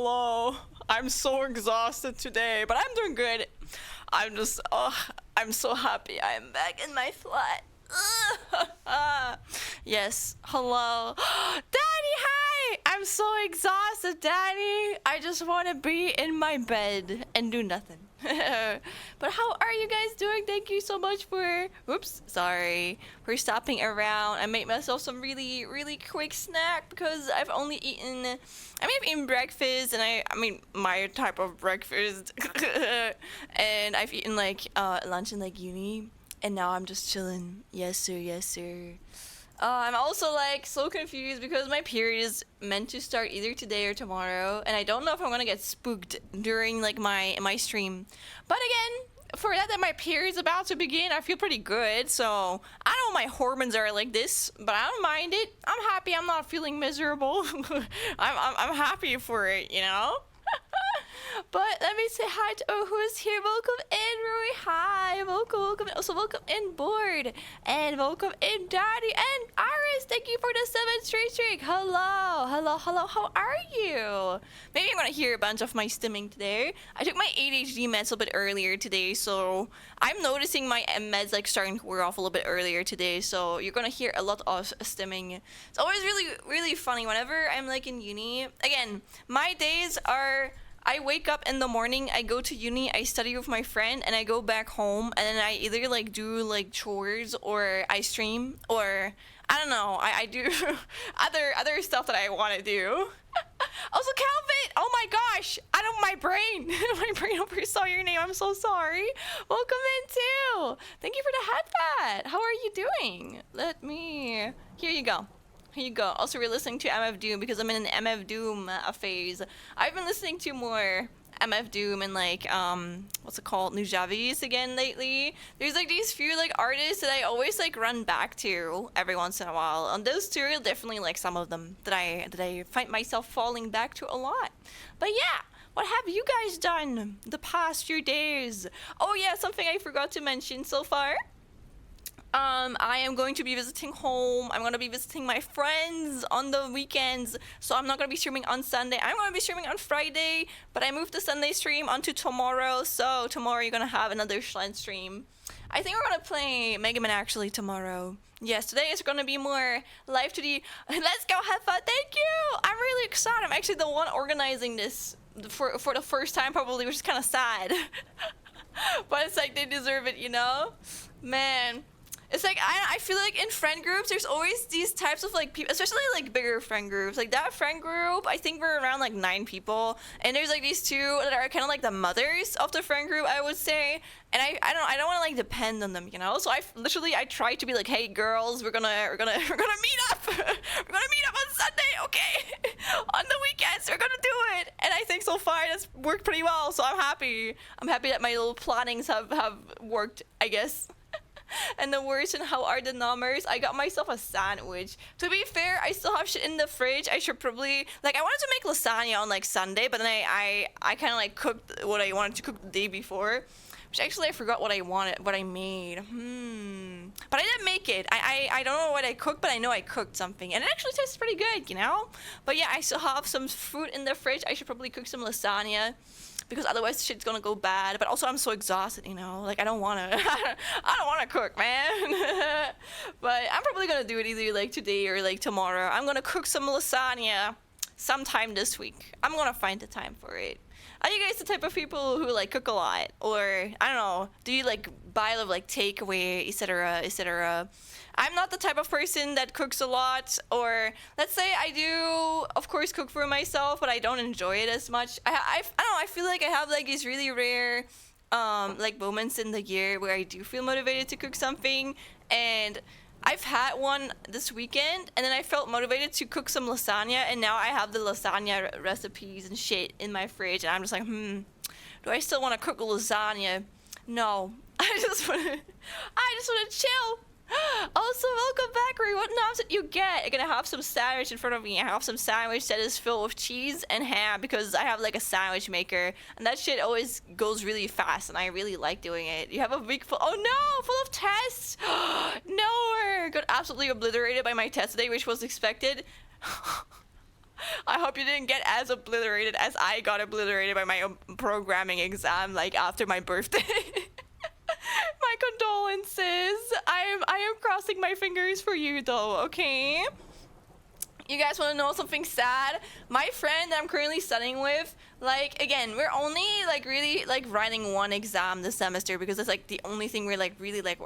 hello. I'm so exhausted today, but I'm doing good. I'm just, I'm so happy I am back in my flat. Yes, hello. Daddy, hi! I'm so exhausted, Daddy. I just want to be in my bed and do nothing. But how are you guys doing? Thank you so much for, for stopping around. I made myself some really quick snack because I've only eaten, I've eaten breakfast, and I mean my type of breakfast, and I've eaten like lunch in like uni, and now I'm just chilling. Yes sir, yes sir. I'm also like so confused because my period is meant to start either today or tomorrow, and I don't know if I'm gonna get spooked during like my stream. But again, for that my period's about to begin, I feel pretty good. So I know my hormones are like this, but I don't mind it. I'm happy. I'm not feeling miserable. I'm happy for it, you know. But let me say hi to who is here. Welcome in, Rui. Hi, welcome. Also welcome in, Board, and welcome in, Daddy, and Iris. Thank you for the 7 straight streak. Hello. How are you? Maybe I'm gonna hear a bunch of my stimming today. I took my ADHD meds a bit earlier today, so I'm noticing my meds like starting to wear off a little bit earlier today. So you're gonna hear a lot of stimming. It's always really funny whenever I'm like in uni. Again, my days are, I wake up in the morning, I go to uni, I study with my friend, and I go back home, and then I either like do like chores or I stream, or I don't know, I do other stuff that I want to do. Also, Calvin, oh my gosh, my brain oversaw your name. I'm so sorry. Welcome in too. Thank you for the headband. How are you doing? Here you go. Here you go. Also, we're listening to MF Doom because I'm in an MF Doom phase. I've been listening to more MF Doom and like what's it called, Nujavis again lately. There's like these few like artists that I always like run back to every once in a while, and those two are definitely like some of them that I find myself falling back to a lot. But yeah, what have you guys done the past few days? Oh yeah, something I forgot to mention so far. I am going to be visiting home. I'm going to be visiting my friends on the weekends, so I'm not going to be streaming on Sunday. I'm going to be streaming on Friday, but I moved the Sunday stream onto tomorrow, so tomorrow you're going to have another Schlen stream. I think we're going to play Mega Man actually tomorrow. Yes, today is going to be more Live2D. Let's go have fun. Thank you. I'm really excited. I'm actually the one organizing this for the first time probably, which is kind of sad. But it's like they deserve it, you know? Man. It's like, I feel like in friend groups, there's always these types of like people, especially like bigger friend groups. Like that friend group, I think we're around like 9 people. And there's like these two that are kind of like the mothers of the friend group, I would say. And I don't want to like depend on them, you know? So I try to be like, hey girls, we're gonna meet up. We're gonna meet up on Sunday, okay? On the weekends, we're gonna do it. And I think so far that's worked pretty well. So I'm happy. I'm happy that my little plannings have worked, I guess. And the worst, and how are the numbers? I got myself a sandwich. To be fair, I still have shit in the fridge. I should probably, like, I wanted to make lasagna on like Sunday, but then I kind of like cooked what I wanted to cook the day before, which actually I forgot what I made. But I didn't make it. I don't know what I cooked, but I know I cooked something, and it actually tastes pretty good, you know. But yeah, I still have some fruit in the fridge. I should probably cook some lasagna, because otherwise shit's gonna go bad. But also I'm so exhausted, you know, like I don't wanna cook, man. But I'm probably gonna do it either like today or like tomorrow. I'm gonna cook some lasagna sometime this week. I'm gonna find the time for it. Are you guys the type of people who like cook a lot, or I don't know, do you like buy a lot of like takeaway, etc.? I'm not the type of person that cooks a lot, or let's say I do, of course, cook for myself, but I don't enjoy it as much. I don't know, I feel like I have like these really rare like moments in the year where I do feel motivated to cook something, and I've had one this weekend, and then I felt motivated to cook some lasagna, and now I have the lasagna recipes and shit in my fridge, and I'm just like, do I still want to cook a lasagna? No, I just want to chill. Also, welcome back, Ray. What knobs did you get? I'm gonna have some sandwich in front of me. I have some sandwich that is filled with cheese and ham because I have like a sandwich maker, and that shit always goes really fast, and I really like doing it. You have a week full. Oh no, full of tests. No, got absolutely obliterated by my test today, which was expected. I hope you didn't get as obliterated as I got obliterated by my programming exam, like after my birthday. My condolences. I am crossing my fingers for you though, okay? You guys want to know something sad? My friend that I'm currently studying with, like, again, we're only like really like writing one exam this semester because it's like the only thing we're like really like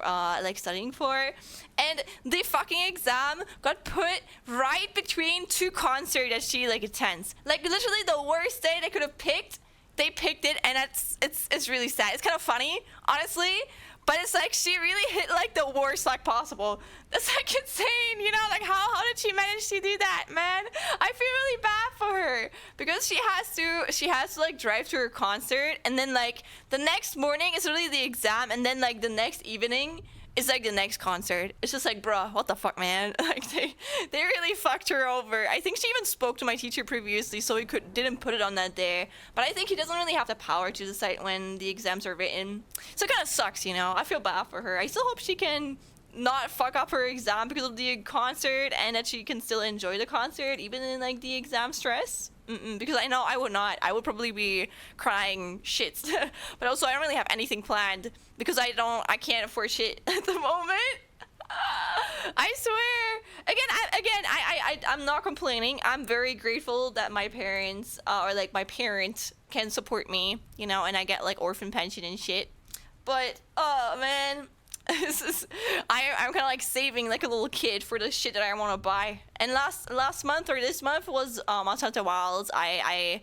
studying for. And the fucking exam got put right between two concerts that she like attends. Like literally the worst day they could have picked, they picked it, and it's really sad. It's kind of funny, honestly. But it's like she really hit like the worst luck possible. That's like insane, you know? Like how did she manage to do that, man? I feel really bad for her because she has to like drive to her concert, and then like the next morning is really the exam, and then like the next evening is like the next concert. It's just like, bruh, what the fuck, man? Like they really fucked her over. I think she even spoke to my teacher previously, so he didn't put it on that day. But I think he doesn't really have the power to decide when the exams are written. So it kind of sucks, you know. I feel bad for her. I still hope she can not fuck up her exam because of the concert, and that she can still enjoy the concert even in like the exam stress. Because I know I would not. I would probably be crying shits. But also I don't really have anything planned because I can't afford shit at the moment. I swear. I'm not complaining. I'm very grateful that my parents or like my parent can support me, you know, and I get like orphan pension and shit. But oh man, I'm kind of like saving like a little kid for the shit that I want to buy. And last month or this month was Monster Hunter Wilds. I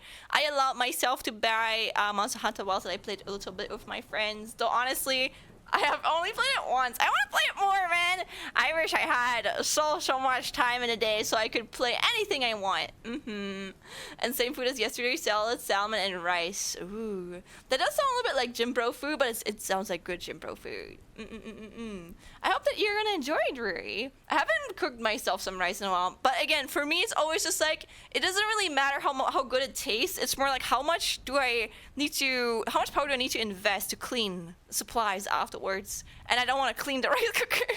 allowed myself to buy Monster Hunter Wilds, and I played a little bit with my friends. Though honestly, I have only played it once. I want to play it more, man. I wish I had so much time in a day so I could play anything I want. And same food as yesterday: salad, salmon, and rice. Ooh, that does sound a little bit like gym bro food, but it sounds like good gym bro food. I hope that you're gonna enjoy it, Ruri. I haven't cooked myself some rice in a while, but again, for me, it's always just like, it doesn't really matter how good it tastes. It's more like how much power do I need to invest to clean supplies afterwards, and I don't want to clean the rice cooker.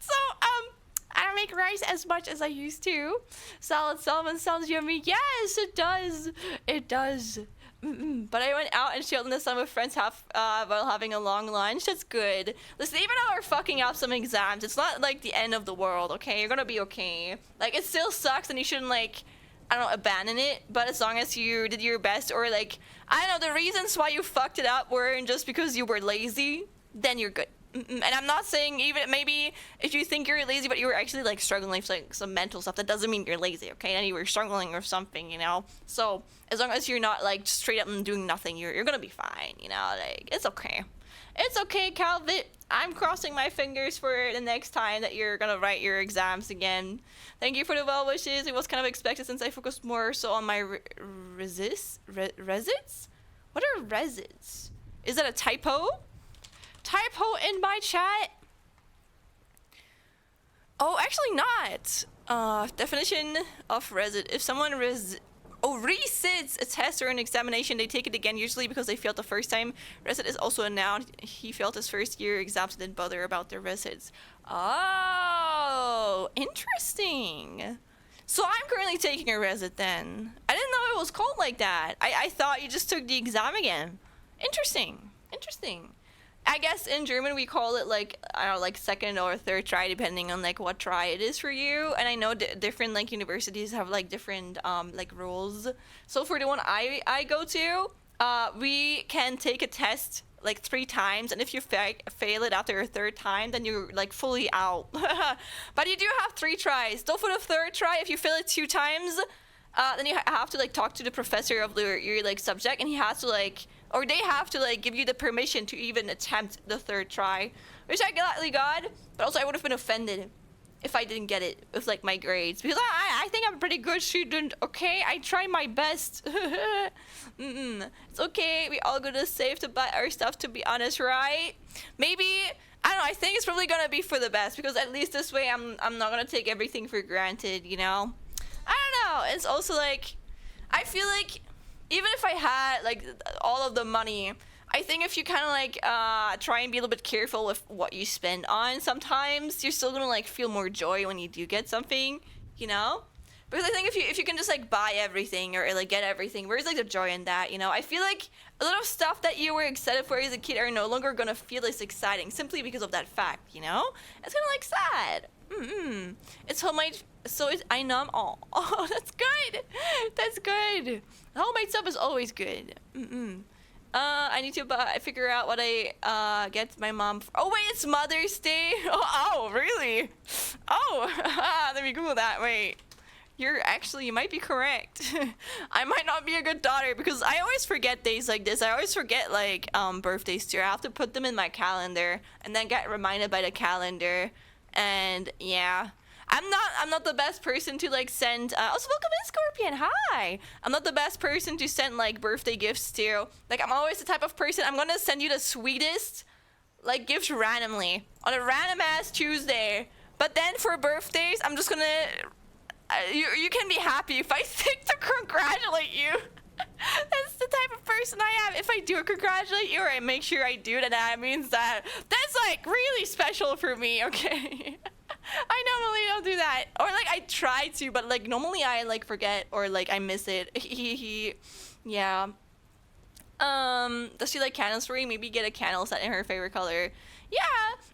So I don't make rice as much as I used to. Salad salmon sounds yummy. Yes, it does. It does. But I went out and chilled in the sun with friends while having a long lunch. That's good. Listen, even though we're fucking up some exams, it's not like the end of the world, okay? You're gonna be okay. Like, it still sucks and you shouldn't, like, I don't know, abandon it. But as long as you did your best, or like, I don't know, the reasons why you fucked it up weren't just because you were lazy, then you're good. And I'm not saying, even maybe if you think you're lazy but you were actually like struggling with like some mental stuff, that doesn't mean you're lazy, okay? And you were struggling with something, you know? So as long as you're not like straight up and doing nothing, you're gonna be fine, you know? Like, it's okay. It's okay, Calvit. I'm crossing my fingers for the next time that you're gonna write your exams again. Thank you for the well wishes. It was kind of expected since I focused more so on my resits? What are resits? Is that a typo? Typo in my chat? Oh, actually not. Definition of resit. If someone resits a test or an examination, they take it again, usually because they failed the first time. Resit is also a noun. He failed his first year exams and didn't bother about their resits. Oh, interesting. So I'm currently taking a resit then. I didn't know it was called like that. I thought you just took the exam again. Interesting. I guess in German we call it like, I don't know, like second or third try, depending on like what try it is for you. And I know different like universities have like different like rules. So for the one I go to, we can take a test like 3 times, and if you fail it after a third time, then you're like fully out. But you do have 3 tries. Though for the third try, if you fail it 2 times, then you have to like talk to the professor of your like subject, and he has to like, or they have to like give you the permission to even attempt the third try, which I gladly got. But also I would have been offended if I didn't get it with like my grades, because I think I'm a pretty good student, okay? I try my best. It's okay, we all gonna save to buy our stuff, to be honest, right? Maybe, I don't know, I think it's probably gonna be for the best, because at least this way I'm not gonna take everything for granted, you know? I don't know, it's also like, I feel like even if I had like all of the money, I think if you kind of like try and be a little bit careful with what you spend on, sometimes you're still gonna like feel more joy when you do get something, you know? Because I think if you can just like buy everything or like get everything, where's like the joy in that, you know? I feel like a lot of stuff that you were excited for as a kid are no longer gonna feel as exciting simply because of that fact, you know? It's kind of like sad. It's homemade, so it's I numb. Oh, that's good. That's good. Homemade stuff is always good. I need to figure out what I get my mom. Oh wait, it's Mother's Day. Oh really? Oh, let me Google that. Wait. You might be correct. I might not be a good daughter because I always forget days like this. I always forget like birthdays too. I have to put them in my calendar and then get reminded by the calendar. And yeah, I'm not the best person to like send. Also, welcome in, Scorpion. Hi. I'm not the best person to send like birthday gifts to. Like I'm always the type of person I'm gonna send you the sweetest like gifts randomly on a random ass Tuesday. But then for birthdays, I'm just gonna. You can be happy if I think to congratulate you. That's the type of person I am. If I do congratulate you or I make sure I do, then that means that that's like really special for me, okay? I normally don't do that. Or like I try to, but like normally I like forget or like I miss it. Yeah. Does she like candles for you? Maybe get a candle set in her favorite color. Yeah.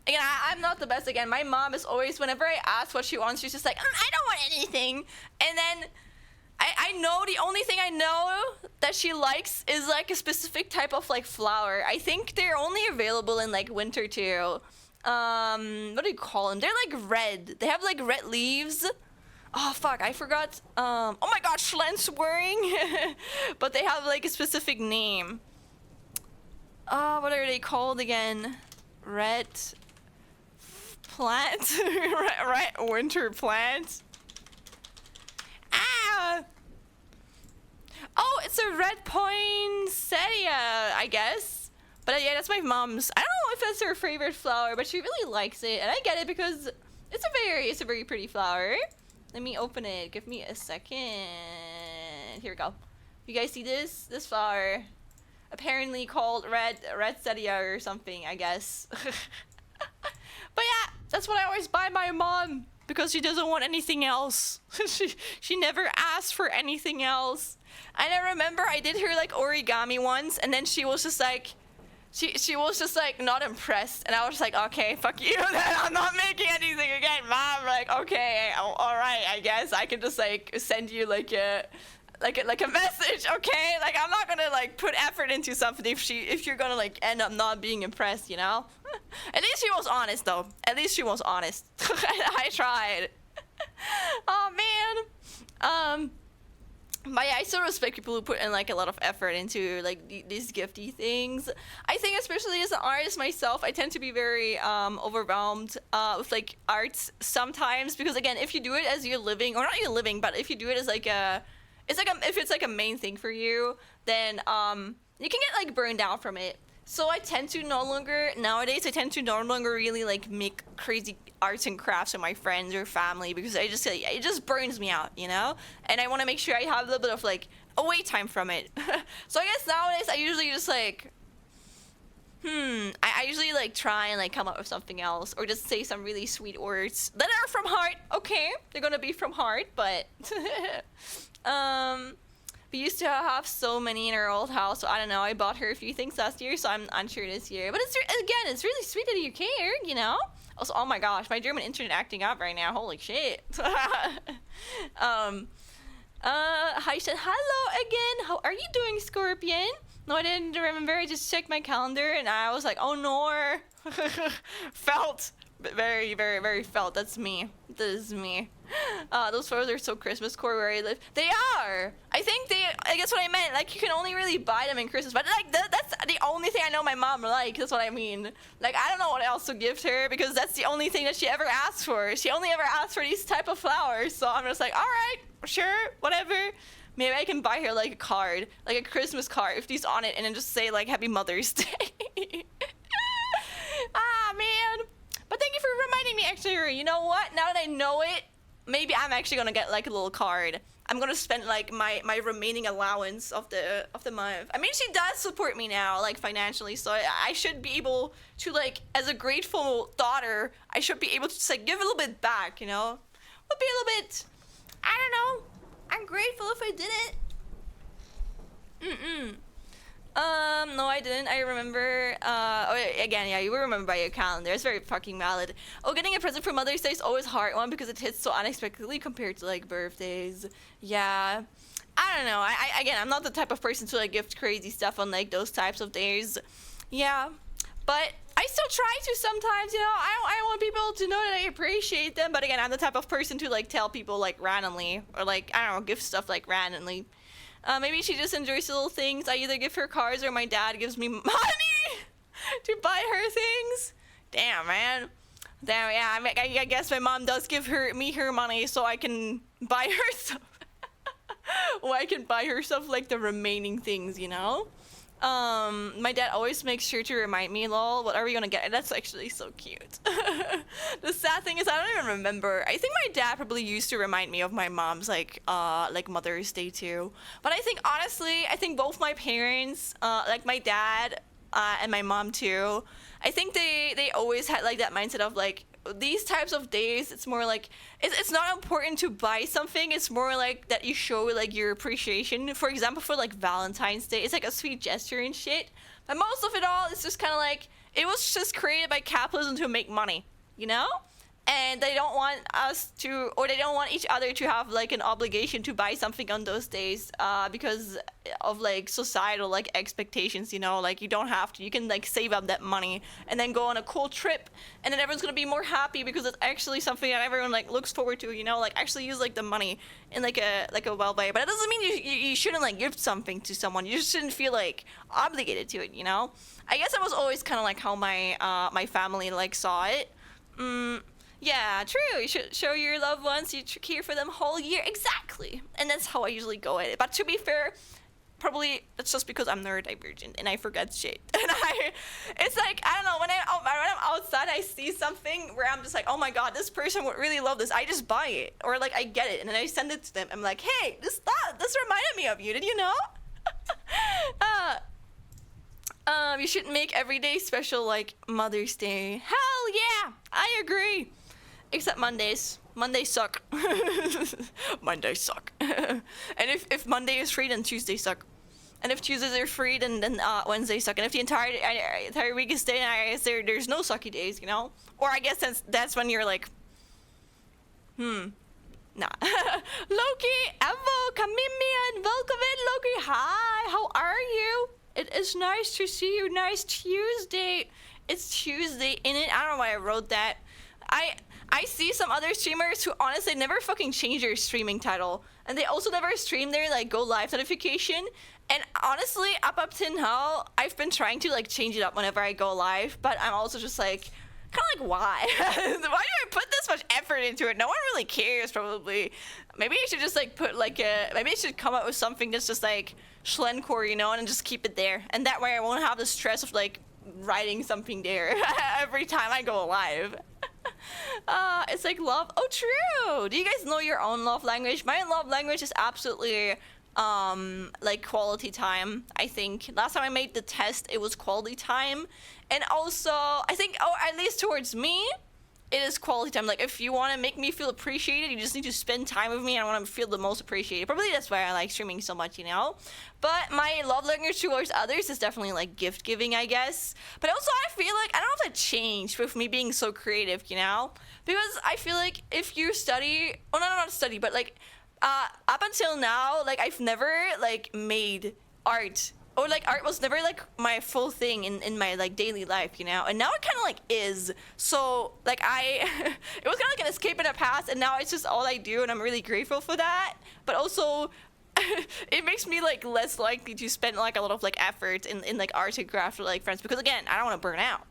Again, I'm not the best. Again, my mom is always, whenever I ask what she wants, she's just like, I don't want anything. And then I know the only thing I know that she likes is like a specific type of like flower. I think they're only available in like winter too. What do you call them? They're like red. They have like red leaves. Oh fuck, I forgot. Oh my god, Schlenswering. But they have like a specific name. What are they called again? Red plant? Red winter plant? Ah! Oh, it's a red poinsettia, I guess. But yeah, that's my mom's. I don't know if that's her favorite flower, but she really likes it, and I get it because it's a very pretty flower. Let me open it. Give me a second. Here we go. You guys see this? This flower, apparently called red sedia or something, I guess. But yeah, that's what I always buy my mom because she doesn't want anything else. she never asks for anything else. And I remember I did her like origami once, and then she was just like. She was just like not impressed, and I was like, okay, fuck you, then I'm not making anything again, mom. Like, okay, all right, I guess I can just like send you like a message, okay? Like I'm not gonna like put effort into something if you're gonna like end up not being impressed, you know? At least she was honest though. At least she was honest. I tried. Oh man. But yeah, I still respect people who put in like a lot of effort into like these gifty things. I think especially as an artist myself, I tend to be very overwhelmed with like arts sometimes because again, if you do it as your living, or not your living, but if you do it as like if it's like a main thing for you, then you can get like burned out from it. So I tend to nowadays no longer really like make crazy arts and crafts with my friends or family because it just burns me out, you know? And I want to make sure I have a little bit of like away time from it. So I guess nowadays I usually just like, I usually like try and like come up with something else or just say some really sweet words that are from heart. Okay, they're gonna be from heart, but we used to have so many in our old house, so I don't know. I bought her a few things last year, so I'm unsure this year. But it's really sweet that you care, you know? Also, oh my gosh, my German internet acting up right now. Holy shit. Hi, said hello again. How are you doing, Scorpion? No, I didn't remember. I just checked my calendar and I was like, oh no. Felt. Very, very, very felt. That's me. This is me. Those photos are so Christmas core where I live. They are. I guess what I meant. Like you can only really buy them in Christmas, but like that's the only thing I know my mom likes. That's what I mean. Like I don't know what else to gift her because that's the only thing that she ever asks for. She only ever asks for these type of flowers. So I'm just like, all right, sure, whatever. Maybe I can buy her like a card, like a Christmas card with these on it, and then just say like Happy Mother's Day. Ah man. But thank you for reminding me, actually. You know what? Now that I know it, maybe I'm actually gonna get like a little card. I'm gonna spend like my remaining allowance of the month. I mean, she does support me now, like financially, so I should be able to like, as a grateful daughter, I should be able to just like give a little bit back, you know? Would be a little bit. I don't know. I'm grateful if I did it. No, I didn't. I remember, again, yeah, you will remember by your calendar. It's very fucking valid. Oh, getting a present for Mother's Day is always a hard one because it hits so unexpectedly compared to, like, birthdays. Yeah. I don't know. Again, I'm not the type of person to, like, gift crazy stuff on, like, those types of days. Yeah. But I still try to sometimes, you know. I want people to know that I appreciate them. But again, I'm the type of person to, like, tell people, like, randomly. Or, like, I don't know, gift stuff, like, randomly. Maybe she just enjoys the little things. I either give her cars or my dad gives me money to buy her things. Damn, man. Damn, yeah. I guess my mom does give me her money so I can buy her stuff. Or I can buy her stuff, like the remaining things, you know? My dad always makes sure to remind me, lol, what are we gonna get? And that's actually so cute. The sad thing is I don't even remember. I think my dad probably used to remind me of my mom's like Mother's Day too. But I think honestly, I think both my parents, like my dad and my mom too, I think they always had like that mindset of like these types of days, it's more like it's not important to buy something, it's more like that you show like your appreciation. For example, for like Valentine's Day, it's like a sweet gesture and shit, but most of it all is just kind of like it was just created by capitalism to make money, you know? And they don't want us to, or they don't want each other to have like an obligation to buy something on those days because of like societal like expectations, you know, like you don't have to, you can like save up that money and then go on a cool trip and then everyone's gonna be more happy because it's actually something that everyone like looks forward to, you know, like actually use like the money in like a well way. But it doesn't mean you shouldn't like give something to someone, you just shouldn't feel like obligated to it, you know? I guess that was always kind of like how my family like saw it. Yeah, true. You should show your loved ones you care for them whole year. Exactly. And that's how I usually go at it. But to be fair, probably that's just because I'm neurodivergent and I forget shit. And it's like, I don't know, when I'm outside, I see something where I'm just like, oh my god, this person would really love this. I just buy it. Or like, I get it and then I send it to them. I'm like, hey, this reminded me of you. Did you know? You should make every day special like Mother's Day. Hell yeah, I agree. Except Mondays. Mondays suck. Mondays suck. And if Monday is free, then Tuesdays suck. And if Tuesdays are free, then Wednesdays suck. And if the entire week is day, I guess there's no sucky days, you know? Or I guess that's when you're like, nah. Loki, Evo, Kamimian, welcome in, Loki. Hi, how are you? It is nice to see you. Nice Tuesday. It's Tuesday, innit? I don't know why I wrote that. I see some other streamers who honestly never fucking change their streaming title. And they also never stream their like go live notification. And honestly, up till now, I've been trying to like change it up whenever I go live. But I'm also just like, kind of like, why? Why do I put this much effort into it? No one really cares, probably. Maybe I should just like put like maybe I should come up with something that's just like Schlencore, you know, and just keep it there. And that way I won't have the stress of like writing something there every time I go live. It's like love. Oh, true. Do you guys know your own love language? My love language is absolutely like quality time. I think last time I made the test, it was quality time. And also, I think, or at least towards me, it is quality time. Like, if you want to make me feel appreciated, you just need to spend time with me. And I want to feel the most appreciated. Probably that's why I like streaming so much, you know? But my love language towards others is definitely, like, gift giving, I guess. But also, I feel like, I don't know if that changed with me being so creative, you know? Because I feel like if you study, oh, no, not study, but, like, up until now, like, I've never, like, made art. Or, like, art was never, like, my full thing in my, like, daily life, you know? And now it kind of, like, is. So, like, it was kind of like an escape in the past, and now it's just all I do, and I'm really grateful for that. But also, it makes me, like, less likely to spend, like, a lot of, like, effort in like, art and craft with, like, friends. Because, again, I don't want to burn out.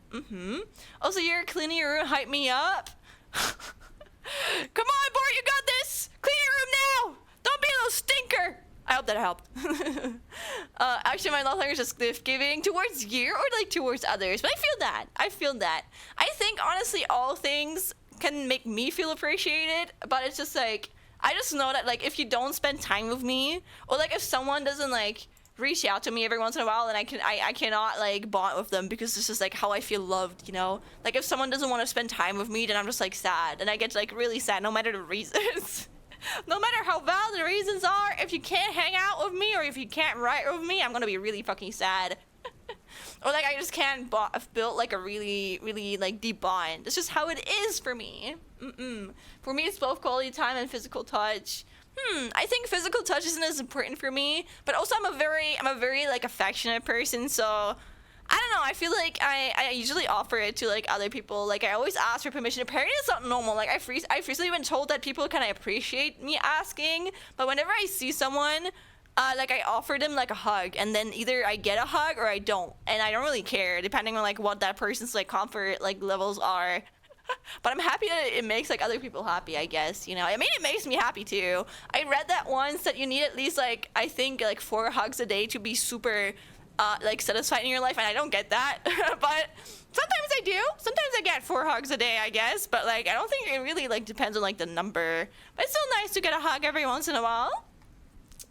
Also, you're cleaning your room, hype me up. Come on, Bart, you got this! Clean your room now! Don't be a little stinker! I hope that helped. Actually, my love language is gift giving towards you or like towards others. But I feel that. I think honestly, all things can make me feel appreciated. But it's just like, I just know that like if you don't spend time with me, or like if someone doesn't like reach out to me every once in a while, then I cannot like bond with them because it's just like how I feel loved, you know? Like if someone doesn't want to spend time with me, then I'm just like sad, and I get like really sad no matter the reasons. No matter how valid the reasons are, if you can't hang out with me or if you can't write with me, I'm gonna be really fucking sad. Or like I just can't build like a really, really like deep bond. That's just how it is for me. For me, it's both quality time and physical touch. I think physical touch isn't as important for me, but also I'm a very like affectionate person, so I don't know, I feel like I usually offer it to like other people. Like I always ask for permission. Apparently it's not normal. Like I've recently been told that people kind of appreciate me asking, but whenever I see someone, like I offer them like a hug, and then either I get a hug or I don't, and I don't really care depending on like what that person's like comfort like levels are. But I'm happy that it makes like other people happy, I guess, you know. I mean, it makes me happy too. I read that once that you need at least like, I think like 4 hugs a day to be super like satisfied in your life, and I don't get that. But sometimes I do. Sometimes I get 4 hugs a day, I guess, but like I don't think it really like depends on like the number. But it's still nice to get a hug every once in a while.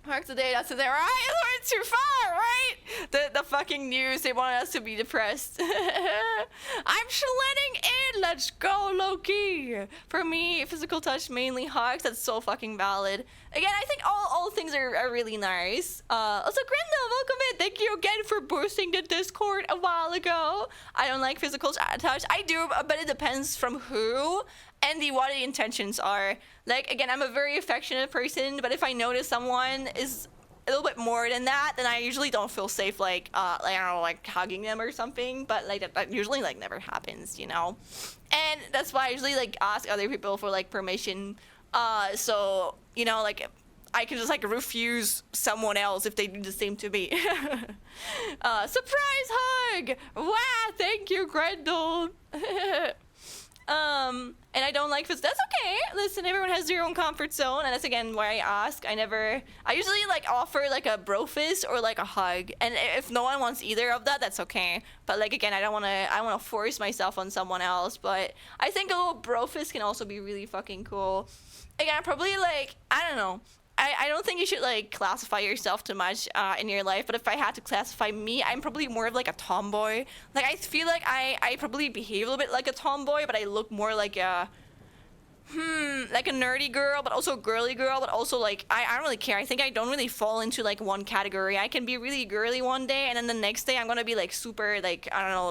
Hugs a day, that's it, right? It went too far, right? The fucking news, they want us to be depressed. I'm shredding in, let's go, Loki. For me, physical touch, mainly hugs, that's so fucking valid. Again, I think all things are really nice. Also, Grendel, welcome in. Thank you again for boosting the Discord a while ago. I don't like physical touch. I do, but it depends from who and what the intentions are. Like, again, I'm a very affectionate person, but if I notice someone is a little bit more than that, then I usually don't feel safe, like I don't know, like hugging them or something. But like that usually like never happens, you know. And that's why I usually like ask other people for like permission. So you know, like I can just like refuse someone else if they do the same to me. Surprise hug! Wow, thank you, Grendel. And I don't like this. That's okay. Listen, everyone has their own comfort zone, and that's again why I ask. I usually like offer like a bro fist or like a hug, and if no one wants either of that, that's okay. But like again, I wanna force myself on someone else. But I think a little bro fist can also be really fucking cool. Again, probably like, I don't know. I don't think you should like classify yourself too much in your life, but if I had to classify me, I'm probably more of like a tomboy. Like I feel like I probably behave a little bit like a tomboy, but I look more like a like a nerdy girl, but also a girly girl, but also like I don't really care. I think I don't really fall into like one category. I can be really girly one day, and then the next day I'm gonna be like super like I don't know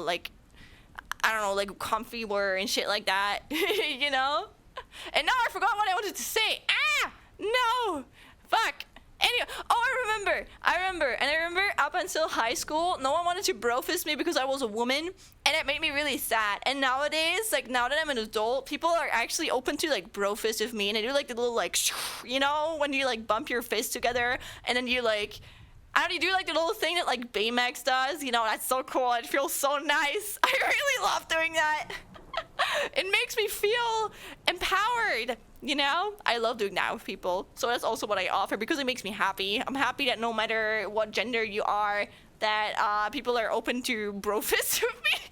like comfy wear and shit like that. You know. And now I forgot what I wanted to say. No! Fuck! Anyway, I remember up until high school, no one wanted to bro fist me because I was a woman, and it made me really sad. And nowadays, like now that I'm an adult, people are actually open to like bro fist with me, and they do like the little like, you know, when you like bump your fists together, and then you like, I don't know, you do like the little thing that like Baymax does, you know, that's so cool, it feels so nice. I really love doing that. It makes me feel empowered, you know? I love doing that with people. So that's also what I offer because it makes me happy. I'm happy that no matter what gender you are, that people are open to bro fists with me.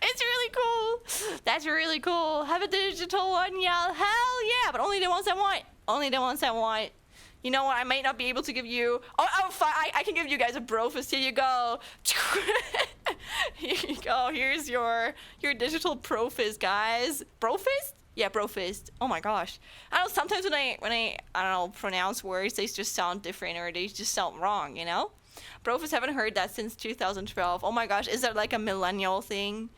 It's really cool. That's really cool. Have a digital one, yeah. Hell yeah, but only the ones I want. Only the ones I want. You know what? I might not be able to give you. Oh, fine. I can give you guys a bro fist. Here you go. Here you go. Here's your digital pro fist, guys. Bro fist? Yeah, bro fist. Oh my gosh. I don't know. Sometimes when I don't know, pronounce words, they just sound different or they just sound wrong. You know? Bro fist, haven't heard that since 2012. Oh my gosh, is that like a millennial thing?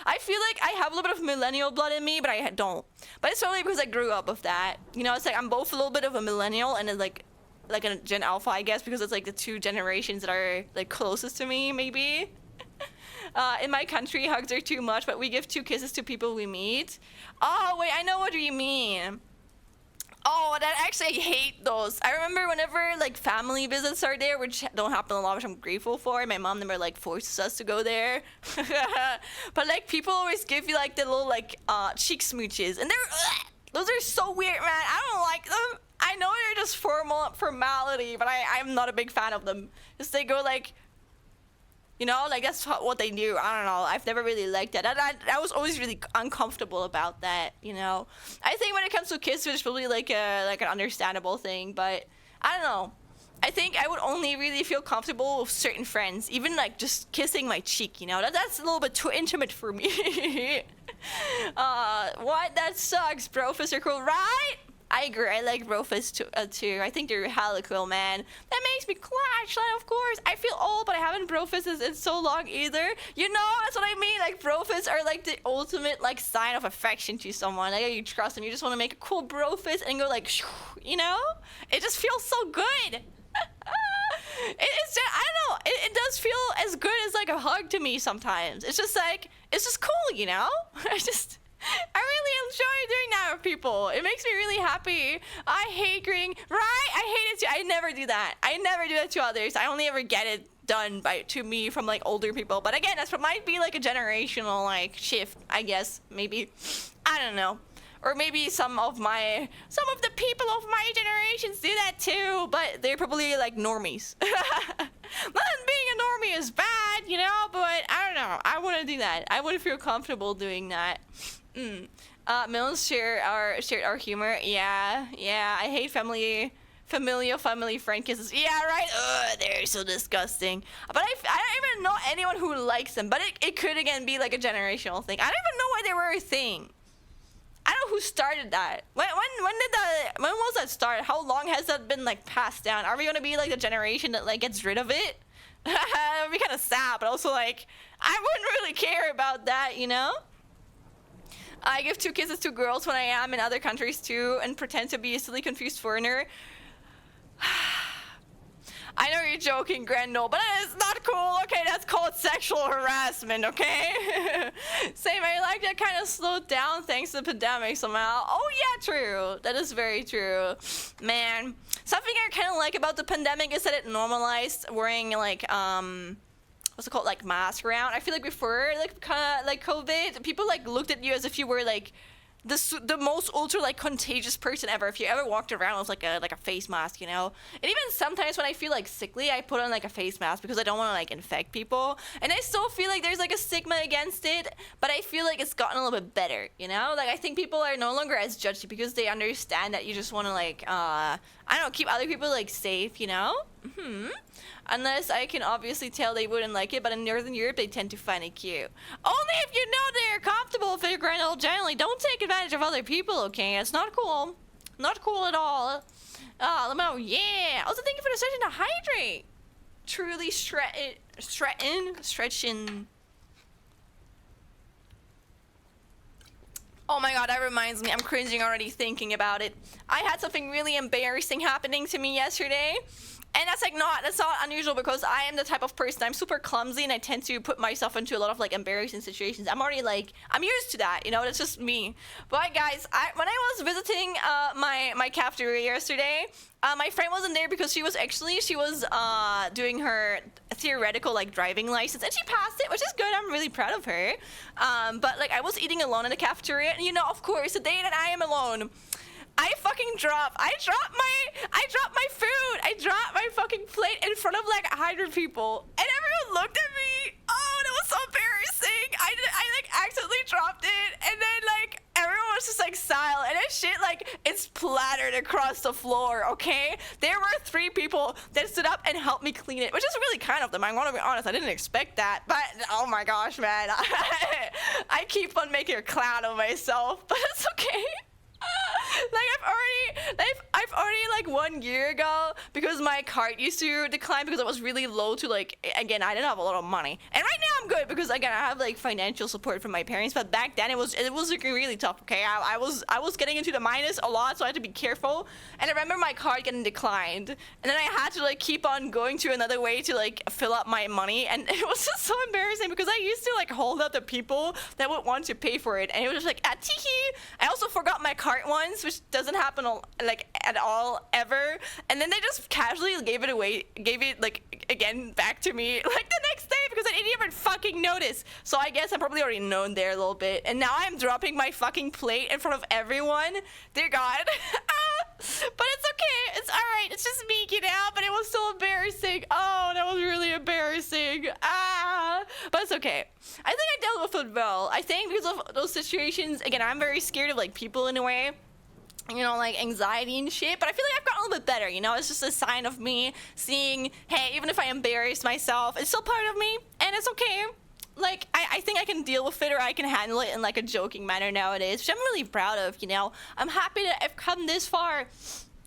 I feel like I have a little bit of millennial blood in me, but I don't. But it's probably because I grew up with that. You know, it's like I'm both a little bit of a millennial and like a Gen Alpha, I guess, because it's like the two generations that are like closest to me, maybe. In my country, hugs are too much, but we give 2 kisses to people we meet. Oh, wait, I know what you mean. Oh, that actually, I hate those. I remember whenever like family visits are there, which don't happen a lot, which I'm grateful for. My mom never like forces us to go there. But like people always give you like the little like cheek smooches, and those are so weird, man. I don't like them. I know they're just formality, but I'm not a big fan of them. Just they go like, you know, like that's what they do. I don't know. I've never really liked that. I was always really uncomfortable about that, you know. I think when it comes to kiss, it's probably like an understandable thing, but I don't know. I think I would only really feel comfortable with certain friends, even like just kissing my cheek, you know. That's a little bit too intimate for me. What? That sucks, bro. Officer cool, right? I agree. I like brofist too. I think they're hella cool, man. That makes me clutch. Like, of course, I feel old, but I haven't brofisted in so long either. You know, that's what I mean. Like, brofists are like the ultimate like sign of affection to someone. Like, you trust them. You just want to make a cool brofist and go like, you know? It just feels so good. It's just, I don't know. It does feel as good as like a hug to me sometimes. It's just like, it's just cool, you know? I really enjoy doing that with people. It makes me really happy. I hate agreeing, right? I hate it too. I never do that. I never do that to others. I only ever get it done to me from like older people. But again, that's what might be like a generational like shift, I guess. Maybe. I don't know. Or maybe some of the people of my generations do that too, but they're probably like normies. Not being a normie is bad, you know, but I don't know. I want to do that. I would feel comfortable doing that. Mills shared our humor. Yeah. I hate familial family friend kisses. Yeah, right? Ugh, they're so disgusting. But I don't even know anyone who likes them, but it could again be like a generational thing. I don't even know why they were a thing. I don't know who started that. When was that started? How long has that been like passed down? Are we gonna be like the generation that like gets rid of it? That would be kind of sad, but also like I wouldn't really care about that, you know? I give 2 kisses to girls when I am in other countries too, and pretend to be a silly confused foreigner. I know you're joking, Grendel, but it's not cool. Okay, that's called sexual harassment, okay? Same, I like that kind of slowed down thanks to the pandemic somehow. Oh yeah, true. That is very true. Man, something I kind of like about the pandemic is that it normalized wearing like, what's it called, like mask around. I feel like before, like kind of like COVID, people like looked at you as if you were like the most ultra like contagious person ever. If you ever walked around with like a face mask, you know. And even sometimes when I feel like sickly, I put on like a face mask because I don't want to like infect people. And I still feel like there's like a stigma against it, but I feel like it's gotten a little bit better, you know. Like I think people are no longer as judgy because they understand that you just want to like I don't know, keep other people like safe, you know. Unless I can obviously tell they wouldn't like it, but in Northern Europe they tend to find it cute. Only if you know they're comfortable with your Grendel generally. Don't take advantage of other people, okay? It's not cool. Not cool at all. Lamo, yeah. Also, thank you for the session to hydrate. Truly stretching. Oh my god, that reminds me. I'm cringing already thinking about it. I had something really embarrassing happening to me yesterday. And that's not unusual because I am the type of person, I'm super clumsy and I tend to put myself into a lot of like embarrassing situations. I'm used to that, you know, that's just me. But guys, when I was visiting my cafeteria yesterday, my friend wasn't there because she was doing her theoretical like driving license and she passed it, which is good. I'm really proud of her. But like I was eating alone in the cafeteria and you know, of course, the day that I am alone, I dropped my food. I dropped my fucking plate in front of like 100 people. And everyone looked at me. Oh, that was so embarrassing. I like accidentally dropped it. And then like everyone was just like silent. And that shit like it splattered across the floor, okay? There were 3 people that stood up and helped me clean it, which is really kind of them. I'm gonna be honest, I didn't expect that. But oh my gosh, man. I keep on making a clown of myself, but it's okay. Like I've already like 1 year ago because my cart used to decline because it was really low to like, again, I didn't have a lot of money. And right now I'm good because again I have like financial support from my parents, but back then it was like really tough, okay? I was getting into the minus a lot, so I had to be careful. And I remember my card getting declined. And then I had to like keep on going to another way to like fill up my money, and it was just so embarrassing because I used to like hold out the people that would want to pay for it, and it was just like teehee. I also forgot my cart once, which doesn't happen like at all ever, and then they just casually gave it like again back to me like the next day because I didn't even fucking notice. So I guess I'm probably already known there a little bit, and now I'm dropping my fucking plate in front of everyone. Dear God. But it's okay, it's alright, it's just me, you know, but it was so embarrassing. Oh, that was really embarrassing. But it's okay. I think I dealt with it well. I think because of those situations, again, I'm very scared of like people in a way, you know, like anxiety and shit, but I feel like I've gotten a little bit better, you know. It's just a sign of me seeing, hey, even if I embarrass myself, it's still part of me, and it's okay. like, I think I can deal with it, or I can handle it in like a joking manner nowadays, which I'm really proud of, you know. I'm happy that I've come this far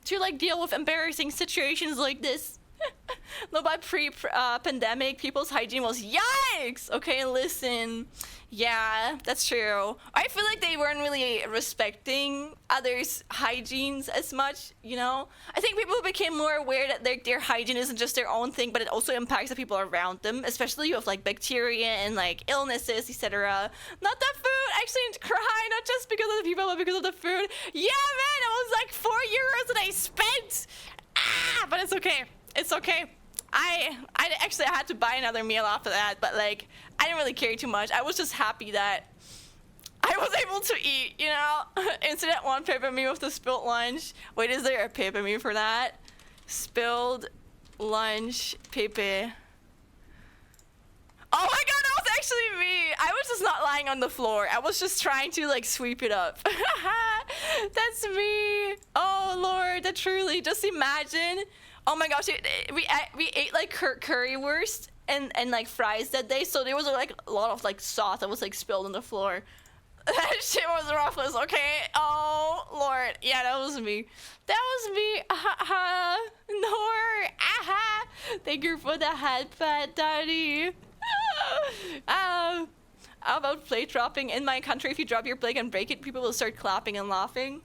to like deal with embarrassing situations like this. No, but pre-pandemic, people's hygiene was yikes. Okay, listen. Yeah, that's true. I feel like they weren't really respecting others' hygienes as much, you know? I think people became more aware that their hygiene isn't just their own thing, but it also impacts the people around them, especially with like bacteria and like illnesses, etc. Not the food. I actually need to cry, not just because of the people, but because of the food. Yeah, man, it was like €4 that I spent. But it's okay. It's okay. I actually had to buy another meal after that, but like I didn't really care too much. I was just happy that I was able to eat, you know. Incident 1, paper me with the spilled lunch. Wait, is there a paper me for that? Spilled lunch paper. Oh my god, that was actually me. I was just not lying on the floor. I was just trying to like sweep it up. That's me. Oh lord, that truly. Just imagine. Oh my gosh, we ate like currywurst and like fries that day, so there was like a lot of like sauce that was like spilled on the floor. That shit was roughless, okay? Oh lord, yeah, that was me. That was me. No, thank you for the headpad, daddy. How about plate dropping? In my country, if you drop your plate and break it, people will start clapping and laughing.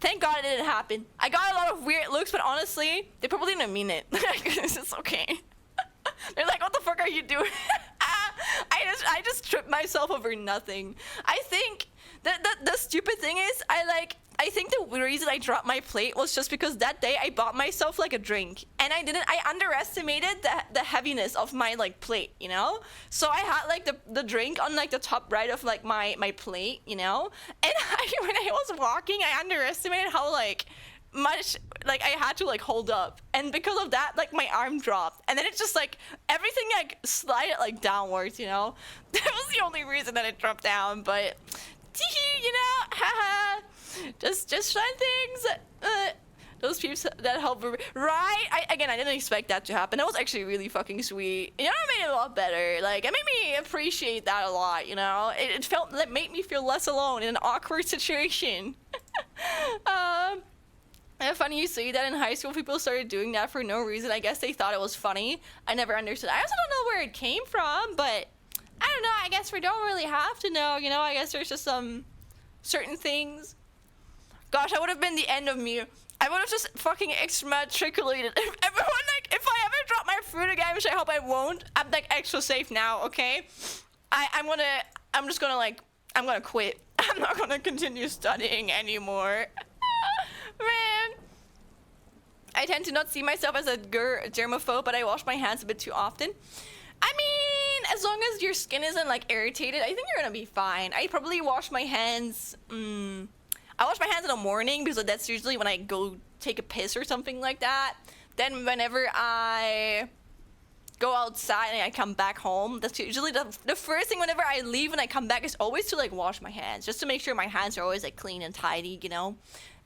Thank God it didn't happen. I got a lot of weird looks, but honestly, they probably didn't mean it. It's okay. They're like, what the fuck are you doing? I just tripped myself over nothing. I think the stupid thing is, I think the reason I dropped my plate was just because that day I bought myself like a drink, and I underestimated the heaviness of my like plate, you know. So I had like the drink on like the top right of like my plate, you know. And when I was walking, I underestimated how like much like I had to like hold up, and because of that, like my arm dropped, and then it just like everything like slided like downwards, you know. That was the only reason that it dropped down, but you know, haha. Just fun things. Those peeps that help, right? I didn't expect that to happen. That was actually really fucking sweet. You know, it made it a lot better. Like, it made me appreciate that a lot. You know, it felt that made me feel less alone in an awkward situation. Funny you say that. In high school, people started doing that for no reason. I guess they thought it was funny. I never understood. I also don't know where it came from, but I don't know. I guess we don't really have to know. You know, I guess there's just some certain things. Gosh, that would have been the end of me. I would have just fucking exmatriculated. If everyone, like, if I ever drop my food again, which I hope I won't, I'm like extra safe now, okay? I'm gonna quit. I'm not gonna continue studying anymore. Man. I tend to not see myself as a germaphobe, but I wash my hands a bit too often. I mean, as long as your skin isn't like irritated, I think you're gonna be fine. I probably wash my hands, I wash my hands in the morning because that's usually when I go take a piss or something like that. Then whenever I go outside and I come back home, that's usually the first thing whenever I leave and I come back is always to like wash my hands, just to make sure my hands are always like clean and tidy, you know.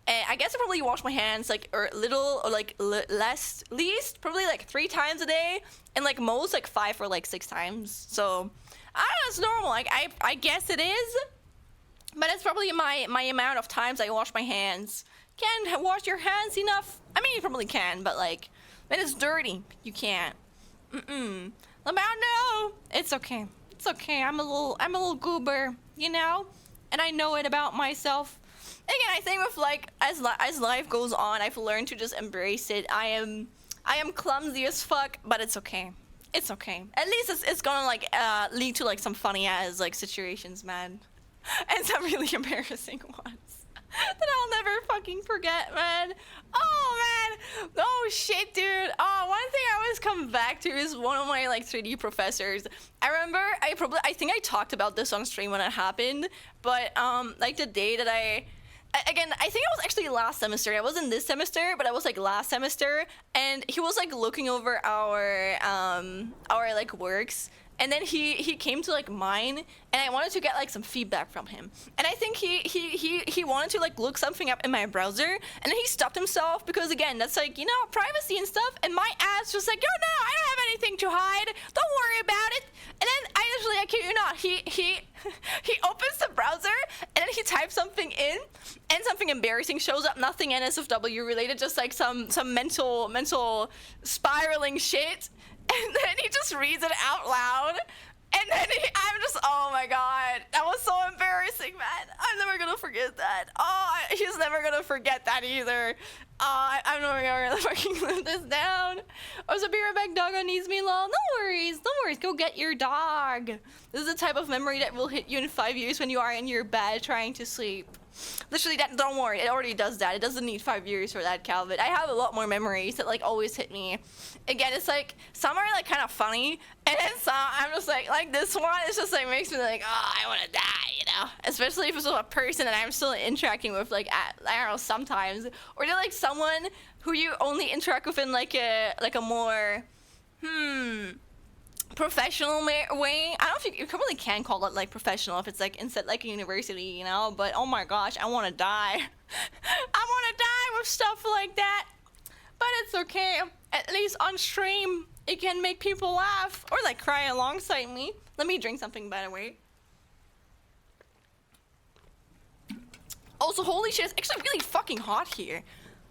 And I guess I probably wash my hands like least probably like 3 times a day, and like most like 5 or like 6 times. So I don't know, it's normal. Like I guess it is. But it's probably my amount of times I wash my hands. Can't wash your hands enough? I mean, you probably can, but like, when it's dirty, you can't. No, it's okay. It's okay. I'm a little goober, you know, and I know it about myself. Again, I think with like as life goes on, I've learned to just embrace it. I am clumsy as fuck, but it's okay. It's okay. At least it's gonna like lead to like some funny ass like situations, man. And some really embarrassing ones that I'll never fucking forget, man. Oh, man. Oh, shit, dude. Oh, one thing I always come back to is one of my, like, 3D professors. I remember, I think I talked about this on stream when it happened, but, like, the day that I think it was actually last semester. I wasn't this semester, but I was, like, last semester, and he was, like, looking over our like, works. And then he came to like mine, and I wanted to get like some feedback from him. And I think he wanted to like look something up in my browser, and then he stopped himself because again, that's like, you know, privacy and stuff. And my ass was like, yo, no, I don't have anything to hide. Don't worry about it. And then I literally, I kid you not, he opens the browser and then he types something in, and something embarrassing shows up. Nothing NSFW related, just like some mental spiraling shit, and then he just reads it out loud. And then I'm just, oh my god, that was so embarrassing, man. I'm never gonna forget that. Oh, he's never gonna forget that either. I'm never gonna fucking live this down. Oh, so be right back, doggo needs me, lol. No worries, go get your dog. This is the type of memory that will hit you in 5 years when you are in your bed trying to sleep. Literally, that, don't worry, it already does that. It doesn't need 5 years for that, Calvin. I have a lot more memories that like always hit me. Again, it's like, some are like kind of funny, and then some, I'm just like this one, it's just like makes me like, oh, I want to die, you know? Especially if it's with a person that I'm still interacting with, like, I don't know, sometimes. Or they're like someone who you only interact with in like a more, professional way. I don't think you really can call it like professional if it's like instead like a university, you know? But oh my gosh, I want to die. I want to die with stuff like that. But it's okay. At least on stream, it can make people laugh or like cry alongside me. Let me drink something, by the way. Also, holy shit, it's actually really fucking hot here.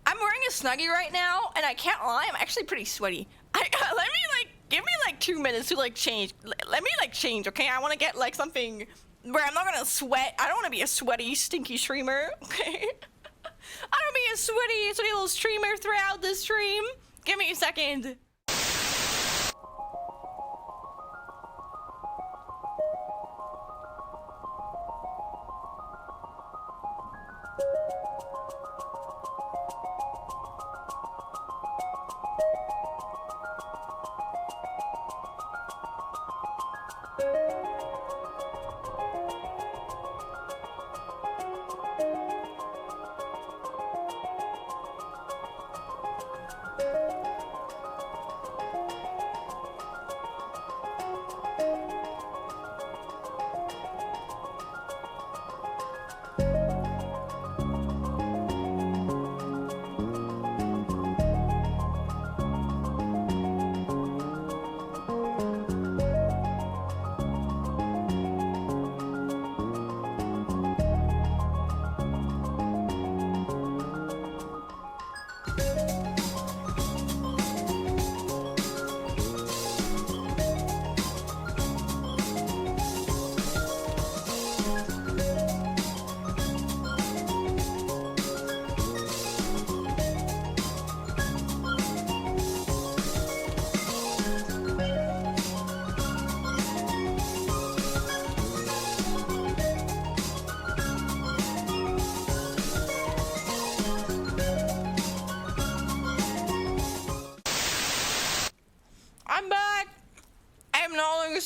I'm wearing a Snuggie right now, and I can't lie, I'm actually pretty sweaty. Give me like 2 minutes to like change. Let me like change, okay? I want to get like something where I'm not gonna sweat. I don't want to be a sweaty, stinky streamer, okay? I don't be a sweaty little streamer throughout the stream. Give me a second.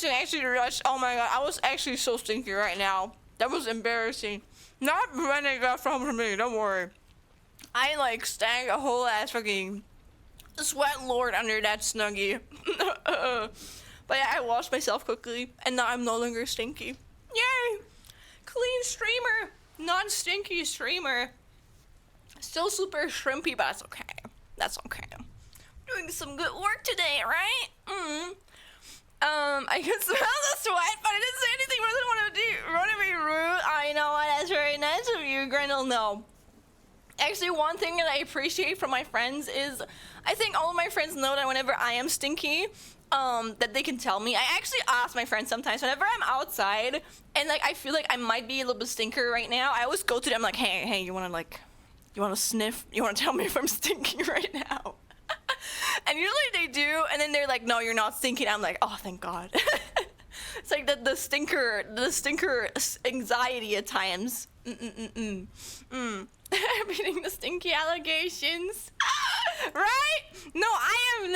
Actually rushed. Oh my god, I was actually so stinky right now. That was embarrassing. Not when it got from me, don't worry. I like stank a whole ass fucking sweat lord under that Snuggie. But yeah, I washed myself quickly and now I'm no longer stinky. Yay! Clean streamer, non-stinky streamer. Still super shrimpy, but that's okay. That's okay. Doing some good work today, right? I can smell the sweat, but I didn't say anything. What I want to be rude. I know what, that's very nice of you, Grendel. No. Actually, one thing that I appreciate from my friends is, I think all of my friends know that whenever I am stinky, that they can tell me. I actually ask my friends sometimes, whenever I'm outside, and like I feel like I might be a little bit stinker right now, I always go to them like, hey, you wanna sniff? You wanna tell me if I'm stinking right now? And usually they do, and then they're like, no, you're not stinking. I'm like, oh, thank God. It's like the stinker anxiety at times. Reading the stinky allegations. Right? No, I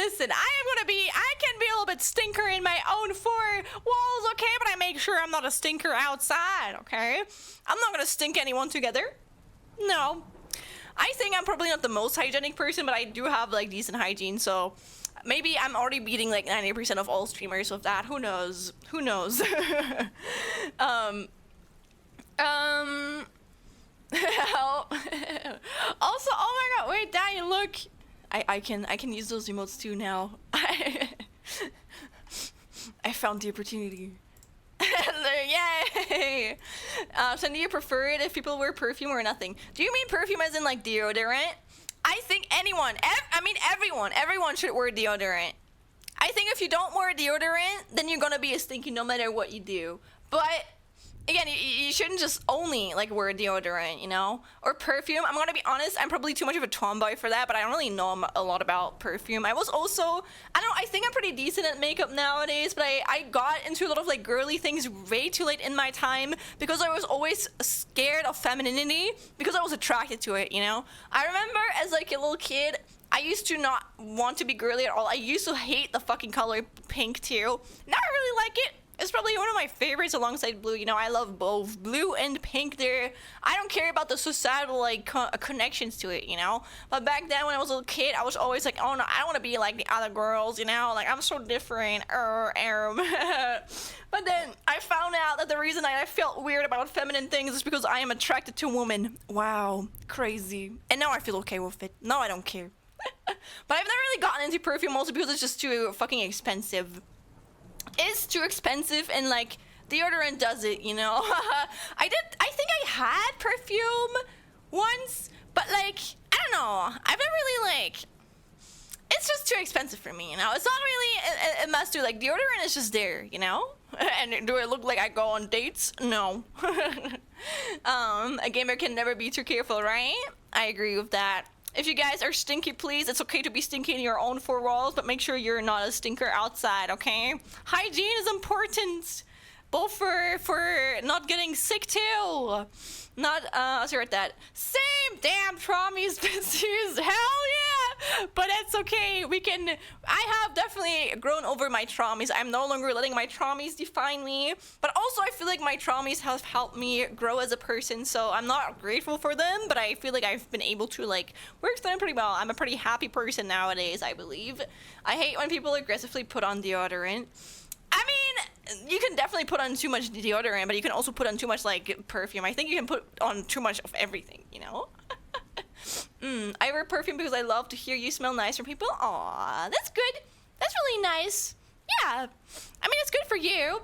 can be a little bit stinker in my own four walls, okay? But I make sure I'm not a stinker outside, okay? I'm not gonna stink anyone together. No. I think I'm probably not the most hygienic person, but I do have like decent hygiene, so maybe I'm already beating like 90% of all streamers with that. Who knows? Who knows? Help. Also, oh my god, wait, Danny, look. I can use those emotes too now. I found the opportunity. Yay! So do you prefer it if people wear perfume or nothing? Do you mean perfume as in like deodorant? I think anyone, everyone should wear deodorant. I think if you don't wear deodorant, then you're gonna be a stinky no matter what you do. But again, you shouldn't just only like wear deodorant, you know, or perfume. I'm gonna be honest, I'm probably too much of a tomboy for that, but I don't really know a lot about perfume. I was also, I don't know, I think I'm pretty decent at makeup nowadays, but I got into a lot of like girly things way too late in my time because I was always scared of femininity because I was attracted to it, you know. I remember as like a little kid, I used to not want to be girly at all. I used to hate the fucking color pink too. Now I really like it. It's probably one of my favorites alongside blue. You know, I love both blue and pink. I don't care about the societal like connections to it, you know. But back then when I was a little kid, I was always like, oh no, I don't want to be like the other girls, you know. Like I'm so different. But then I found out that the reason I felt weird about feminine things is because I am attracted to women. Wow, crazy. And now I feel okay with it. Now I don't care. But I've never really gotten into perfume also because it's just too fucking expensive. It's too expensive and like deodorant does it, you know. I think I had perfume once, but like I don't know, I've never really like, it's just too expensive for me, you know. It's not really a must do. Like deodorant is just there, you know. And do I look like I go on dates? No. A gamer can never be too careful, right? I agree with that. If you guys are stinky, please, it's okay to be stinky in your own four walls, but make sure you're not a stinker outside, okay? Hygiene is important, both for not getting sick too. Not, sorry about that. Same damn traumas, bitches, hell yeah! But it's okay, I have definitely grown over my traumas. I'm no longer letting my traumas define me, but also I feel like my traumas have helped me grow as a person, so I'm not grateful for them, but I feel like I've been able to like work through them pretty well. I'm a pretty happy person nowadays, I believe. I hate when people aggressively put on deodorant. I mean, you can definitely put on too much deodorant, but you can also put on too much like perfume. I think you can put on too much of everything, you know? I wear perfume because I love to hear you smell nice from people. Aw, that's good. That's really nice. Yeah. I mean, it's good for you.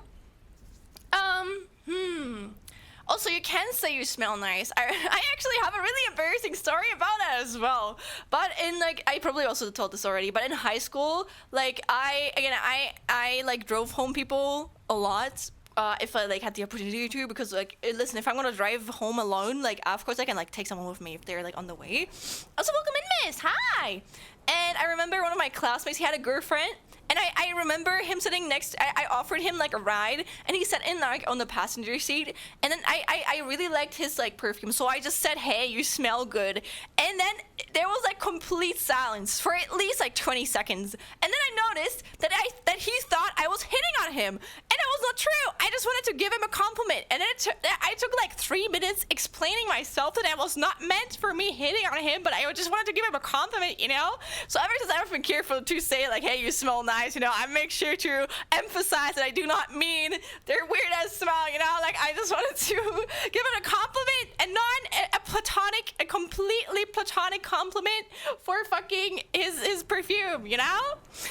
Also, you can say you smell nice. I actually have a really embarrassing story about that as well. But in like, I probably also told this already, but in high school, like I like drove home people a lot. If I like had the opportunity to, because like, listen, if I'm gonna drive home alone, like of course I can like take someone with me if they're like on the way. Also, welcome in, miss. Hi. And I remember one of my classmates, he had a girlfriend. And I remember him sitting next, I offered him like a ride, and he sat in like on the passenger seat, and then I really liked his like perfume, so I just said, hey, you smell good. And then there was like complete silence for at least like 20 seconds. And then I noticed that he thought I was hitting on him, and that was not true. I just wanted to give him a compliment, and then I took like 3 minutes explaining myself that it was not meant for me hitting on him, but I just wanted to give him a compliment, you know? So ever since I've been careful to say like, hey, you smell nice. You know, I make sure to emphasize that I do not mean their weird ass smell, you know, like I just wanted to give it a compliment and not a completely platonic compliment for fucking his perfume, you know?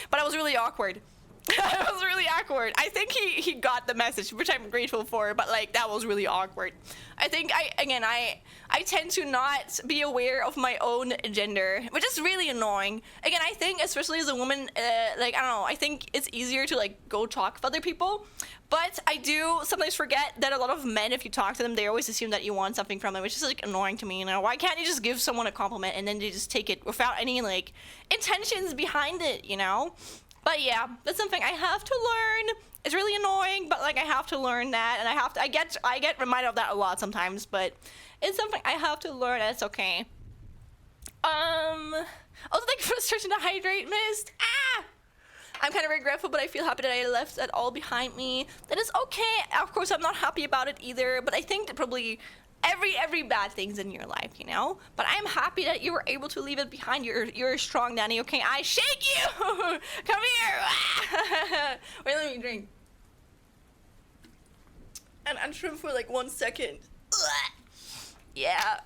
But I was really awkward. It was really awkward. I think he got the message, which I'm grateful for, but like that was really awkward. I think I tend to not be aware of my own gender, which is really annoying. Again, I think especially as a woman, like I don't know, I think it's easier to like go talk with other people, but I do sometimes forget that a lot of men, if you talk to them, they always assume that you want something from them, which is like annoying to me, you know? Why can't you just give someone a compliment and then they just take it without any like intentions behind it, you know? But yeah, that's something I have to learn. It's really annoying, but like I have to learn that, and I get reminded of that a lot sometimes, but it's something I have to learn, and it's okay. Also, thank you for the searching to hydrate, mist. I'm kind of regretful, but I feel happy that I left that all behind me. That is okay. Of course, I'm not happy about it either, but I think that probably every bad thing's in your life, you know? But I'm happy that you were able to leave it behind. You're strong, Danny, okay? I shake you! Come here! Wait, let me drink. And untrim for like 1 second. Yeah.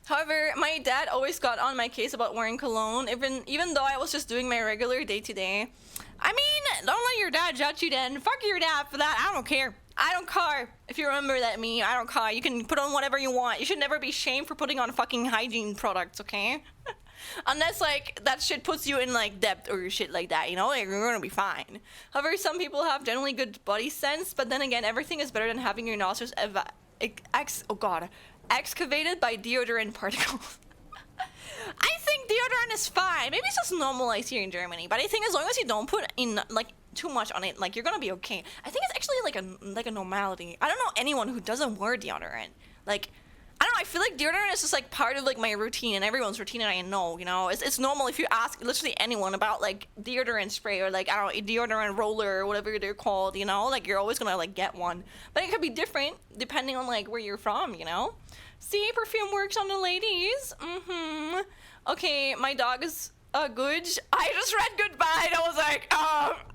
However, my dad always got on my case about wearing cologne, even though I was just doing my regular day-to-day. I mean, don't let your dad judge you then. Fuck your dad for that. I don't care. I don't care. If you remember that meme, I don't care. You can put on whatever you want. You should never be shamed for putting on fucking hygiene products, okay? Unless, like, that shit puts you in, like, debt or shit like that, you know? Like, you're gonna be fine. However, some people have generally good body sense, but then again, everything is better than having your nostrils excavated by deodorant particles. I think deodorant is fine. Maybe it's just normalized here in Germany, but I think as long as you don't put in, like, too much on it, like, you're gonna be okay. I think it's actually like a normality. I don't know anyone who doesn't wear deodorant. Like, I don't know, I feel like deodorant is just like part of like my routine and everyone's routine, and I know, you know, it's normal if you ask literally anyone about like deodorant spray or like, I don't know, a deodorant roller or whatever they're called, you know, like you're always gonna like get one. But it could be different depending on like where you're from, you know? See, perfume works on the ladies. Okay, my dog is good. I just read goodbye and I was like,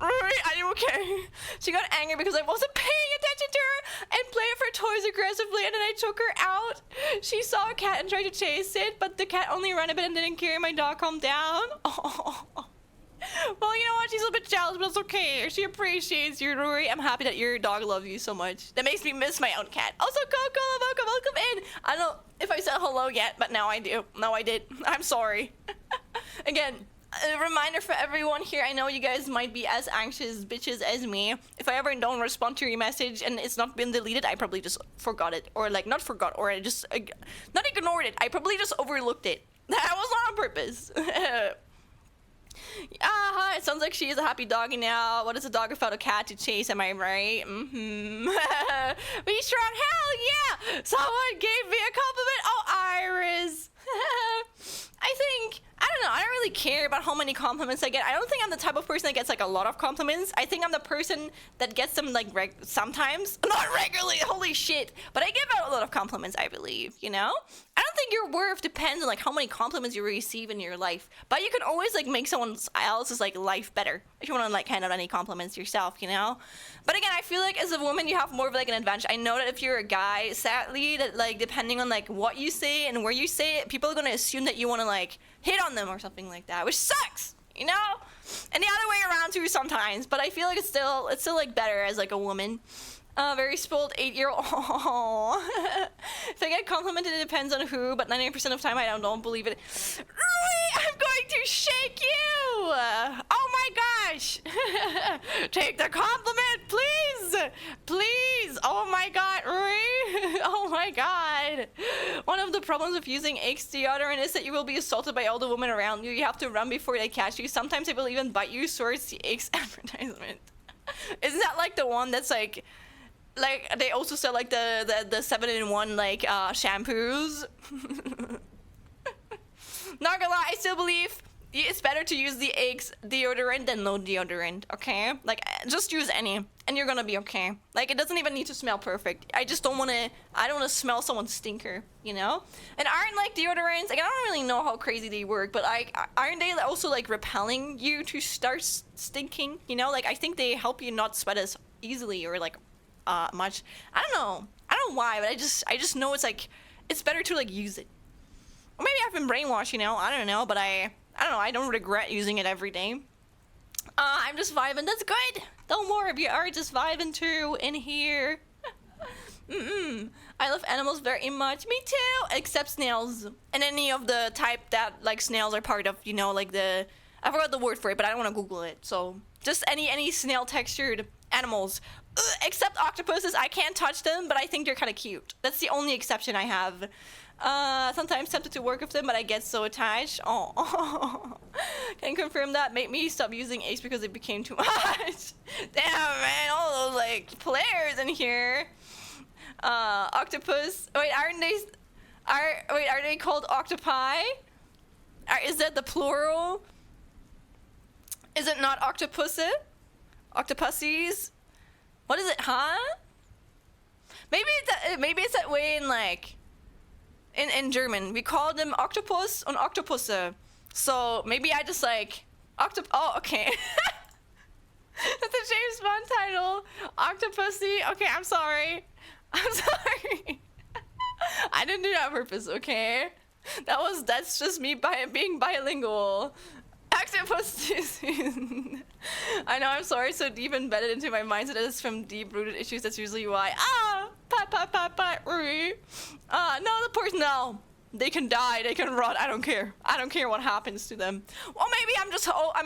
Rory, are you okay? She got angry because I wasn't paying attention to her and playing with her toys aggressively, and then I took her out. She saw a cat and tried to chase it, but the cat only ran a bit and didn't care. My dog calmed down. Oh. Well, you know what? She's a bit jealous, but it's okay. She appreciates you, Rory. I'm happy that your dog loves you so much. That makes me miss my own cat. Also, Coco, welcome in. I don't know if I said hello yet, but now I do. No, I did. I'm sorry. Again, a reminder for everyone here. I know you guys might be as anxious bitches as me. If I ever don't respond to your message and it's not been deleted, I probably just forgot it. Or like, not forgot, or I just, not ignored it. I probably just overlooked it. That was not on purpose. It sounds like she is a happy doggy now. What is a dog without a cat to chase? Am I right? Be strong. Hell yeah! Someone gave me a compliment. Oh, Iris. I don't know. I don't really care about how many compliments I get. I don't think I'm the type of person that gets like a lot of compliments. I think I'm the person that gets them like sometimes, not regularly. Holy shit! But I give out a lot of compliments, I believe. You know. I don't think your worth depends on like how many compliments you receive in your life. But you can always like make someone else's like life better if you want to like hand out any compliments yourself. You know. But again, I feel like as a woman, you have more of like an advantage. I know that if you're a guy, sadly, that like depending on like what you say and where you say it, people are gonna assume that you want to like hit on them or something like that, which sucks, you know? And the other way around too sometimes, but I feel like it's still like better as like a woman. Very spoiled 8-year-old. If I get complimented, it depends on who, but 99% of the time I don't believe it. Really? I'm going to shake you! Oh my gosh! Take the compliment, please! Please! Oh my god, Rui! Oh my god! One of the problems with using Axe deodorant is that you will be assaulted by all the women around you. You have to run before they catch you. Sometimes they will even bite you, so it's the Axe advertisement. Isn't that like the one that's like they also sell like the 7-in-1 like shampoos? Not gonna lie, I still believe it's better to use the Axe deodorant than no deodorant, okay? Like, just use any, and you're gonna be okay. Like, it doesn't even need to smell perfect. I don't wanna smell someone's stinker, you know? And aren't like deodorants, like I don't really know how crazy they work, but aren't they also like repelling you to start stinking, you know? Like, I think they help you not sweat as easily or like much. I don't know why, but I just know it's like, it's better to like use it. Or maybe I've been brainwashed, you know? I don't know, but I don't know, I don't regret using it every day. I'm just vibing, that's good! Don't worry if you are just vibing too in here. I love animals very much. Me too! Except snails. And any of the type that like snails are part of, you know, like I forgot the word for it, but I don't want to Google it. So, just any snail textured animals. Except octopuses, I can't touch them, but I think they're kind of cute. That's the only exception I have. Sometimes tempted to work with them, but I get so attached. Oh, can confirm that. Made me stop using Ace because it became too much. Damn, man, all those like players in here. Octopus. Wait, are they called octopi? Is that the plural? Is it not octopus? Octopuses? What is it, huh? Maybe it's that way in like in German. We call them octopus and octopusse. So maybe I just like oh, okay. That's a James Bond title. Octopussy. Okay, I'm sorry. I didn't do that on purpose, okay? That's just me being bilingual. Octopus. I know, I'm sorry, so deep embedded into my mindset that it's from deep-rooted issues. That's usually why. No, the person, no. They can die, they can rot, I don't care. I don't care what happens to them. Well,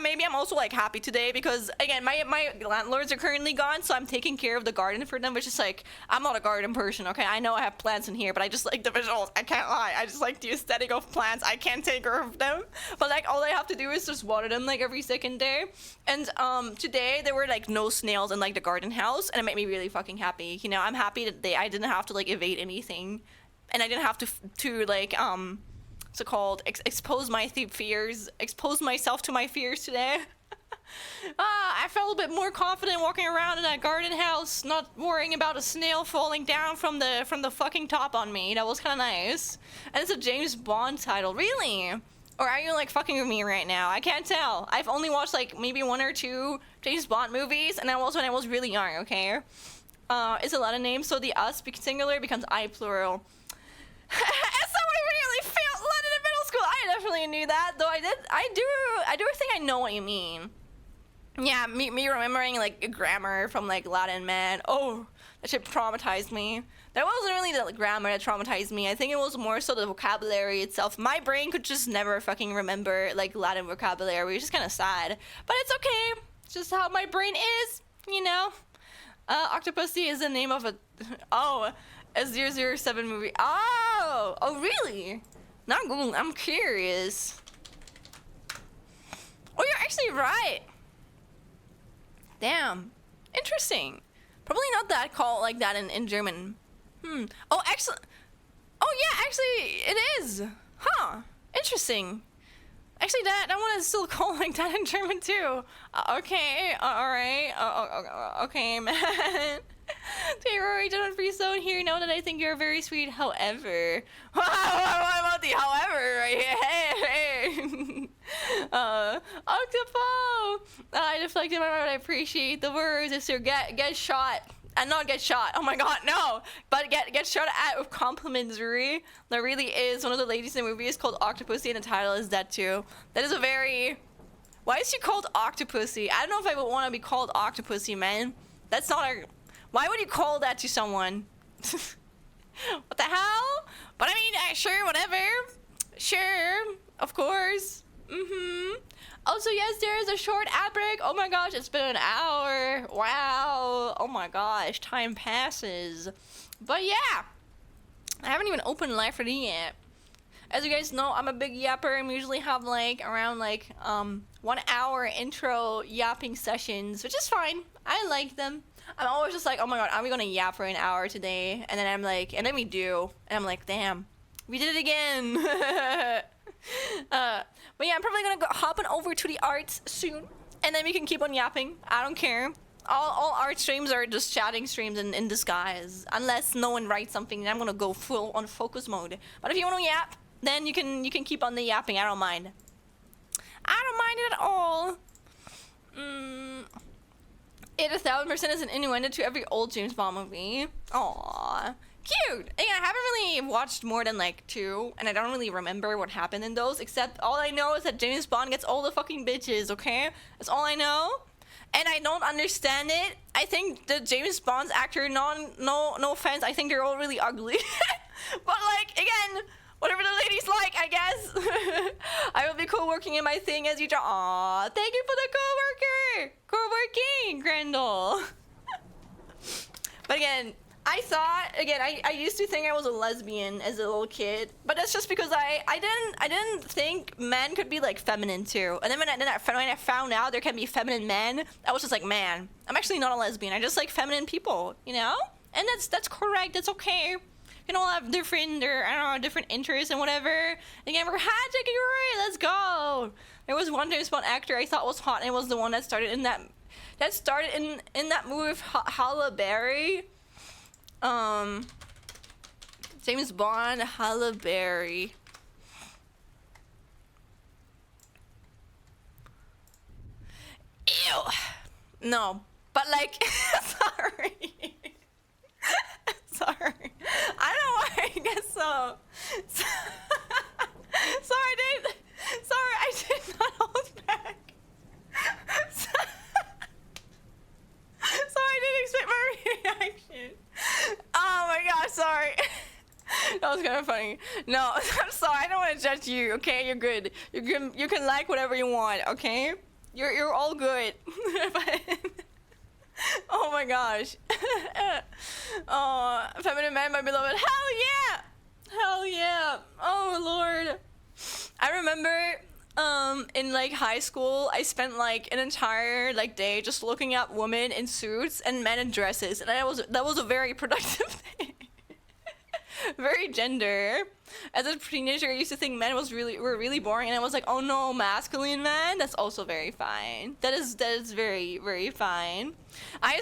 maybe I'm also like happy today because again, my landlords are currently gone, so I'm taking care of the garden for them, which is like, I'm not a garden person, okay? I know I have plants in here, but I just like the visuals, I can't lie. I just like the aesthetic of plants, I can't take care of them. But like, all I have to do is just water them like every second day. And today there were like no snails in like the garden house, and it made me really fucking happy. You know, I'm happy that I didn't have to like evade anything. And I didn't have to like, what's it called? Expose my fears, expose myself to my fears today. I felt a bit more confident walking around in that garden house, not worrying about a snail falling down from the fucking top on me. That was kind of nice. And it's a James Bond title, really? Or are you like fucking with me right now? I can't tell. I've only watched like maybe 1 or 2 James Bond movies, and that was when I was really young. Okay. It's a lot of names, so the us singular becomes I plural. As someone really failed London in middle school, I definitely knew that. Though I do think I know what you mean. Yeah, me remembering like grammar from like Latin, man. Oh, that shit traumatized me. That wasn't really the grammar that traumatized me. I think it was more so the vocabulary itself. My brain could just never fucking remember like Latin vocabulary, which is kind of sad. But it's okay. It's just how my brain is, you know. Octopussy is the name of a 007 movie. Oh, really? Now I'm curious. Oh, you're actually right. Damn. Interesting. Probably not that called like that in German. Oh, excellent. Oh, yeah, actually, it is. Huh. Interesting. Actually, that one is still called like that in German, too. Okay, alright. Okay, man. Hey, Rory, don't free zone here. Know that I think you're very sweet. However, what about the however right here? Hey. Octopo. I deflected my word. I appreciate the words. It's your get shot. And not get shot. Oh my god, no. But get shot at with compliments, Rory. There really is. One of the ladies in the movie is called Octopussy, and the title is that too. That is a very... Why is she called Octopussy? I don't know if I would want to be called Octopussy, man. That's not a... Why would you call that to someone? What the hell? But I mean, sure, whatever. Sure, of course. Also, yes, there is a short ad break. Oh my gosh, it's been an hour. Wow. Oh my gosh, time passes. But yeah, I haven't even opened Live2D yet. As you guys know, I'm a big yapper. I usually have like around like 1 hour intro yapping sessions, which is fine. I like them. I'm always just like, oh my god, are we gonna yap for an hour today? And then I'm like, and then we do, and I'm like, damn, we did it again. But yeah, I'm probably gonna hop on over to the arts soon, and then we can keep on yapping. I don't care. All art streams are just chatting streams in disguise, unless no one writes something. Then I'm gonna go full on focus mode. But if you wanna yap, then you can keep on the yapping. I don't mind. I don't mind it at all. It 1000% is an innuendo to every old James Bond movie. Aww. Cute! Again, I haven't really watched more than like 2, and I don't really remember what happened in those, except all I know is that James Bond gets all the fucking bitches, okay? That's all I know. And I don't understand it. I think the James Bond's actor, no offense, I think they're all really ugly. But like, again, whatever the ladies like, I guess. I will be co-working in my thing as you draw. Aw, thank you for the co-worker! Co-working, Grendel. But again, I thought, again, I used to think I was a lesbian as a little kid, but that's just because I didn't think men could be like feminine too. And then when I found out there can be feminine men, I was just like, man, I'm actually not a lesbian. I just like feminine people, you know? And that's correct. That's okay. You know, all have different, different interests and whatever. Again, we're hijacking, right? Let's go. There was one James Bond actor I thought was hot, and it was the one that started in that movie with Halle Berry. James Bond, Halle Berry. Ew. No, but like, sorry. Sorry. I don't know why I guess so. That was kind of funny. No, I'm sorry. I don't want to judge you. Okay, you're good. You can like whatever you want. Okay, you're all good. Oh my gosh. Oh, feminine man, my beloved. Hell yeah! Hell yeah! Oh lord. I remember in like high school, I spent like an entire like day just looking at women in suits and men in dresses, and that was a very productive day. Very gender. As a teenager, I used to think men were really boring, and I was like, oh no, masculine man. That's also very fine. That is very, very fine. I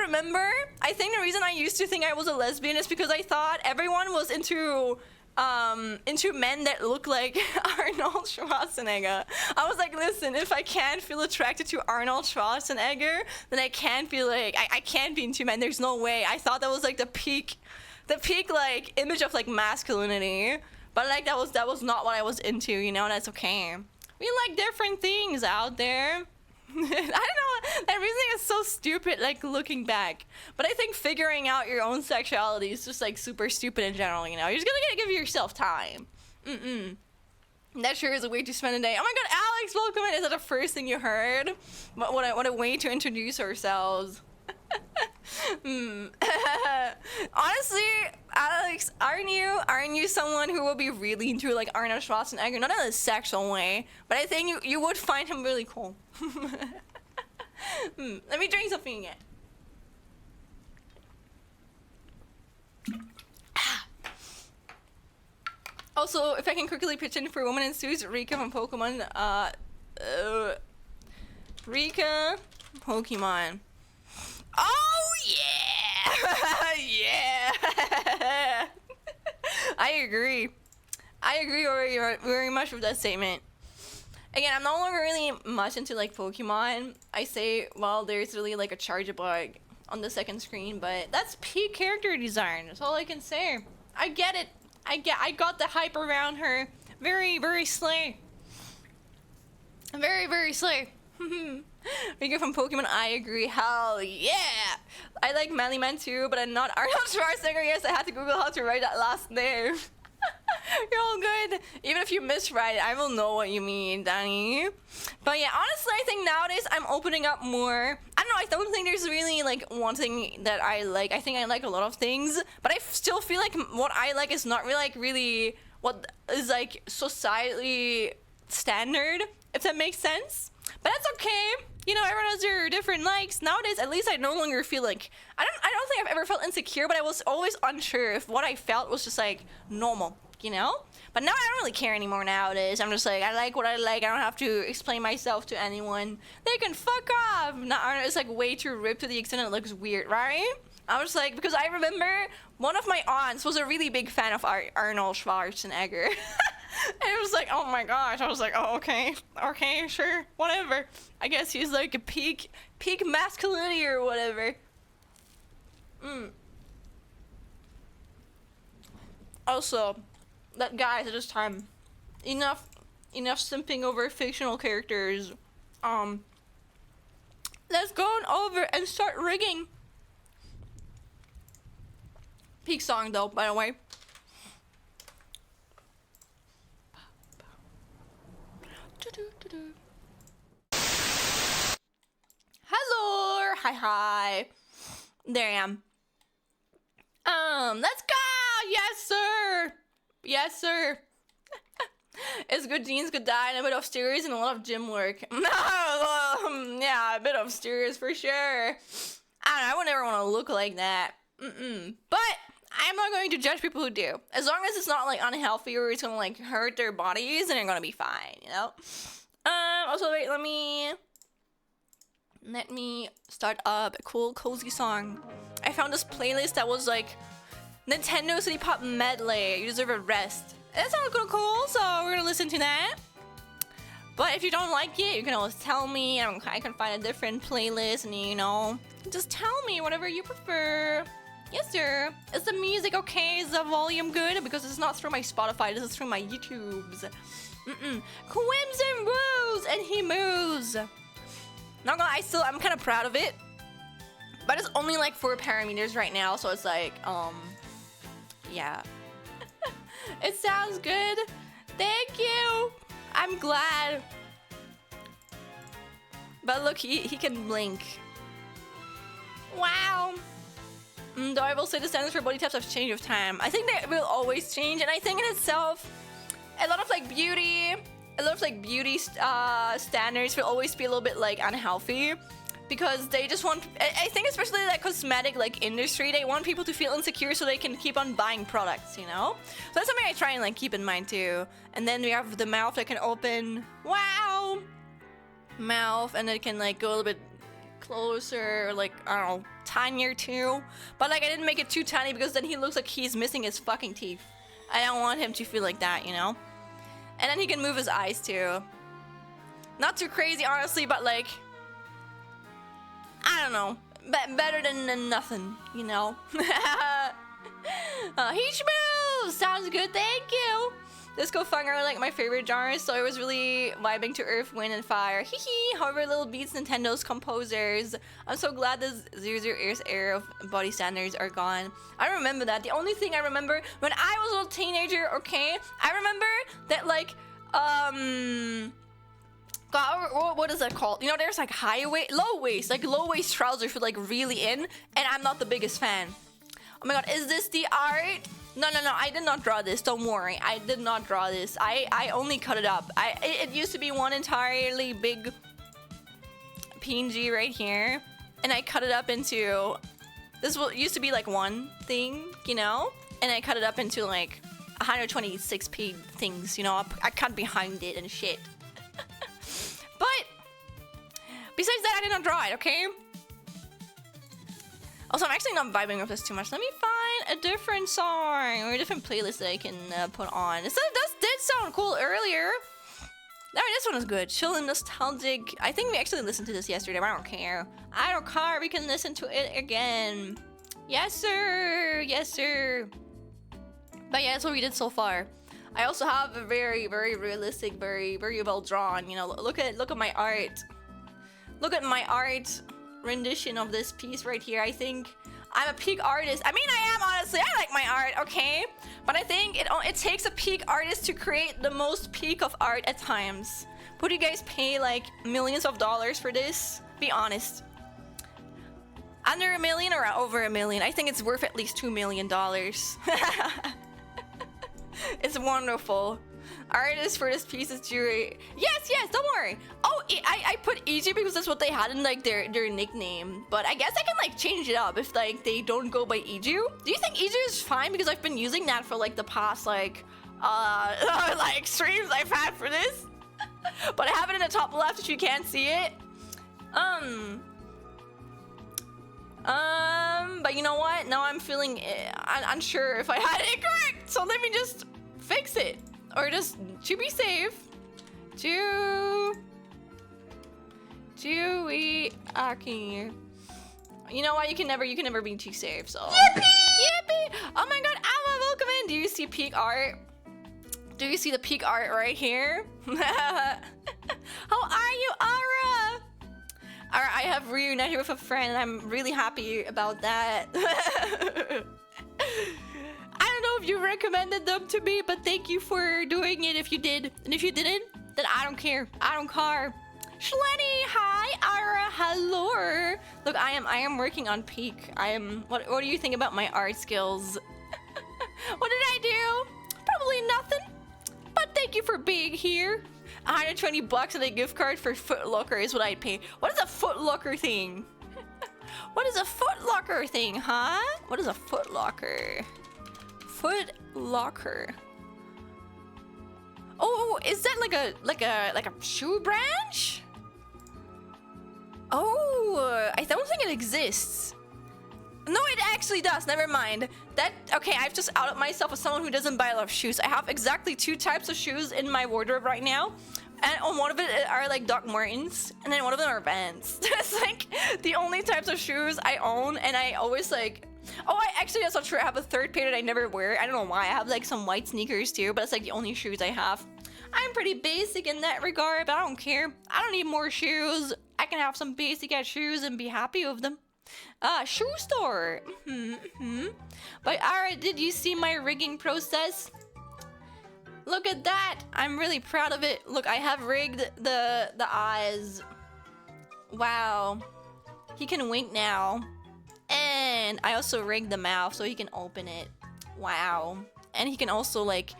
remember. I think the reason I used to think I was a lesbian is because I thought everyone was into men that look like Arnold Schwarzenegger. I was like, listen, if I can't feel attracted to Arnold Schwarzenegger, then I can't be like I can't be into men. There's no way. I thought that was like the peak like image of like masculinity, but like that was not what I was into, you know. And that's okay. We like different things out there. I don't know, that reasoning is so stupid, like looking back, but I think figuring out your own sexuality is just like super stupid in general, you know. You're just gonna give yourself time. That sure is a way to spend a day. Oh my god, Alex, welcome in. Is that the first thing you heard? What a way to introduce ourselves. Honestly, Alex, aren't you someone who will be really into like Arnold Schwarzenegger? Not in a sexual way, but I think you would find him really cool. Let me drink something again. Also, if I can quickly pitch in for Woman in Suits, Rika from Pokemon. Rika, Pokemon. Oh yeah! Yeah! I agree very much with that statement. Again, I'm no longer really much into like Pokemon. I say, well, there's really like a Charjabug on the second screen, but that's peak character design. That's all I can say. I get it. I got the hype around her. Very, very slay. Very, very slay. Rika from Pokemon, I agree. Hell yeah! I like Manly Man too, but I'm not Arnold Schwarzenegger. Yes, I had to Google how to write that last name. You're all good. Even if you miswrite it, I will know what you mean, Danny. But yeah, honestly, I think nowadays I'm opening up more. I don't know, I don't think there's really like one thing that I like. I think I like a lot of things, but I still feel like what I like is not really what is like societally standard, if that makes sense. But that's okay. You know, everyone has their different likes. Nowadays, at least I no longer feel like... I don't think I've ever felt insecure, but I was always unsure if what I felt was just, like, normal, you know? But now I don't really care anymore nowadays. I'm just like, I like what I like. I don't have to explain myself to anyone. They can fuck off. Now it's, like, way too ripped to the extent it looks weird, right? I was like, because I remember one of my aunts was a really big fan of Arnold Schwarzenegger. And it was like, oh my gosh. I was like, oh, okay, sure, whatever. I guess he's like a peak masculinity or whatever. Also, that guys at this time, enough simping over fictional characters. Let's go on over and start rigging. Peak song though, by the way. Hello, hi. There I am. Let's go. Yes, sir. It's good genes, good diet, and a bit of steroids and a lot of gym work. Yeah, a bit of steroids for sure. I would never want to look like that. But I'm not going to judge people who do. As long as it's not like unhealthy or it's gonna like hurt their bodies, then they're gonna be fine, you know? Also wait, let me start up a cool cozy song. I found this playlist that was like Nintendo City Pop Medley. You deserve a rest. That sounds cool, so we're gonna listen to that. But if you don't like it, you can always tell me. I can find a different playlist, and you know, just tell me whatever you prefer. Yes, sir. Is the music okay? Is the volume good? Because it's not through my Spotify. This is through my YouTubes. Quims and woos, and he moves. Not gonna lie, I'm kind of proud of it. But it's only like 4 parameters right now, so it's like, yeah. It sounds good. Thank you. I'm glad. But look, he can blink. Wow. Though I will say the standards for body types have changed with time. I think they will always change, and I think in itself, a lot of beauty standards will always be a little bit unhealthy, because they just want. I think especially cosmetic industry, they want people to feel insecure so they can keep on buying products, you know. So that's something I try and keep in mind too. And then we have the mouth that can open. Wow. Mouth, and it can go a little bit closer, I don't know, tinier too. But I didn't make it too tiny because then he looks like he's missing his fucking teeth. I don't want him to feel like that, you know. And then he can move his eyes too. Not too crazy, honestly, but I don't know, better than nothing, you know. Heat moves sounds good. Thank you. Disco funk are my favorite genres, so I was really vibing to Earth, Wind, and Fire. Hee hee. However, little beats Nintendo's composers. I'm so glad the 00's era of body standards are gone. I remember that. The only thing I remember when I was a little teenager, okay, I remember that God, what is that called? You know, there's low waist trousers with really in, and I'm not the biggest fan. Oh my god, is this the art? No, I did not draw this. Don't worry, I did not draw this. I only cut it up. It used to be one entirely big PNG right here, and I cut it up into. This used to be one thing, you know, and I cut it up into 126p things. You know, I cut behind it and shit. But besides that, I did not draw it. Okay. Also, I'm actually not vibing with this too much. Let me find a different song or a different playlist that I can put on. This did sound cool earlier. No, this one is good. Chill and nostalgic. I think we actually listened to this yesterday, but I don't care. I don't care. We can listen to it again. Yes, sir. Yes, sir. But yeah, that's what we did so far. I also have a very, very realistic, very, very well drawn. You know, look at my art. Look at my art rendition of this piece right here. I think I'm a peak artist. I mean, I am, honestly. I like my art, okay? But I think it takes a peak artist to create the most peak of art at times. Would you guys pay millions of dollars for this? Be honest. Under $1 million or over $1 million? I think it's worth at least $2 million. It's wonderful. Artist for this piece is Jury. Yes, don't worry. Oh, I put EG because that's what they had in their nickname. But I guess I can change it up if they don't go by EG. Do you think EG is fine? Because I've been using that for the past streams I've had for this. But I have it in the top left if you can't see it. But you know what? Now I'm feeling unsure if I had it correct. So let me just fix it. Or just to be safe, Aki. You know what? You can never be too safe. So yippee! Oh my god, Alma, welcome in. Do you see peak art? Do you see the peak art right here? How are you, Ara? Ara, I have reunited with a friend, and I'm really happy about that. I don't know if you recommended them to me, but thank you for doing it if you did. And if you didn't, then I don't care. I don't care. Shlenny, hi, Ara, hello. Look, I am working on peak. What do you think about my art skills? What did I do? Probably nothing. But thank you for being here. 120 bucks and a gift card for Foot Locker is what I'd pay. What is a Foot Locker thing? What is a Foot Locker thing, huh? What is a Foot Locker? Foot Locker. Oh, is that like a shoe branch? Oh, I don't think it exists. No, it actually does. Never mind. Okay, I've just outed myself as someone who doesn't buy a lot of shoes. I have exactly 2 types of shoes in my wardrobe right now. And on one of it are Doc Martens, and then one of them are Vans. That's the only types of shoes I own, and I always oh, that's not true. I have a third pair that I never wear. I don't know why. I have some white sneakers too, but it's the only shoes I have. I'm pretty basic in that regard, but I don't care. I don't need more shoes. I can have some basic ass shoes and be happy with them. Shoe store. But Ara, did you see my rigging process? Look at that! I'm really proud of it. Look, I have rigged the eyes. Wow. He can wink now. And I also rigged the mouth so he can open it. Wow. And he can also like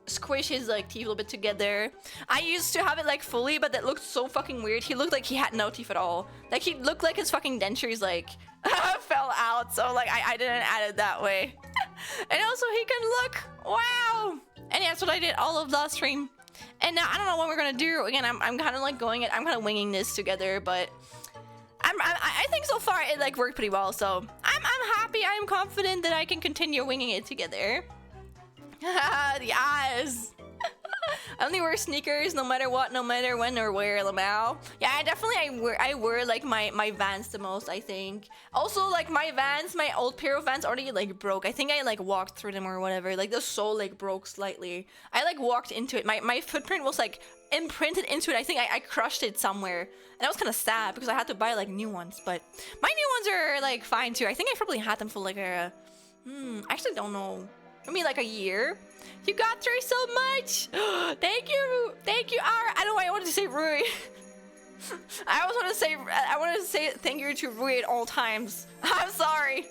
squish his like teeth a little bit together. I used to have it like fully, but that looked so fucking weird. He looked like he had no teeth at all. Like he looked like his fucking dentures like fell out. So like I didn't add it that way. And also he can look. Wow. And yeah, that's what I did all of last stream. And now I don't know what we're gonna do. Again, I'm kind of like I'm kind of winging this together, but I think so far it like worked pretty well. So I'm happy. I'm confident that I can continue winging it together. The eyes. I only wear sneakers no matter what, no matter when or where, Lamau. Yeah, I wear like my Vans the most, I think. Also, like my Vans, my old pair of Vans already like broke. I think I like walked through them or whatever. Like the sole like broke slightly. I like walked into it. My footprint was like imprinted into it. I think I crushed it somewhere. And that was kind of sad because I had to buy like new ones. But my new ones are like fine too. I think I probably had them for like a... I actually don't know. Maybe like a year. You got through so much. Thank you, Ara. I don't know why I wanted to say Rui. I wanted to say thank you to Rui at all times. I'm sorry.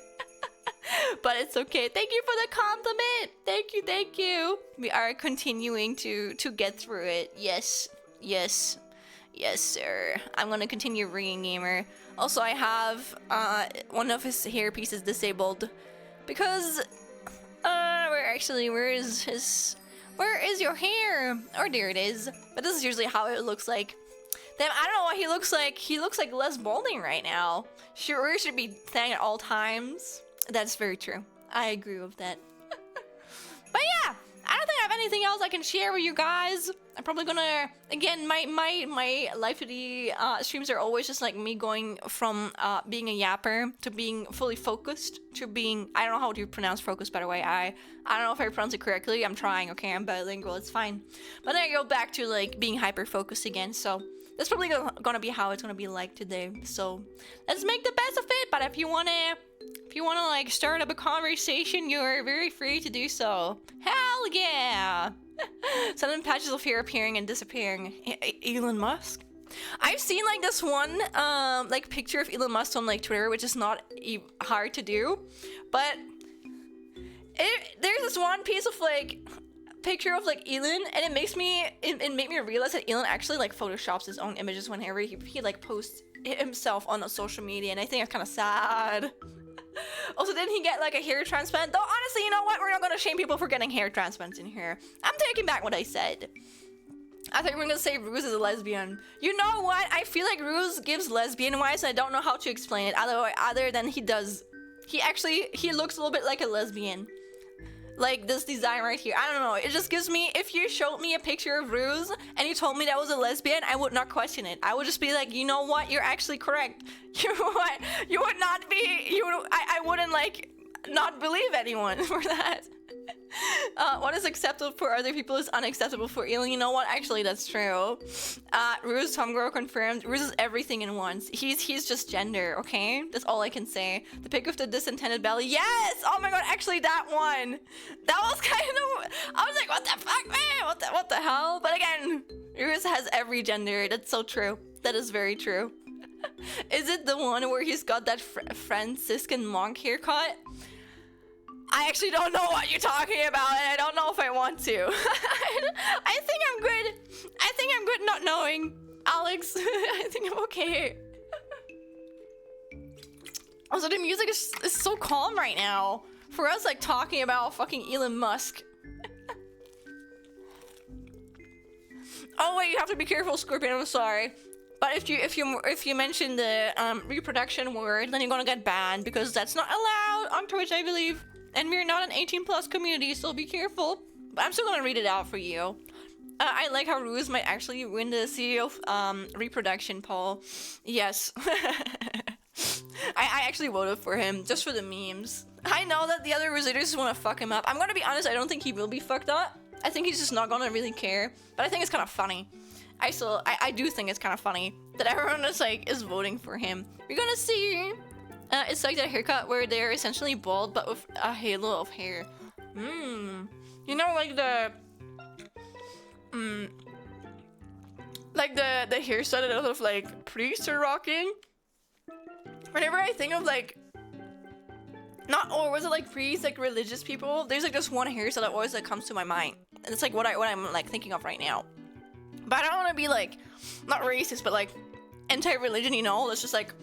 But it's okay. Thank you for the compliment. Thank you. We are continuing to get through it. Yes, sir. I'm gonna continue ringing Gamer. Also, I have one of his hair pieces disabled because where is your hair? Oh, there it is. But this is usually how it looks like. Then I don't know what he looks like. He looks like less balding right now. Sure, should be thang at all times. That's very true. I agree with that. But yeah, I don't think I have anything else I can share with you guys. I'm probably gonna, again, my Live2D streams are always just like me going from being a yapper to being fully focused to being, I don't know how to pronounce focus, by the way. I don't know if I pronounce it correctly. I'm trying, okay? I'm bilingual, it's fine. But then I go back to like being hyper-focused again, so that's probably gonna be how it's gonna be like today. So let's make the best of it. But if you wanna like start up a conversation, you're very free to do so. Hell yeah! Sudden patches of hair appearing and disappearing. Elon Musk? I've seen like this one like picture of Elon Musk on like Twitter, which is not hard to do, but there's this one piece of like picture of like Elon, and it made me realize that Elon actually like photoshops his own images whenever he like posts himself on a social media, and I think it's kind of sad. Also, didn't he get like a hair transplant? Though honestly, you know what? We're not gonna shame people for getting hair transplants in here. I'm taking back what I said. I think we're gonna say Ruse is a lesbian. You know what? I feel like Ruse gives lesbian vibes, and I don't know how to explain it other than he does. He looks a little bit like a lesbian. Like this design right here. I don't know. It just gives me, if you showed me a picture of Ruse and you told me that was a lesbian, I would not question it. I would just be like, you know what? You're actually correct. You would not be, I wouldn't like not believe anyone for that. What is acceptable for other people is unacceptable for Elon. You know what? Actually, that's true. Ruse Tomgirl confirmed. Ruse is everything in once. He's just gender, okay? That's all I can say. The pic of the disintended belly. Yes! Oh my god, actually that one. That was kind of... I was like, what the fuck, man? What the hell? But again, Ruse has every gender. That's so true. That is very true. Is it the one where he's got that Franciscan monk haircut? I actually don't know what you're talking about, and I don't know if I want to. I think I'm good. I think I'm good not knowing. Alex, I think I'm okay. Also, the music is so calm right now. For us, like, talking about fucking Elon Musk. Oh, wait, you have to be careful, Scorpion, I'm sorry. But if you mention the reproduction word, then you're gonna get banned, because that's not allowed on Twitch, I believe. And we're not an 18+ community, so be careful. But I'm still gonna read it out for you. I like how Ruse might actually win the CEO reproduction poll. Yes. I actually voted for him, just for the memes. I know that the other Rusiders just wanna fuck him up. I'm gonna be honest, I don't think he will be fucked up. I think he's just not gonna really care. But I think it's kind of funny. I do think it's kind of funny that everyone is voting for him. We're gonna see. It's like that haircut where they're essentially bald but with a halo of hair. You know, like like the hairstyle that a lot of like priests are rocking. Whenever I think of like, not, or was it like priests, like religious people? There's like just one hairstyle that always like comes to my mind, and it's like what I'm like thinking of right now. But I don't want to be like, not racist, but like anti-religion, you know? It's just like,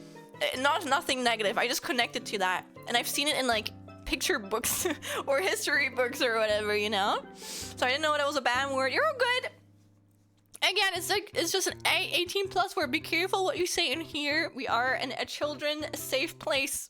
nothing negative. I just connected to that, and I've seen it in like picture books or history books or whatever, you know? So I didn't know that was a bad word. You're all good. Again, it's like, it's just an 18 plus word. Be careful what you say in here. We are in a children safe place.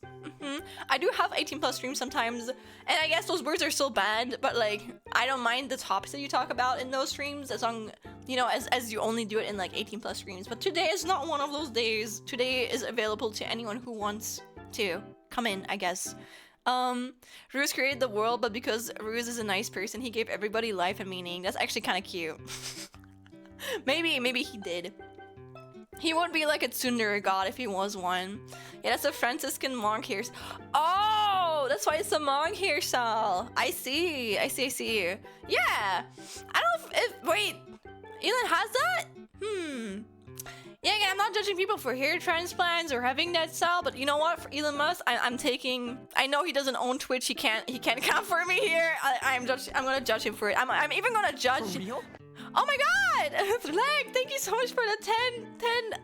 I do have 18 plus streams sometimes, and I guess those words are still banned, but like, I don't mind the topics that you talk about in those streams, as long, you know, as you only do it in like 18 plus streams. But today is not one of those days. Today is available to anyone who wants to come in, I guess. Ruse created the world, but because Ruse is a nice person, he gave everybody life and meaning. That's actually kind of cute. Maybe he did. He would be like a tsundere god if he was one. Yeah, that's a Franciscan monk hairstyle. Oh, that's why it's a monk hairstyle. I see. Yeah. I don't know if wait, Elon has that? Yeah, again, I'm not judging people for hair transplants or having that style, but you know what? For Elon Musk, I'm taking. I know he doesn't own Twitch. He can't come for me here. I'm gonna judge him for it. I'm even gonna judge. For real? Oh my god! Leg, thank you so much for the 10.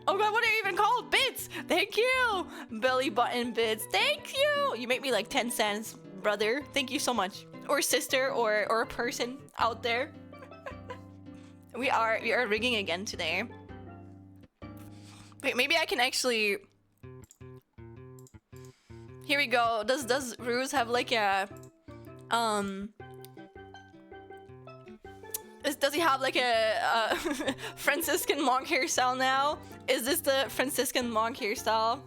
Oh god, what are you even called? Bits! Thank you! Belly button bits. Thank you! You make me like 10 cents, brother. Thank you so much. Or sister, or a person out there. We are rigging again today. Wait, maybe I can actually... Here we go. Does Ruse have like a... Does he have like a Franciscan monk hairstyle now? Is this the Franciscan monk hairstyle?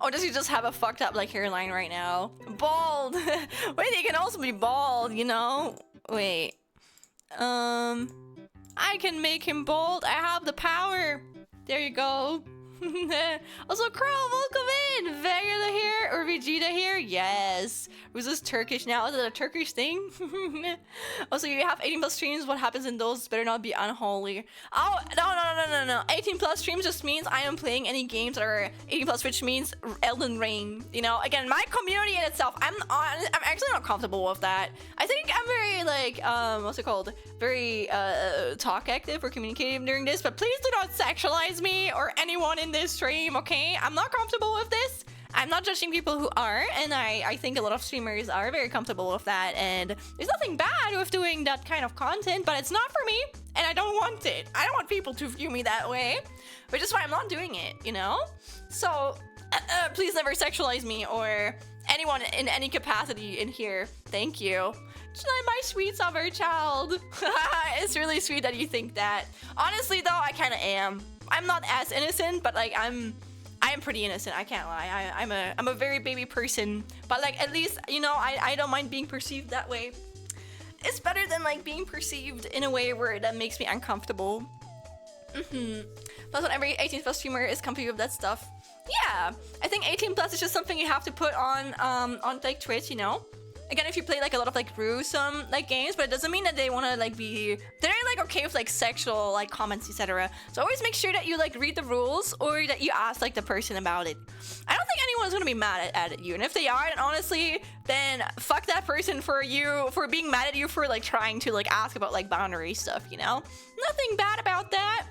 Or does he just have a fucked up like hairline right now? Bald! Wait, he can also be bald, you know? Wait. I can make him bald. I have the power. There you go. Also, Crow, welcome in! Vegeta here, or Vegeta here? Yes. Was this Turkish now? Is it a Turkish thing? Also, you have 18 plus streams. What happens in those better not be unholy. Oh, no. 18 plus streams just means I am playing any games that are 18 plus, which means Elden Ring. You know, again, my community in itself, I'm actually not comfortable with that. I think I'm very, like, what's it called? Very, talk active or communicative during this, but please do not sexualize me or anyone in this stream, okay? I'm not comfortable with this. I'm not judging people who are, and I think a lot of streamers are very comfortable with that, and there's nothing bad with doing that kind of content, but it's not for me, and I don't want it. I don't want people to view me that way, which is why I'm not doing it, you know? So, please never sexualize me or anyone in any capacity in here. Thank you. My sweet summer child. It's really sweet that you think that. Honestly, though, I kind of am. I'm not as innocent, but like I am pretty innocent. I can't lie. I'm a very baby person, but like at least you know I don't mind being perceived that way. It's better than like being perceived in a way where that makes me uncomfortable. Plus, not every 18 plus streamer is comfy with that stuff. Yeah, I think 18 plus is just something you have to put on like Twitch, you know. Again, if you play like a lot of like gruesome like games, but it doesn't mean that they want to like be, they're like okay with like sexual like comments, etc. So always make sure that you like read the rules or that you ask like the person about it. I don't think anyone's gonna be mad at you, and if they are, then honestly, then fuck that person for being mad at you for like trying to like ask about like boundary stuff, you know? Nothing bad about that.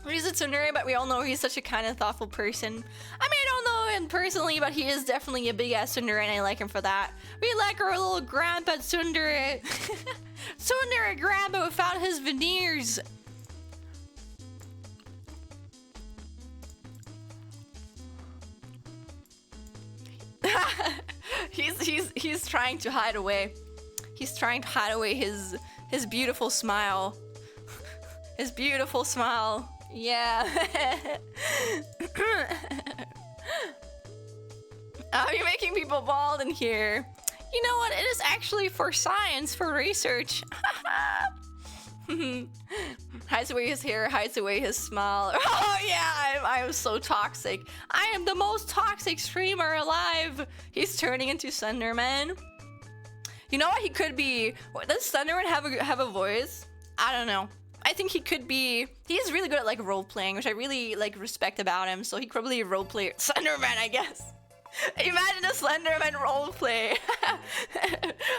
He's a tsundere, but we all know he's such a kind and thoughtful person. I mean, I don't know him personally, but he is definitely a big-ass tsundere, and I like him for that. We like our little grandpa tsundere. Tsundere grandpa without his veneers. He's trying to hide away. He's trying to hide away his beautiful smile. His beautiful smile. Yeah. You're making people bald in here. You know what? It is actually for science, for research. Hides away his hair, hides away his smile. Oh yeah, I'm so toxic. I am the most toxic streamer alive. He's turning into Slenderman. You know what he could be? Does Slenderman have a voice? I don't know. I think he could be. He's really good at like role playing, which I really like respect about him. So he could probably role play Slenderman, I guess. Imagine a Slenderman roleplay.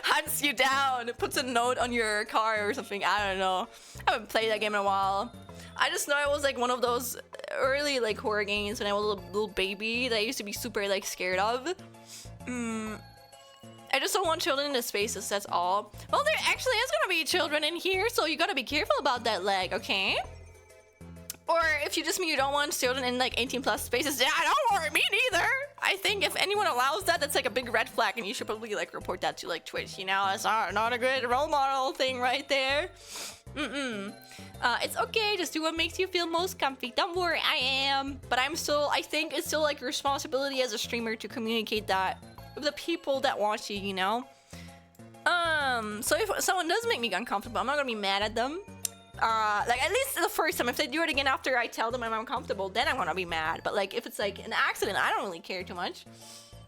Hunts you down, puts a note on your car or something. I don't know. I haven't played that game in a while. I just know it was like one of those early like horror games when I was a little baby that I used to be super like scared of. I just don't want children in the spaces, that's all. Well, there actually is gonna be children in here, so you gotta be careful about that leg, okay? Or if you just mean you don't want children in like 18 plus spaces, yeah, don't worry, me neither. I think if anyone allows that, that's like a big red flag, and you should probably like report that to like Twitch. You know, it's not a good role model thing right there. It's okay, just do what makes you feel most comfy. Don't worry, I am. But I think it's still like your responsibility as a streamer to communicate that with the people that watch you, you know? So if someone does make me uncomfortable, I'm not gonna be mad at them. Like at least the first time. If they do it again after I tell them I'm uncomfortable, then I'm gonna be mad. But like if it's like an accident, I don't really care too much.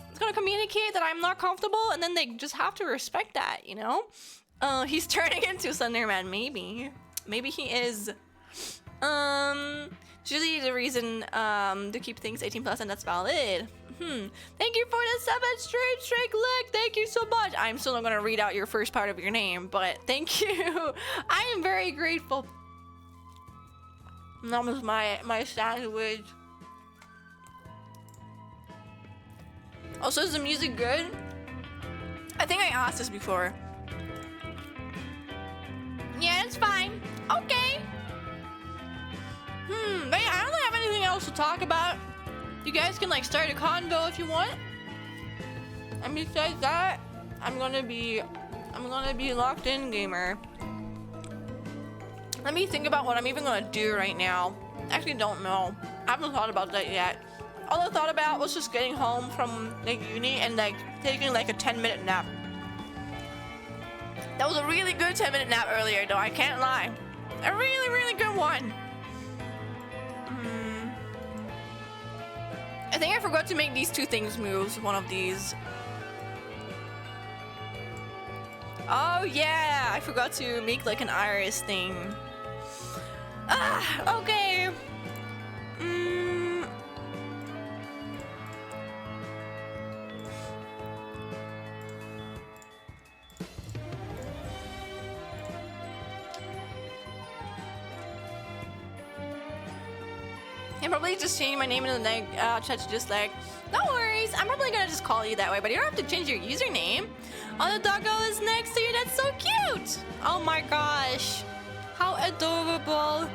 It's gonna communicate that I'm not comfortable, and then they just have to respect that, you know? He's turning into Slenderman, maybe he is. It's usually the reason to keep things 18 plus, and that's valid. Thank you for the 7 straight leg. Thank you so much. I'm still not gonna read out your first part of your name, but thank you. I am very grateful. That was my sandwich. Also, is the music good? I think I asked this before. Yeah, it's fine. Okay. But yeah, I don't have anything else to talk about. You guys can like start a convo if you want. And besides that, I'm gonna be locked in gamer. Let me think about what I'm even gonna do right now. I actually don't know. I haven't thought about that yet. All I thought about was just getting home from like uni and like taking like a 10-minute nap. That was a really good 10-minute nap earlier though, I can't lie. A really good one. I think I forgot to make these 2 things moves, one of these. Oh yeah, I forgot to make like an iris thing. Okay. I'm probably just changing my name in the chat to just like, no worries, I'm probably gonna just call you that way, but you don't have to change your username. Oh, the doggo is next to you, that's so cute! Oh my gosh, how adorable.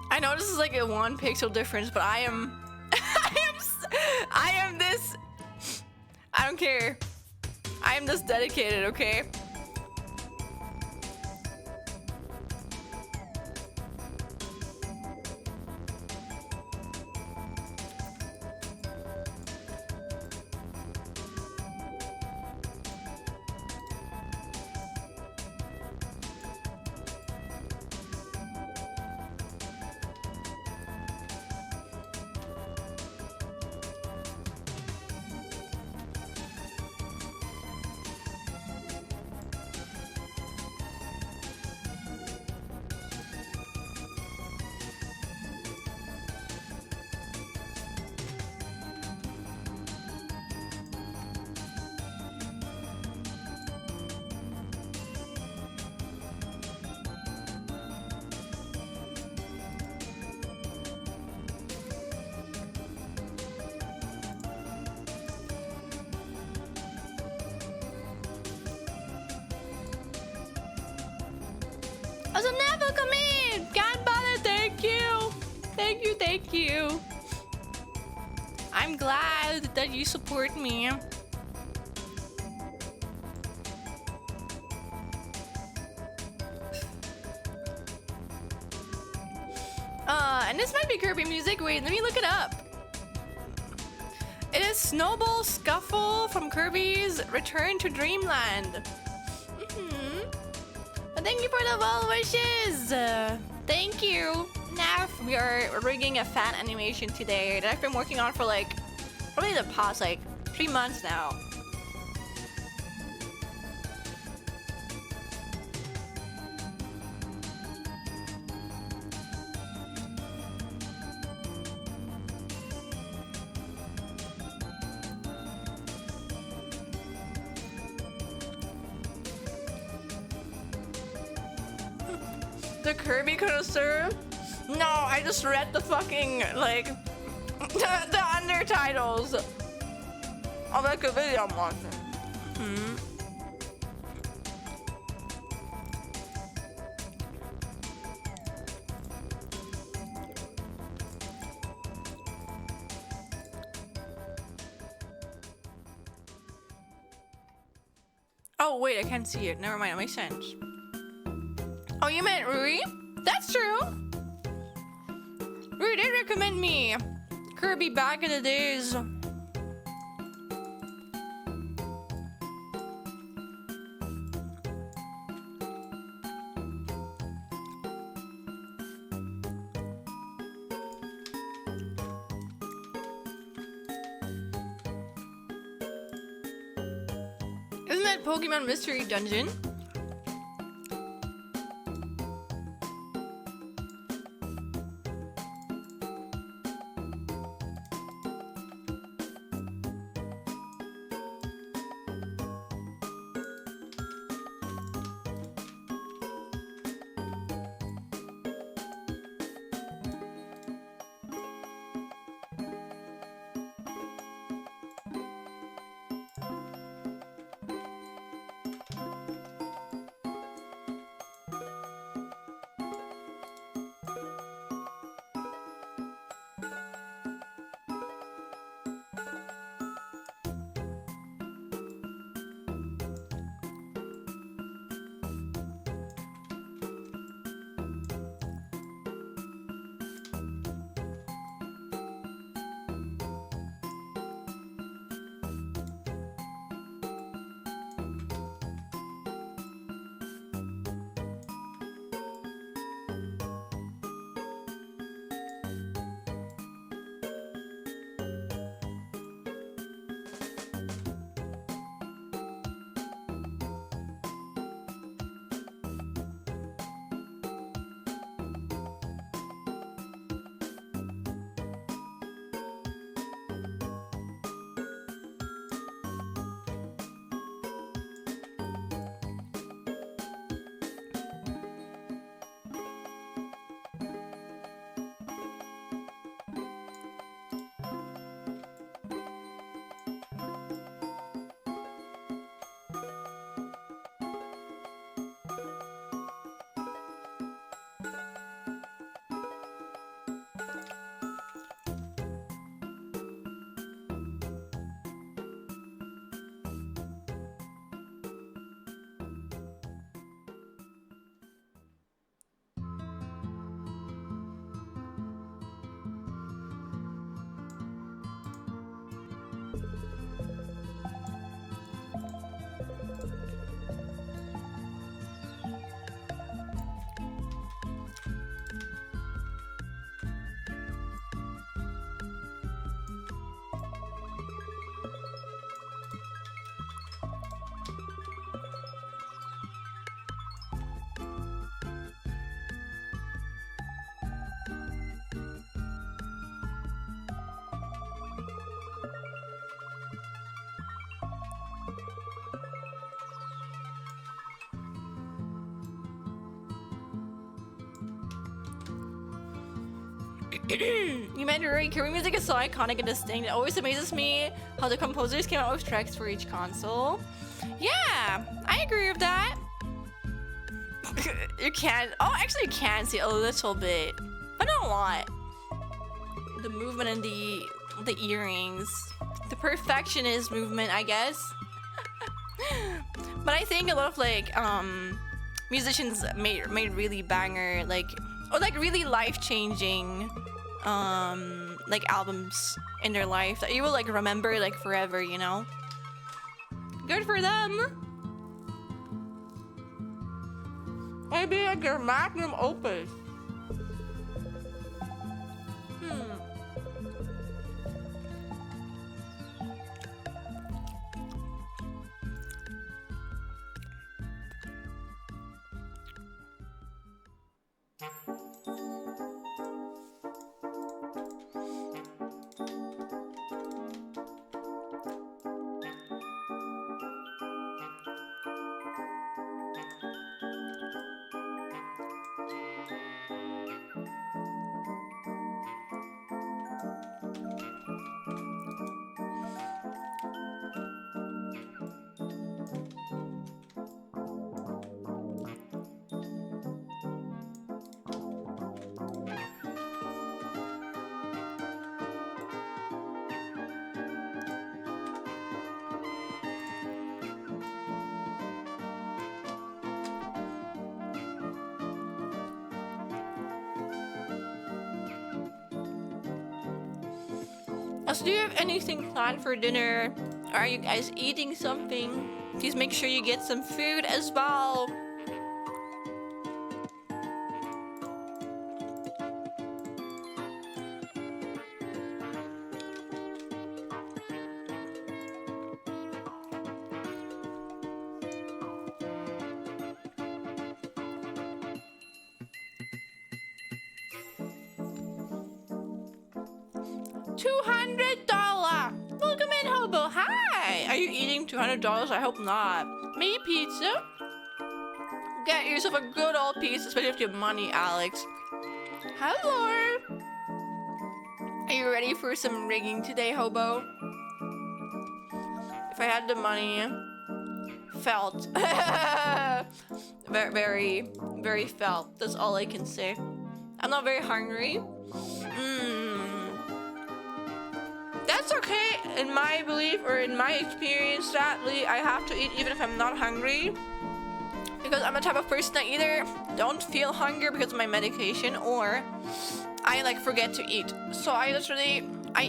I know this is like a 1 pixel difference, but I am this, I don't care. I am this dedicated, okay? Thank you. I'm glad that you support me. And this might be Kirby music. Wait, let me look it up. It is Snowball Scuffle from Kirby's Return to Dreamland. But thank you for the well wishes. Thank you. Now we are rigging a fan animation today that I've been working on for like probably the past like 3 months now. The Kirby connoisseur? No, I just read the fucking, like, the undertitles of like a video I'm watching. Oh, wait, I can't see it. Never mind, it makes sense. Oh, you meant Rui? That's true. Rui did recommend me Kirby back in the days. Isn't that Pokemon Mystery Dungeon? You meant Rui. Kirby music is so iconic and distinct. It always amazes me how the composers came out with tracks for each console. Yeah, I agree with that. You can. Oh, actually, you can see a little bit, but not a lot. the movement and the earrings. The perfectionist movement, I guess. But I think a lot of like musicians made really banger like or like really life-changing like albums in their life that you will like remember like forever, you know? Good for them. Maybe like your magnum opus. So do you have anything planned for dinner? Are you guys eating something? Please make sure you get some food as well. $200. Welcome in, hobo. Hi. Are you eating $200? I hope not. Maybe pizza. Get yourself a good old pizza, especially if you have money, Alex. Hello. Are you ready for some rigging today, hobo? If I had the money, felt. very, very felt. That's all I can say. I'm not very hungry. That's okay. In my belief or in my experience, sadly, I have to eat even if I'm not hungry. Because I'm the type of person that either don't feel hunger because of my medication or I like forget to eat. So I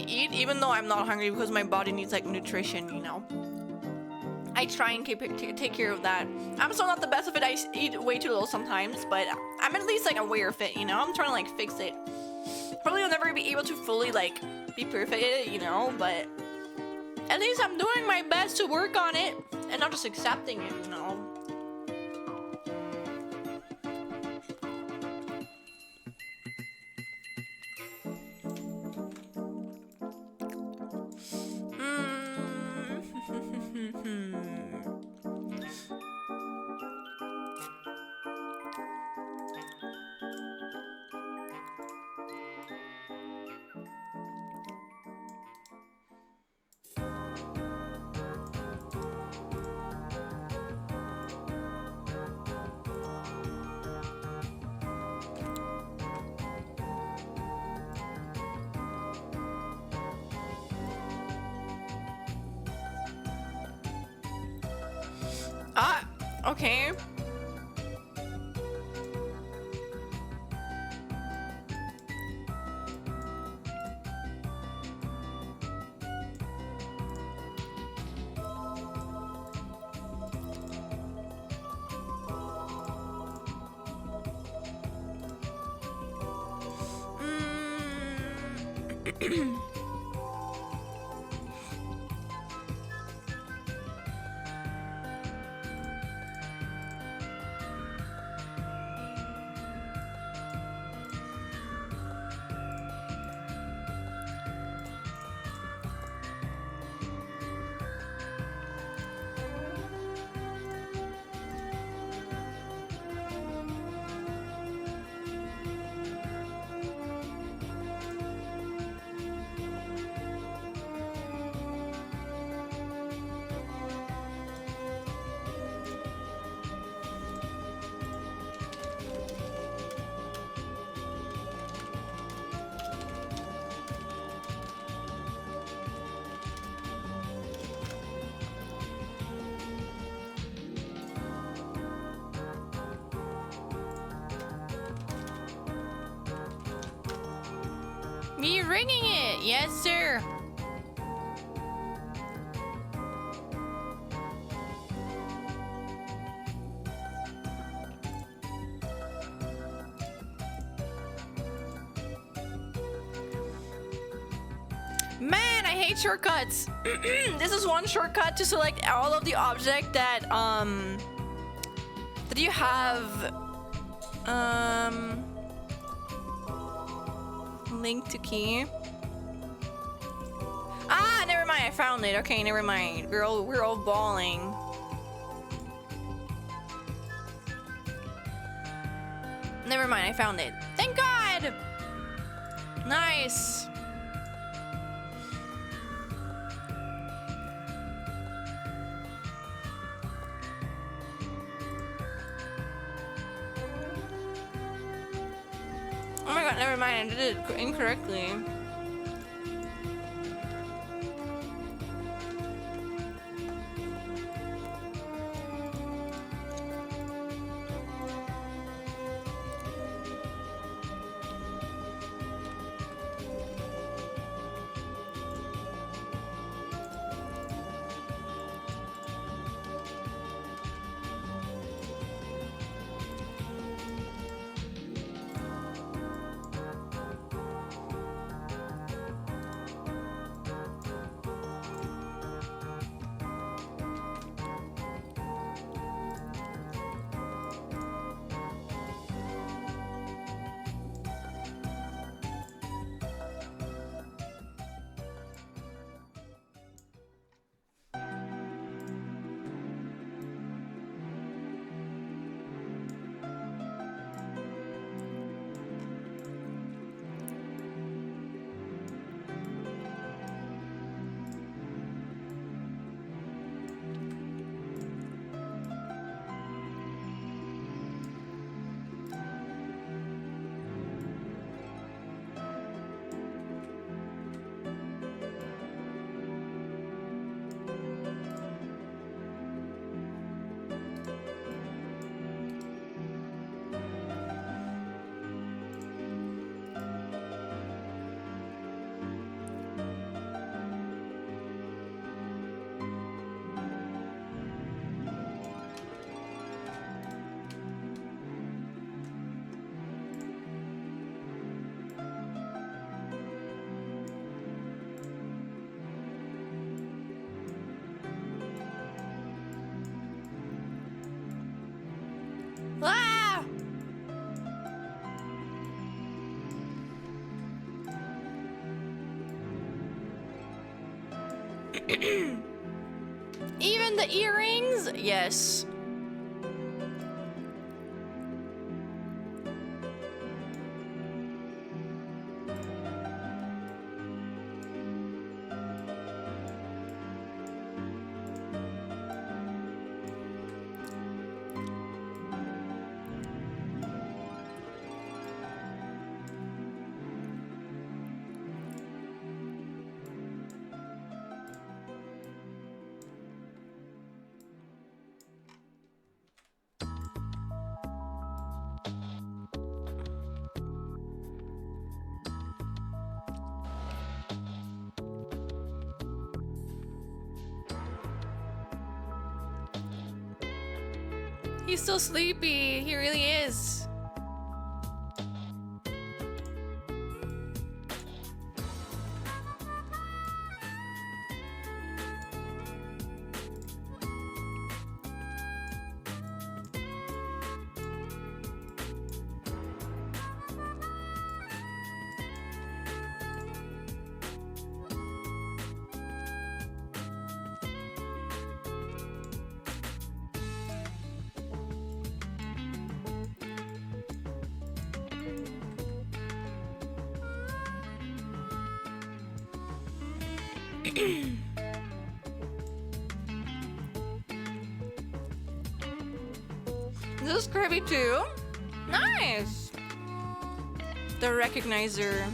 eat even though I'm not hungry because my body needs like nutrition, you know. I try and take care of that. I'm still not the best of it. I eat way too little sometimes, but I'm at least like aware of it, you know. I'm trying to like fix it. Probably will never be able to fully like be perfect at it, you know, but at least I'm doing my best to work on it and not just accepting it, you know. Okay. Me ringing it. Yes, sir. Man, I hate shortcuts. This is one shortcut to select all of the object that you have linked to key. Ah, never mind. I found it. Okay, never mind. We're all balling. Never mind. I found it. Thank God. Nice. Oh my God, never mind, I did it incorrectly. Ah! Even the earrings? Yes. He's so sleepy. He really is. This is Kirby too. Nice. The recognizer.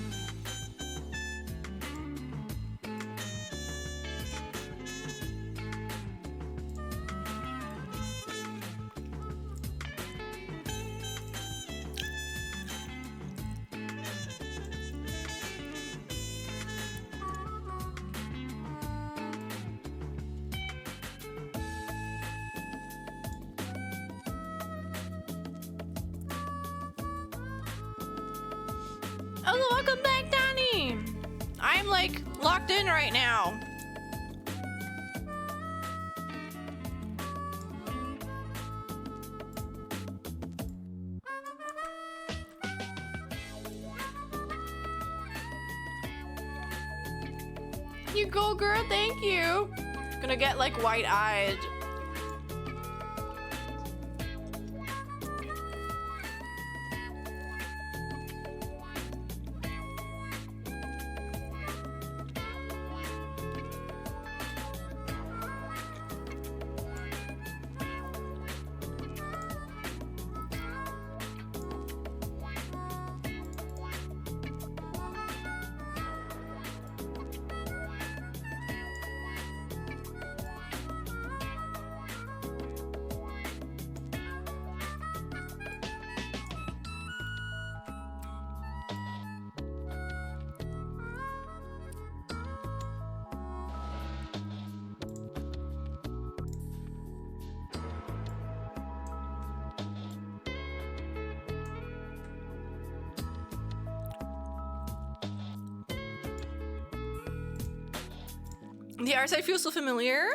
locked in right now. You go, girl. Thank you. Gonna get like wide-eyed. The art side feels so familiar.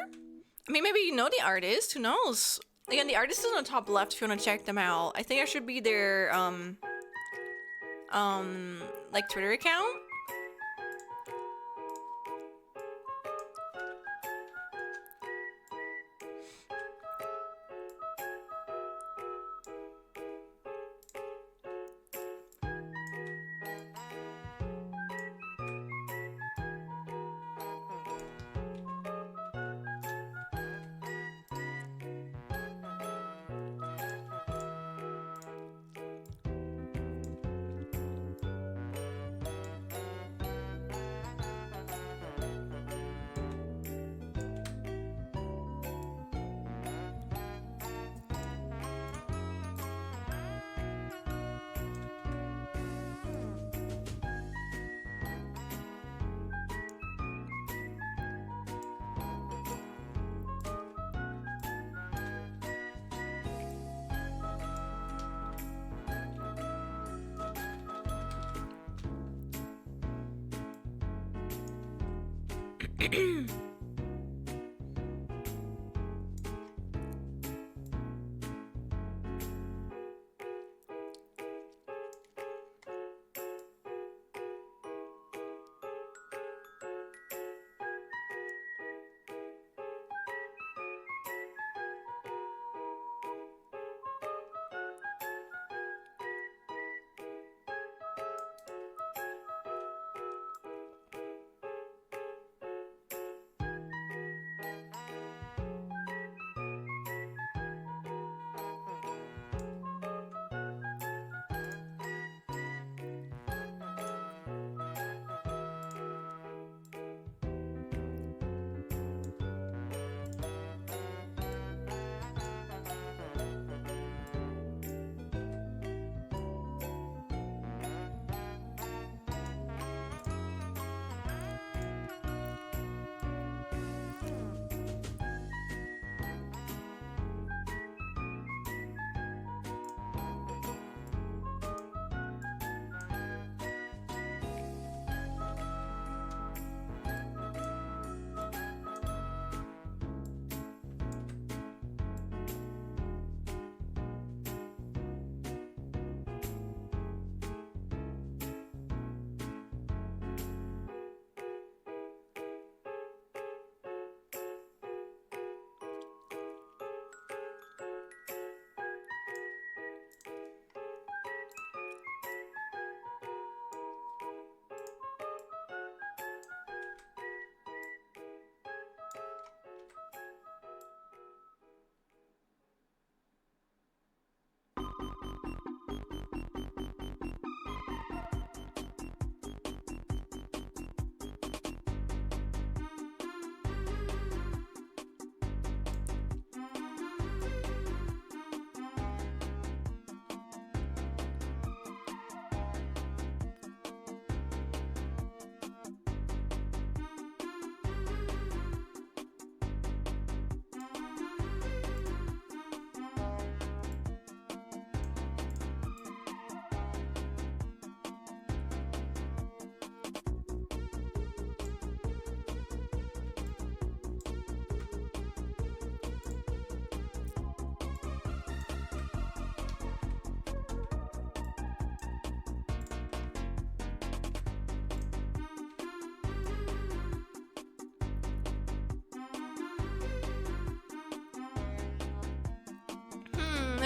I mean, maybe you know the artist. Who knows? Again, the artist is on the top left if you want to check them out. I think I should be their like Twitter account.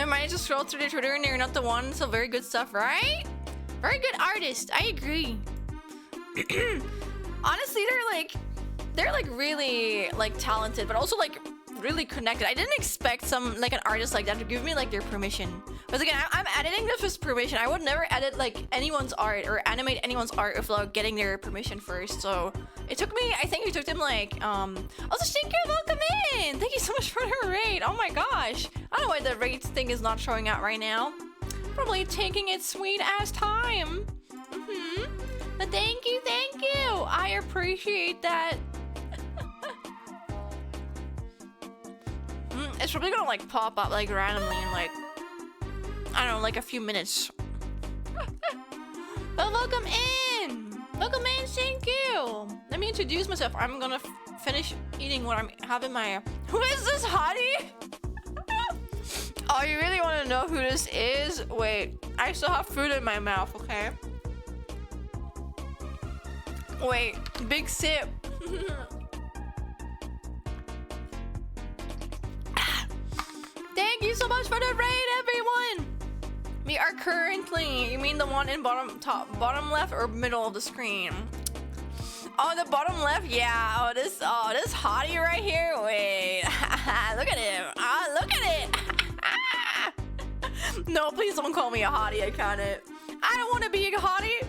I managed to scroll through their Twitter and they're not the one, so very good stuff, right? Very good artist, I agree. Honestly, they're like really like talented, but also like really connected. I didn't expect an artist like that to give me like their permission. Because again, I'm editing this with permission. I would never edit like anyone's art or animate anyone's art without getting their permission first. So it took me, I think it took them like, also Shinker, welcome in! Thank you so much for the raid. Oh my gosh. I don't know why the raid thing is not showing out right now. Probably taking its sweet ass time. But thank you, thank you. I appreciate that. It's probably gonna like pop up like randomly in like, I don't know, like a few minutes. But welcome in! Welcome in, thank you! Let me introduce myself. I'm gonna finish eating what I'm having my... Who is this hottie? Oh, you really wanna know who this is? Wait, I still have food in my mouth, okay? Wait, big sip. Thank you so much for the raid, everyone! We are currently, you mean the one in bottom left or middle of the screen? Oh, the bottom left, yeah. Oh, this hottie right here. Wait, look at him. Look at it. No, please don't call me a hottie. I can't. I don't want to be a hottie.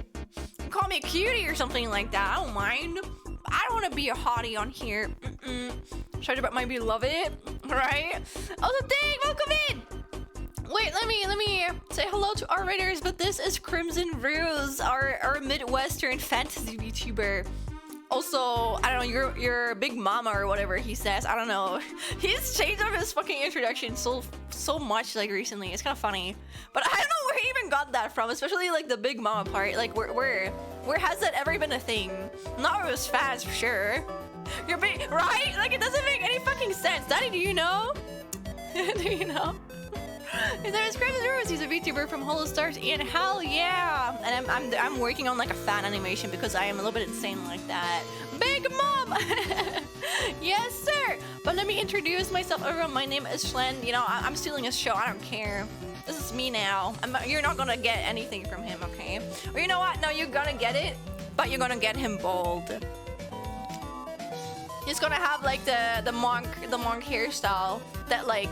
Call me a cutie or something like that. I don't mind. I don't want to be a hottie on here. Shout about my beloved, right? Oh, the thing, welcome in. Wait, let me say hello to our raiders. But this is Crimson Ruse, our Midwestern fantasy VTuber. Also, I don't know, your big mama or whatever he says. I don't know. He's changed up his fucking introduction so much like recently. It's kind of funny. But I don't know where he even got that from, especially like the big mama part. Like where has that ever been a thing? Not with his fans for sure. You're big, right? Like it doesn't make any fucking sense. Daddy, do you know? Do you know? His name is Crimson Rose. He's a VTuber from Hollow Stars, and hell yeah! And I'm working on like a fan animation because I am a little bit insane like that. Big Mom! Yes, sir! But let me introduce myself, everyone. My name is Schlen. You know, I'm stealing his show. I don't care. This is me now. You're not gonna get anything from him, okay? Or you know what? No, you're gonna get it, but you're gonna get him bald. He's gonna have like the monk hairstyle that like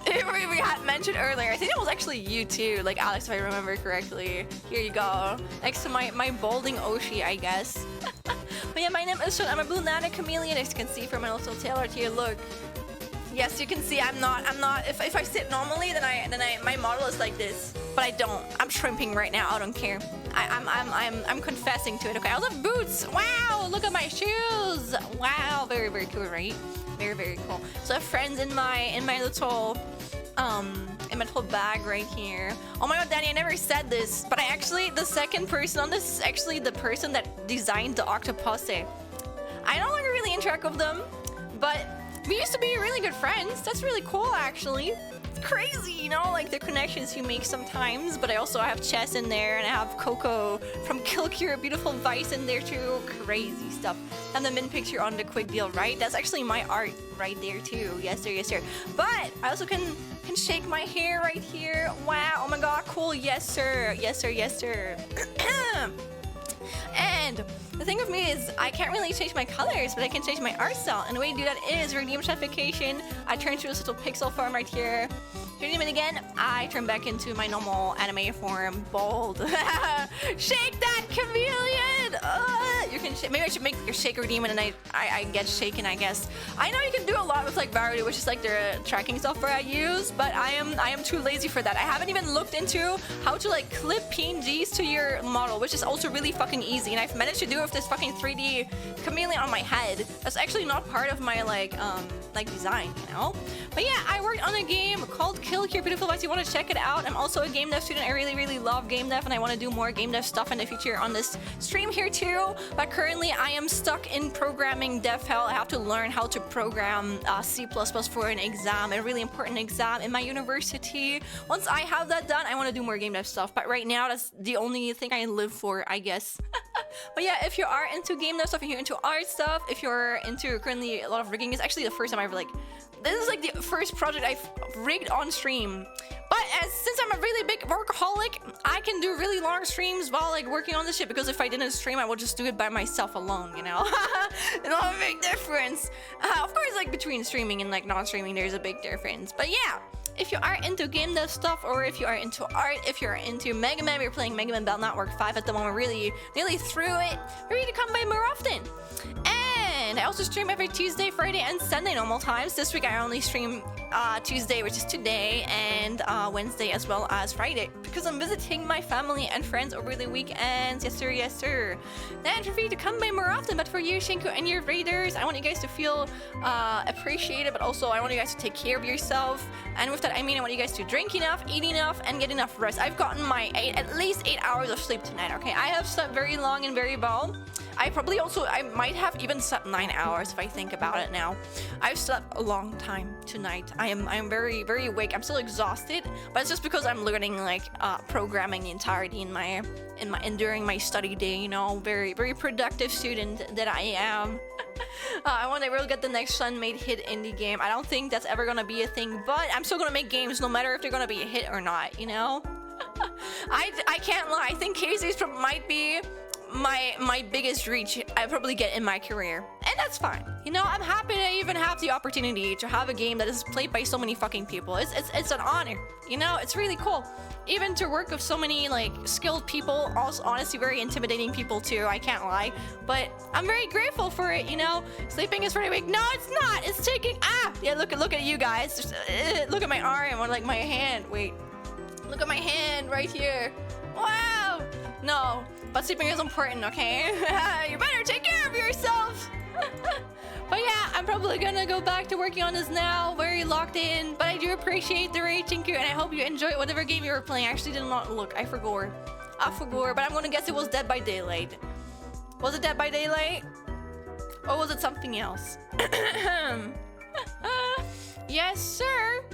we had mentioned earlier. I think it was actually you too, like Alex, if I remember correctly. Here you go, next to my balding Oshi, I guess. But yeah, my name is Sean. I'm a blue nana chameleon, as you can see from my little tail art here. Look, yes, you can see I'm not. If I sit normally, then my model is like this, but I don't. I'm shrimping right now. I don't care. I'm confessing to it. Okay, I also have boots. Wow, look at my shoes. Wow, very very cool, right? Very very cool. So I have friends in my little in my little bag right here. Oh my god, Danny, I never said this, but the second person on this is actually the person that designed the octopus. I no longer really interact with them, but we used to be really good friends. That's really cool, actually. It's crazy, you know, like the connections you make sometimes. But I have Chess in there, and I have Coco from Kill Cure, Beautiful Vice in there too. Crazy stuff. And the min picture on the quick deal, right? That's actually my art right there too. Yes sir, yes sir. But I also can shake my hair right here. Wow, oh my god, cool. Yes sir, yes sir, yes sir. And the thing with me is I can't really change my colors, but I can change my art style. And the way to do that is redeem shaphification. I turn to this little pixel form right here. Redeem it again. I turn back into my normal anime form, bold. Shake that chameleon! You can maybe I should make your shaker demon and I get shaken, I guess. I know you can do a lot with like Varity, which is like the tracking software I use, but I am too lazy for that. I haven't even looked into how to like clip PNGs to your model, which is also really fucking easy. And I've managed to do it with this fucking 3D chameleon on my head. That's actually not part of my like design, you know? But yeah, I worked on a game called Kill Cure, Beautiful Vice. You want to check it out? I'm also a game dev student. I really love game dev, and I want to do more game dev stuff in the future on this stream here too. But currently I am stuck in programming dev hell. I have to learn how to program C++ for an exam, a really important exam in my university. Once I have that done, I want to do more game dev stuff. But right now, that's the only thing I live for, I guess. But yeah, if you are into game dev stuff, if you're into art stuff, if you're into currently a lot of rigging, it's actually the first time I ever like This is like the first project I've rigged on stream. But since I'm a really big workaholic, I can do really long streams while like working on this shit, because if I didn't stream, I would just do it by myself alone, you know? It's not a big difference. Of course, like between streaming and like non-streaming, there's a big difference. But yeah, if you are into game dev stuff, or if you are into art, if you're into Mega Man, we're playing Mega Man Battle Network 5 at the moment, really nearly through it. Ready to come by more often. And I also stream every Tuesday, Friday, and Sunday normal times. This week I only stream Tuesday, which is today, and Wednesday as well as Friday, because I'm visiting my family and friends over the weekends. Yes sir, yes sir. Then feel free to come by more often. But for you, Shinku, and your raiders, I want you guys to feel appreciated, but also I want you guys to take care of yourself. And with that I mean I want you guys to drink enough, eat enough, and get enough rest. I've gotten my at least 8 hours of sleep tonight, okay? I have slept very long and very well. I might have even slept 9 hours if I think about it now. I've slept a long time tonight. I am very, very awake. I'm still exhausted, but it's just because I'm learning like programming the entirety during my study day, you know, very, very productive student that I am. I want to really get the next Sun-made hit indie game. I don't think that's ever gonna be a thing, but I'm still gonna make games no matter if they're gonna be a hit or not, you know? I can't lie. I think Casey's might be my biggest reach I probably get in my career, and that's fine. You know, I'm happy to even have the opportunity to have a game that is played by so many fucking people. It's an honor, you know. It's really cool, even to work with so many like skilled people. Also, honestly, very intimidating people too. I can't lie, but I'm very grateful for it. You know, sleeping is pretty big. No, it's not. It's taking yeah. Look at you guys. Just, look at my arm or like my hand. Wait, look at my hand right here. Wow. No. But sleeping is important, okay? You better take care of yourself! But yeah, I'm probably gonna go back to working on this now, very locked in. But I do appreciate the raid, thank you, and I hope you enjoy whatever game you were playing. I actually did not look, I forgot, but I'm gonna guess it was Dead by Daylight. Was it Dead by Daylight? Or was it something else? Yes, sir!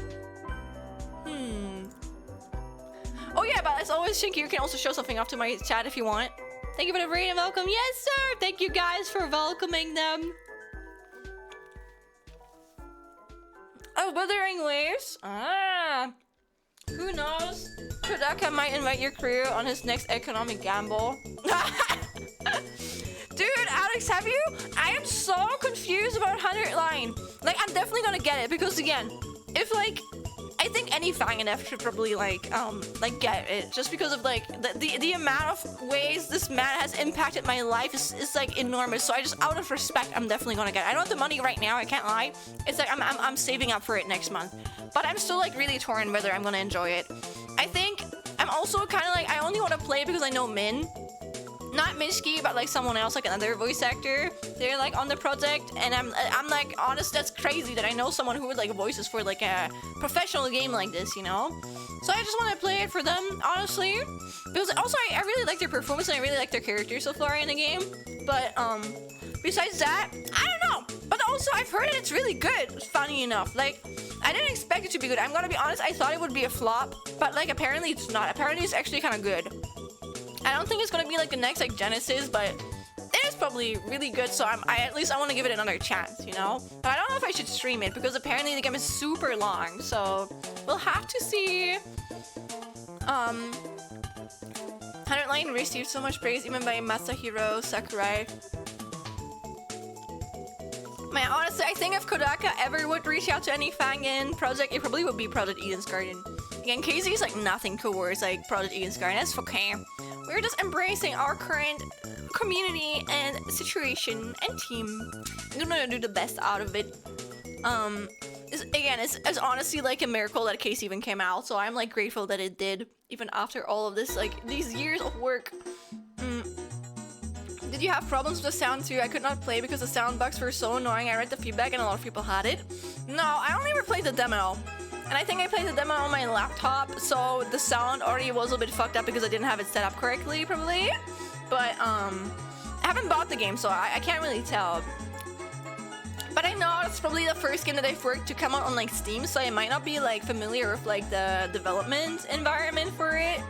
Oh yeah, but as always, Shinky, you can also show something off to my chat if you want. Thank you for the raid and welcome. Yes, sir! Thank you guys for welcoming them. Oh, Withering Waves? Ah. Who knows? Kodaka might invite your career on his next economic gamble. Dude, Alex, have you? I am so confused about 100 line. Like, I'm definitely gonna get it because, again, if, like, I think any FangNF should probably like get it, just because of like the amount of ways this man has impacted my life is like enormous. So I just, out of respect, I'm definitely gonna get it. I don't have the money right now, I can't lie. It's like I'm saving up for it next month, but I'm still like really torn whether I'm gonna enjoy it. I think I'm also kind of like, I only want to play because I know Min. Not Mishki, but like someone else, like another voice actor. They're like on the project, and I'm like, honest, that's crazy that I know someone who would like voices for like a professional game like this, you know? So I just want to play it for them, honestly. Because also I really like their performance and I really like their characters so far in the game. But besides that, I don't know. But also I've heard that it's really good, funny enough. Like, I didn't expect it to be good. I'm gonna be honest, I thought it would be a flop, but like apparently it's not. Apparently it's actually kind of good. I don't think it's gonna be like the next like Genesis, but it is probably really good. So at least I want to give it another chance, you know. But I don't know if I should stream it because apparently the game is super long. So we'll have to see. 100 Line received so much praise even by Masahiro Sakurai. Man, honestly, I think if Kodaka ever would reach out to any fangin project, it probably would be Project Eden's Garden. Again, Casey's like nothing towards like Project Eden's Garden. That's okay. We're just embracing our current community and situation and team. We're gonna do the best out of it. It's honestly like a miracle that Casey even came out. So I'm like grateful that it did, even after all of this, like these years of work. Did you have problems with the sound too? I could not play because the sound bugs were so annoying. I read the feedback and a lot of people had it. No, I only ever played the demo. And I think I played the demo on my laptop, so the sound already was a bit fucked up because I didn't have it set up correctly, probably. But, I haven't bought the game, so I can't really tell. But I know it's probably the first game that I've worked to come out on, like, Steam, so I might not be, like, familiar with, like, the development environment for it.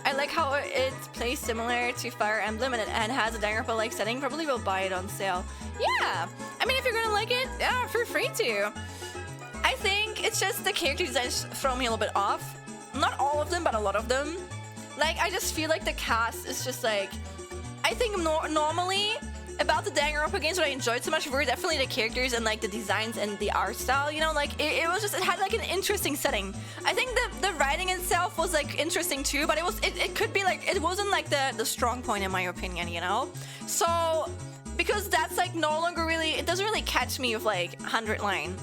I like how it plays similar to Fire Emblem and it has a Danganronpa-like setting. Probably will buy it on sale. Yeah! I mean, if you're gonna like it, yeah, feel free to. think it's just the character designs throw me a little bit off. Not all of them, but a lot of them. Like, I just feel like the cast is just like... I think normally about the Danganronpa games, what I enjoyed so much were definitely the characters and like the designs and the art style, you know, like it was just, it had like an interesting setting. I think the writing itself was like interesting too, but it could be like, it wasn't like the strong point in my opinion, you know? So, because that's like no longer really, it doesn't really catch me with like 100 line.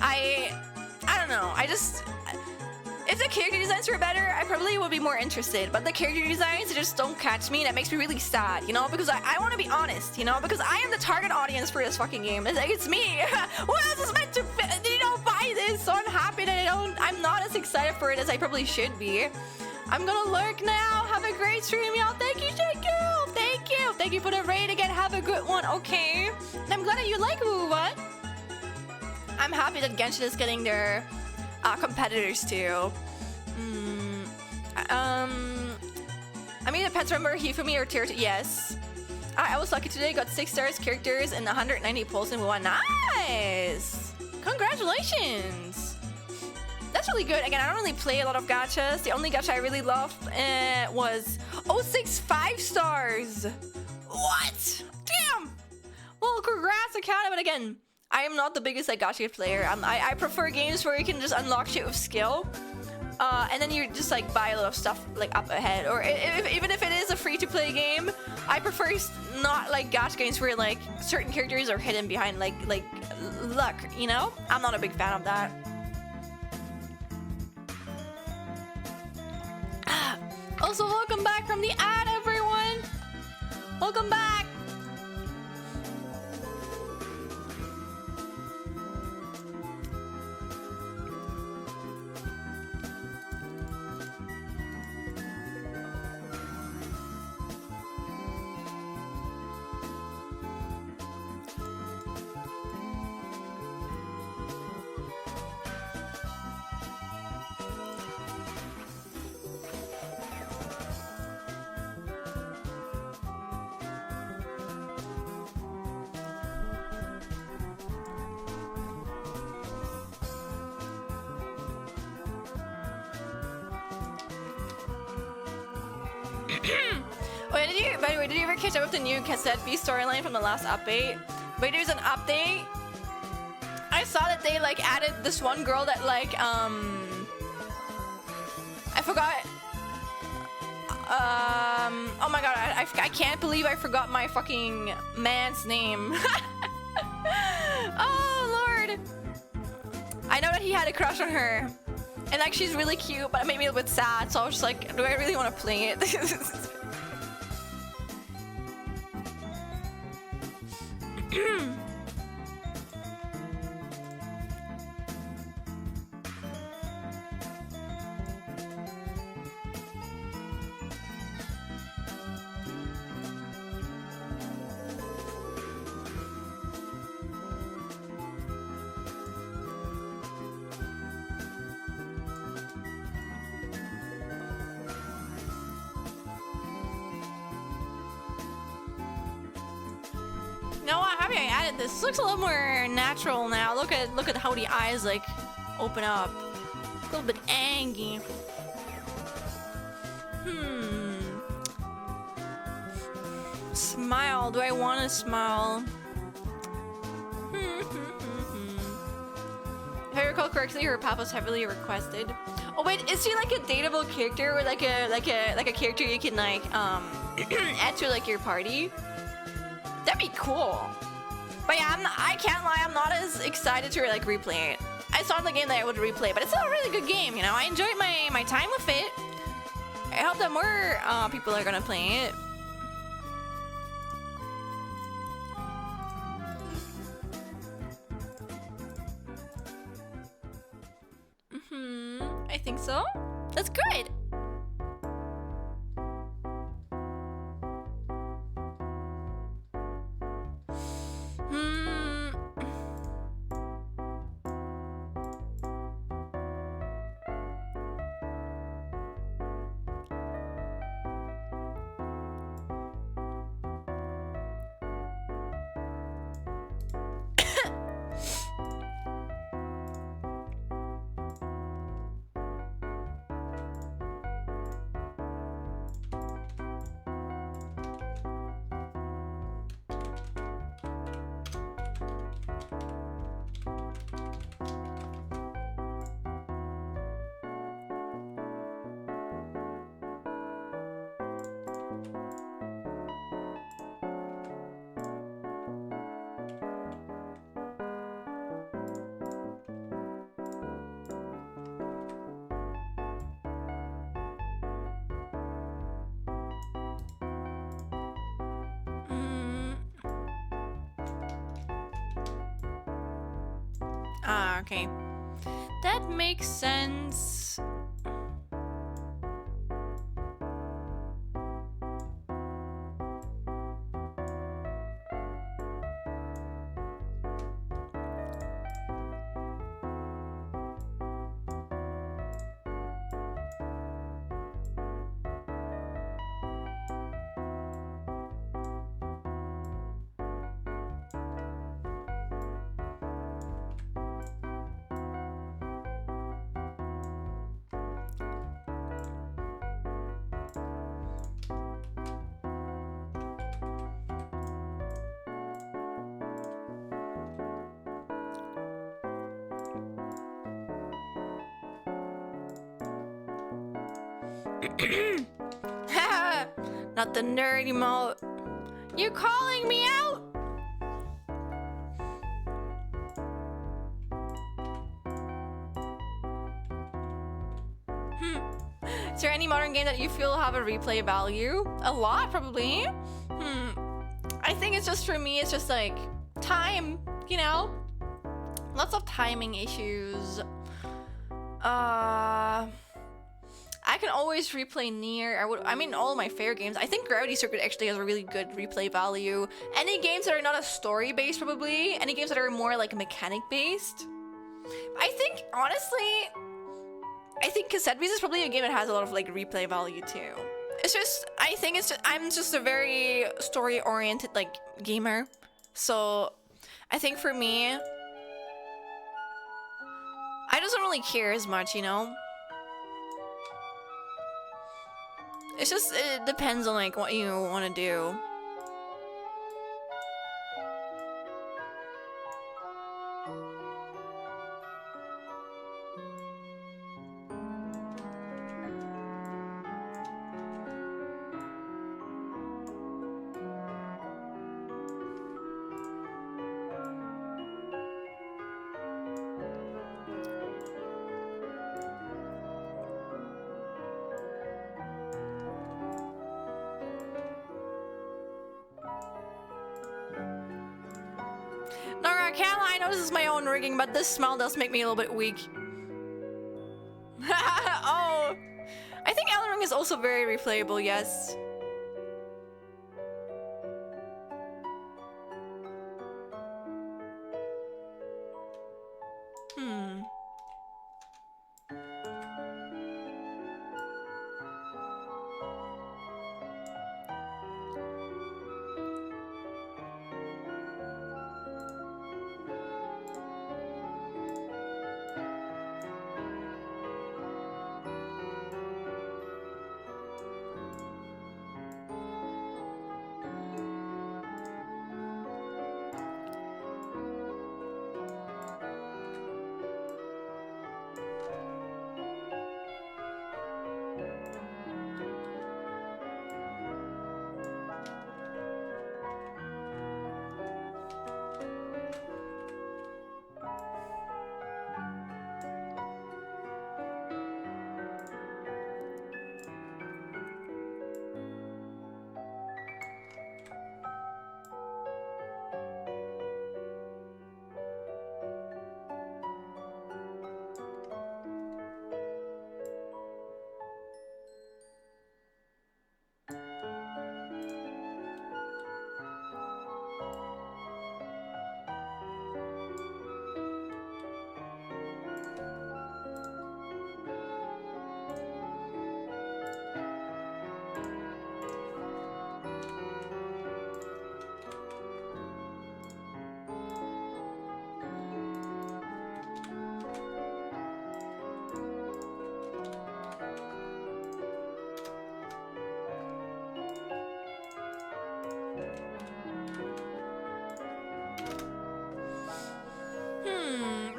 I don't know, if the character designs were better, I probably would be more interested. But the character designs just don't catch me, and that makes me really sad, you know? Because I want to be honest, you know? Because I am the target audience for this fucking game. It's like, it's me. Who else is meant to, you know, buy this? So I'm happy that I'm not as excited for it as I probably should be. I'm gonna lurk now. Have a great stream, y'all. Thank you, Jacob. Thank you. Thank you for the raid again. Have a good one. Okay. And I'm glad that you like Uwa. I'm happy that Genshin is getting their competitors too. I mean, it depends. Remember Hifumi or Tier 2? Yes. I was lucky today. Got 6 stars, characters, and 190 pulls in one. Nice! Congratulations! That's really good. Again, I don't really play a lot of gachas. The only gacha I really loved was 06 5 stars. What? Damn! Well, congrats, Akana. But again, I am not the biggest like gacha player. I prefer games where you can just unlock shit with skill. And then you just like buy a lot of stuff like up ahead, or even if it is a free-to-play game, I prefer not like gacha games where like certain characters are hidden behind like luck, you know? I'm not a big fan of that. Also, welcome back from the ad, everyone. Welcome back. By the way, did you ever catch up with the new Cassette B storyline from the last update? Wait, there's an update? I saw that they like added this one girl that like I forgot. Oh my god, I can't believe I forgot my fucking man's name. Oh lord. I know that he had a crush on her. And like she's really cute, but it made me a little bit sad, so I was just like, do I really want to play it? No, I'm happy I added this. This looks a little more natural now. Look at how the eyes like open up. A little bit angry. Smile. Do I want to smile? If I recall correctly, her pop was heavily requested. Oh wait, is she like a dateable character, or like a character you can like add to like your party? That'd be cool. But yeah, I can't lie, I'm not as excited to like replay it. I saw in the game that I would replay, but it's still a really good game, you know? I enjoyed my time with it. I hope that more people are gonna play it. I think so. That's good. Ah, okay. That makes sense. Not the nerdy mode. You calling me out? Is there any modern game that you feel have a replay value? A lot, probably. I think it's just, for me, it's just like time, you know? Lots of timing issues. I can always replay Nier. I mean, all of my favorite games. I think Gravity Circuit actually has a really good replay value. Any games that are not a story-based, probably. Any games that are more like mechanic-based. I think, honestly, Cassette Beast is probably a game that has a lot of like replay value too. It's just, I'm just a very story-oriented like gamer. So I think for me, I just don't really care as much, you know? It's just, it depends on like what you want to do. I know this is my own rigging, but this smell does make me a little bit weak. Oh, I think Elden Ring is also very replayable, yes.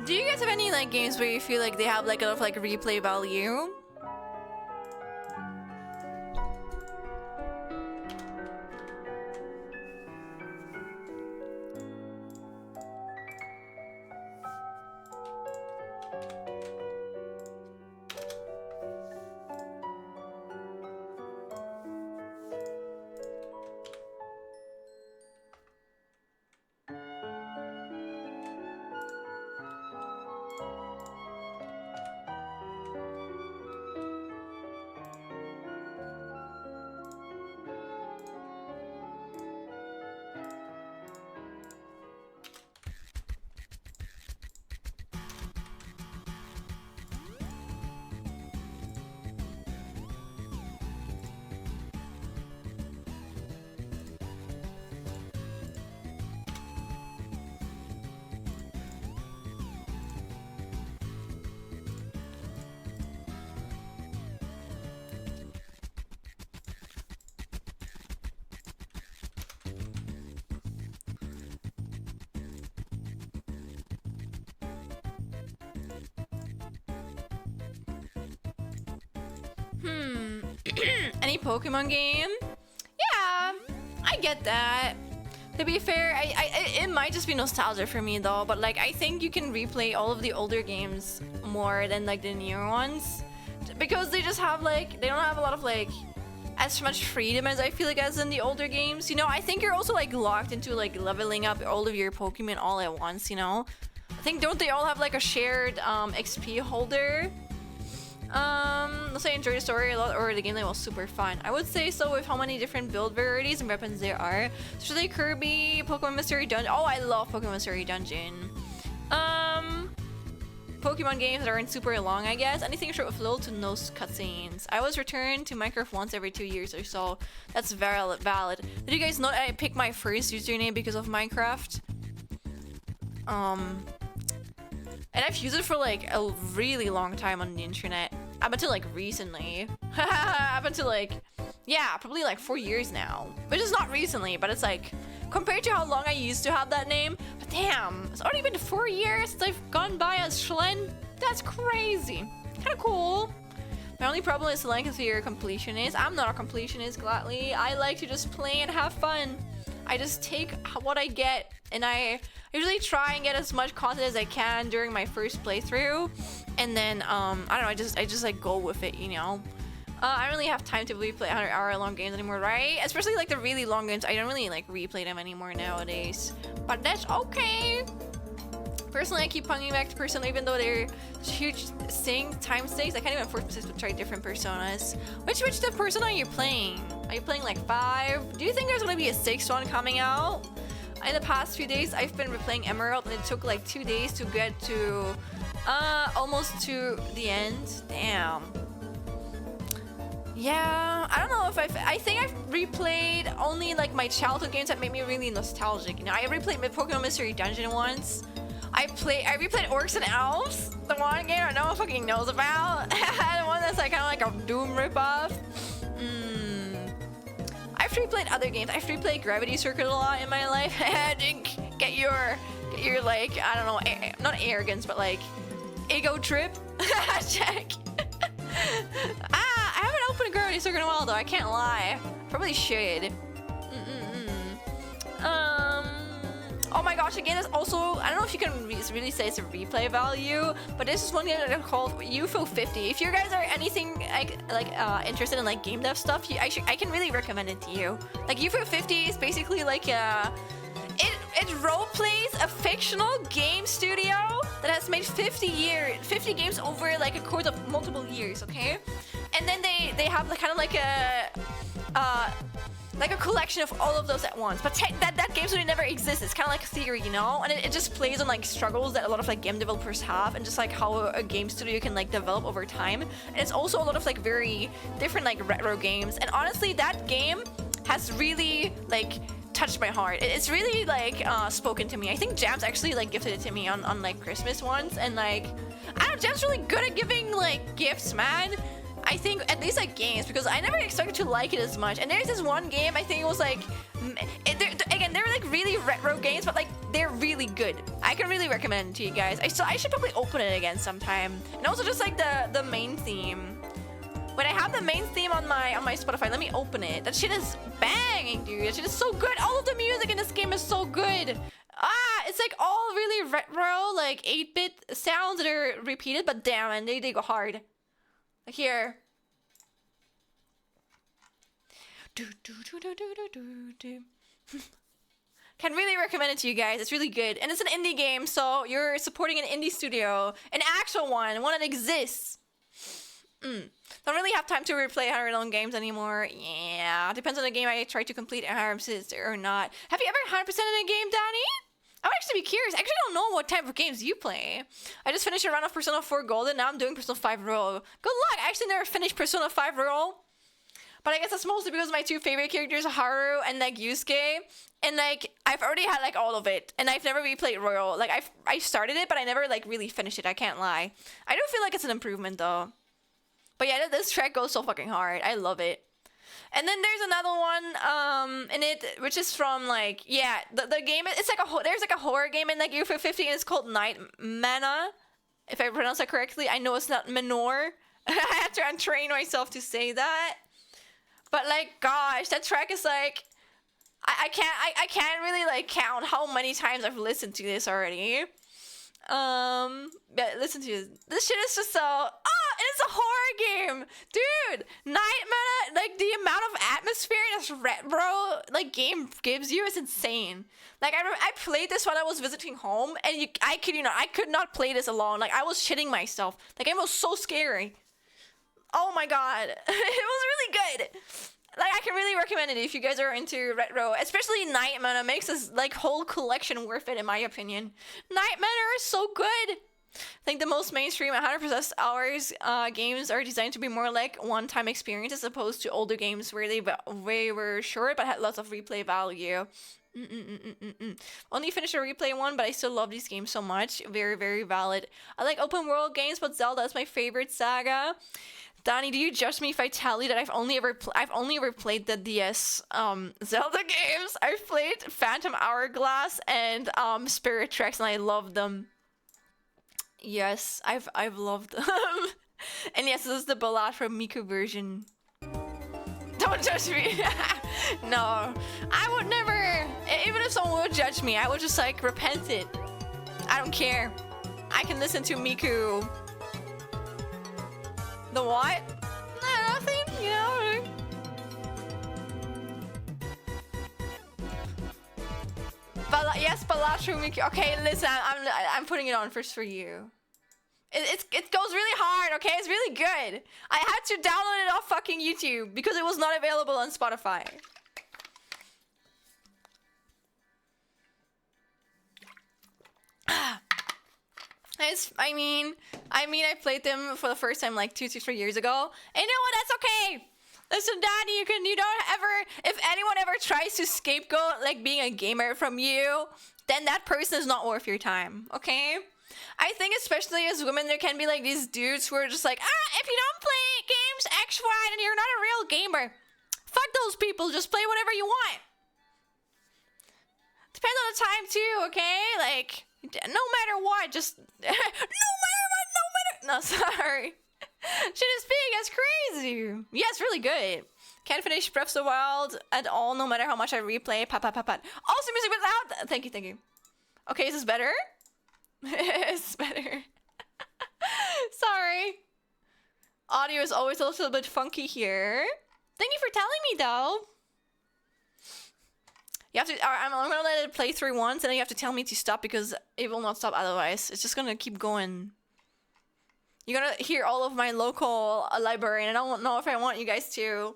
Do you guys have any like games where you feel like they have like a lot of like replay value? Any Pokemon game? Yeah, I get that. To be fair, it might just be nostalgia for me though, but like I think you can replay all of the older games more than like the newer ones, because they just have like, they don't have a lot of like as much freedom as I feel like as in the older games. You know, I think you're also like locked into like leveling up all of your Pokemon all at once, you know? I think, don't they all have like a shared XP holder? Let's say I enjoyed the story a lot, or the gameplay was super fun. I would say so with how many different build varieties and weapons there are. Especially Kirby, Pokemon Mystery Dungeon. Oh, I love Pokemon Mystery Dungeon. Pokemon games that aren't super long, I guess. Anything short with little to no cutscenes. I was returned to Minecraft once every 2 years or so. That's valid. Did you guys know I picked my first username because of Minecraft? And I've used it for like a really long time on the internet. Up until like recently. Up until like, yeah, probably like 4 years now. Which is not recently, but it's like, compared to how long I used to have that name. But damn, it's already been 4 years since I've gone by as Schlen. That's crazy. Kinda cool. My only problem is the length of your completionist. I'm not a completionist, gladly. I like to just play and have fun. I just take what I get, and I usually try and get as much content as I can during my first playthrough, and then I don't know, I just like go with it, you know. I don't really have time to replay 100-hour long games anymore, right? Especially like the really long games. I don't really like replay them anymore nowadays, but that's okay. Personally, I keep punking back to Persona even though they're huge time stakes. I can't even force myself to try different Personas. Which of Persona are you playing? Are you playing like 5? Do you think there's gonna be a 6th one coming out? In the past few days, I've been replaying Emerald, and it took like 2 days to get to almost to the end. Damn. Yeah, I don't know if I think I've replayed only like my childhood games that made me really nostalgic. You know, I replayed my Pokemon Mystery Dungeon once. I replayed Orcs and Elves, the one game no one fucking knows about. The one that's like kind of like a Doom ripoff. I've replayed other games. I've replayed Gravity Circuit a lot in my life. get your like, I don't know, not arrogance, but like ego trip. Check. I haven't opened Gravity Circuit in a while though. I can't lie. Probably should. Oh my gosh, again, it's also, I don't know if you can really say it's a replay value, but this is one game that I called UFO 50. If you guys are anything interested in like game dev stuff, I can really recommend it to you. Like UFO 50 is basically like it role plays a fictional game studio that has made 50 games over like a course of multiple years, okay? And then they have kind of like a collection of all of those at once, but that game studio never exists. It's kind of like a theory, you know, and it just plays on like struggles that a lot of like game developers have, and just like how a game studio can like develop over time. And it's also a lot of like very different like retro games, and honestly that game has really like touched my heart. It's really like spoken to me. I think Jam's actually like gifted it to me on like Christmas once, and like I don't know, Jam's really good at giving like gifts, man. I think at least like games, because I never expected to like it as much. And there's this one game, I think it was like, they're like really retro games, but like they're really good. I can really recommend it to you guys. I should probably open it again sometime. And also just like the main theme. When I have the main theme on my Spotify, let me open it. That shit is banging, dude. That shit is so good. All of the music in this game is so good. It's like all really retro, like 8-bit sounds that are repeated, but damn, and they go hard. Like here. Can really recommend it to you guys. It's really good. And it's an indie game, so you're supporting an indie studio. An actual one that exists. Don't really have time to replay 100-long games anymore. Yeah, depends on the game I try to complete 100% or not. Have you ever 100% in a game, Danny? I would actually be curious. I actually don't know what type of games you play. I just finished a run of Persona 4 Golden. Now I'm doing Persona 5 Royal. Good luck. I actually never finished Persona 5 Royal. But I guess that's mostly because my two favorite characters are Haru and like Yusuke. And like I've already had like all of it. And I've never replayed Royal. Like I started it, but I never like really finished it. I can't lie. I don't feel like it's an improvement though. But yeah, this track goes so fucking hard. I love it. And then there's another one in it, which is from like, yeah, the game, it's like there's like a horror game in like UFO 50, and it's called Night Mana, if I pronounce that correctly. I know it's not Manor, I had to untrain myself to say that. But like, gosh, that track is like, I can't really like count how many times I've listened to this already. Yeah, listen to this. This shit is just so. Oh, it's a horror game, dude. Night Meta, like the amount of atmosphere this retro like game gives you is insane. Like I played this when I was visiting home, and I could not play this alone. Like I was shitting myself. The game was so scary. Oh my god, it was really good. Like I can really recommend it if you guys are into retro, especially Night Meta makes this like whole collection worth it in my opinion. Night Meta is so good. I think the most mainstream 100% hours games are designed to be more like one-time experience as opposed to older games where they were short but had lots of replay value. Only finished a replay one, but I still love these games so much. Very, very valid. I like open world games, but Zelda is my favorite saga. Donnie, do you judge me if I tell you that I've only ever played the DS Zelda games? I've played Phantom Hourglass and Spirit Tracks, and I love them. Yes, I've loved them. And yes, this is the Ballad from Miku version. Don't judge me. No, I would never. Even if someone would judge me, I would just like repent it. I don't care. I can listen to Miku. The what? No, nothing, you know. Yes, Balatru. Okay, listen, I'm putting it on first for you. It goes really hard, okay? It's really good. I had to download it off fucking YouTube because it was not available on Spotify. I mean, I played them for the first time like 2 to 3 years ago. And you know what? That's okay. Listen, Daddy, you don't ever, if anyone ever tries to scapegoat like being a gamer from you, then that person is not worth your time, okay? I think especially as women, there can be like these dudes who are just like, if you don't play games X, Y, then you're not a real gamer. Fuck those people, just play whatever you want. Depends on the time too, okay? Like, no matter what, just, no matter. No, sorry. Shit is big, that's crazy. Yeah, it's really good. Can't finish Breath of the Wild at all, no matter how much I replay. Pat. Also, music without. Thank you. Okay, is this better? It's better. Sorry. Audio is always a little bit funky here. Thank you for telling me, though. You have to. I'm gonna let it play through once, and then you have to tell me to stop because it will not stop otherwise. It's just gonna keep going. You're gonna hear all of my local library, and I don't know if I want you guys to.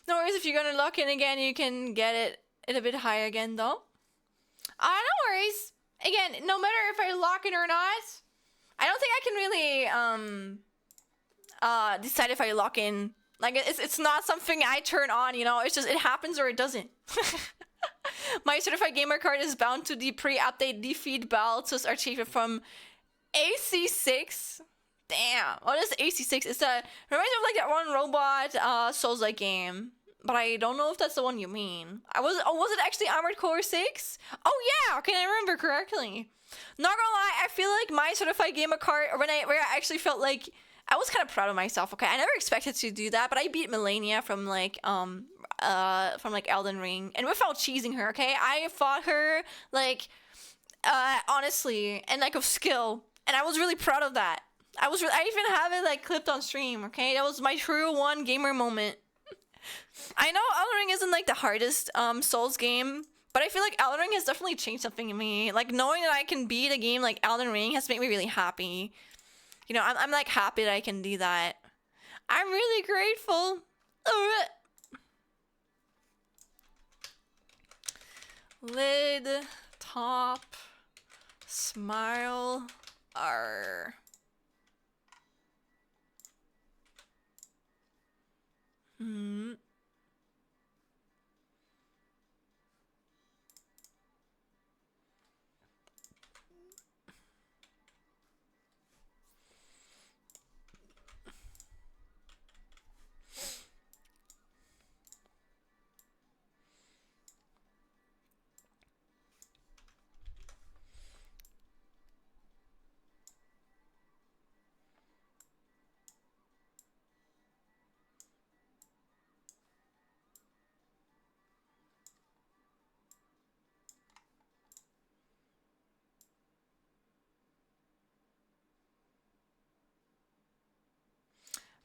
No worries, if you're gonna lock in again, you can get it a bit higher again, though. No worries. Again, no matter if I lock in or not, I don't think I can really decide if I lock in. Like it's not something I turn on, you know. It's just it happens or it doesn't. My certified gamer card is bound to the pre-update defeat balls achieved from AC6. Damn, what is AC6? It's a reminds me of like that one robot Souls-like game, but I don't know if that's the one you mean. Was it actually Armored Core 6? Oh yeah, okay, I remember correctly. Not gonna lie, I feel like my certified gamer card where I actually felt like I was kind of proud of myself. Okay, I never expected to do that, but I beat Melania from like Elden Ring, and without cheesing her. Okay, I fought her like honestly and like of skill, and I was really proud of that. I even have it like clipped on stream. Okay, that was my true one gamer moment. I know Elden Ring isn't like the hardest Souls game, but I feel like Elden Ring has definitely changed something in me. Like knowing that I can beat a game like Elden Ring has made me really happy. You know, I'm like happy that I can do that. I'm really grateful. Lid, top, smile, R.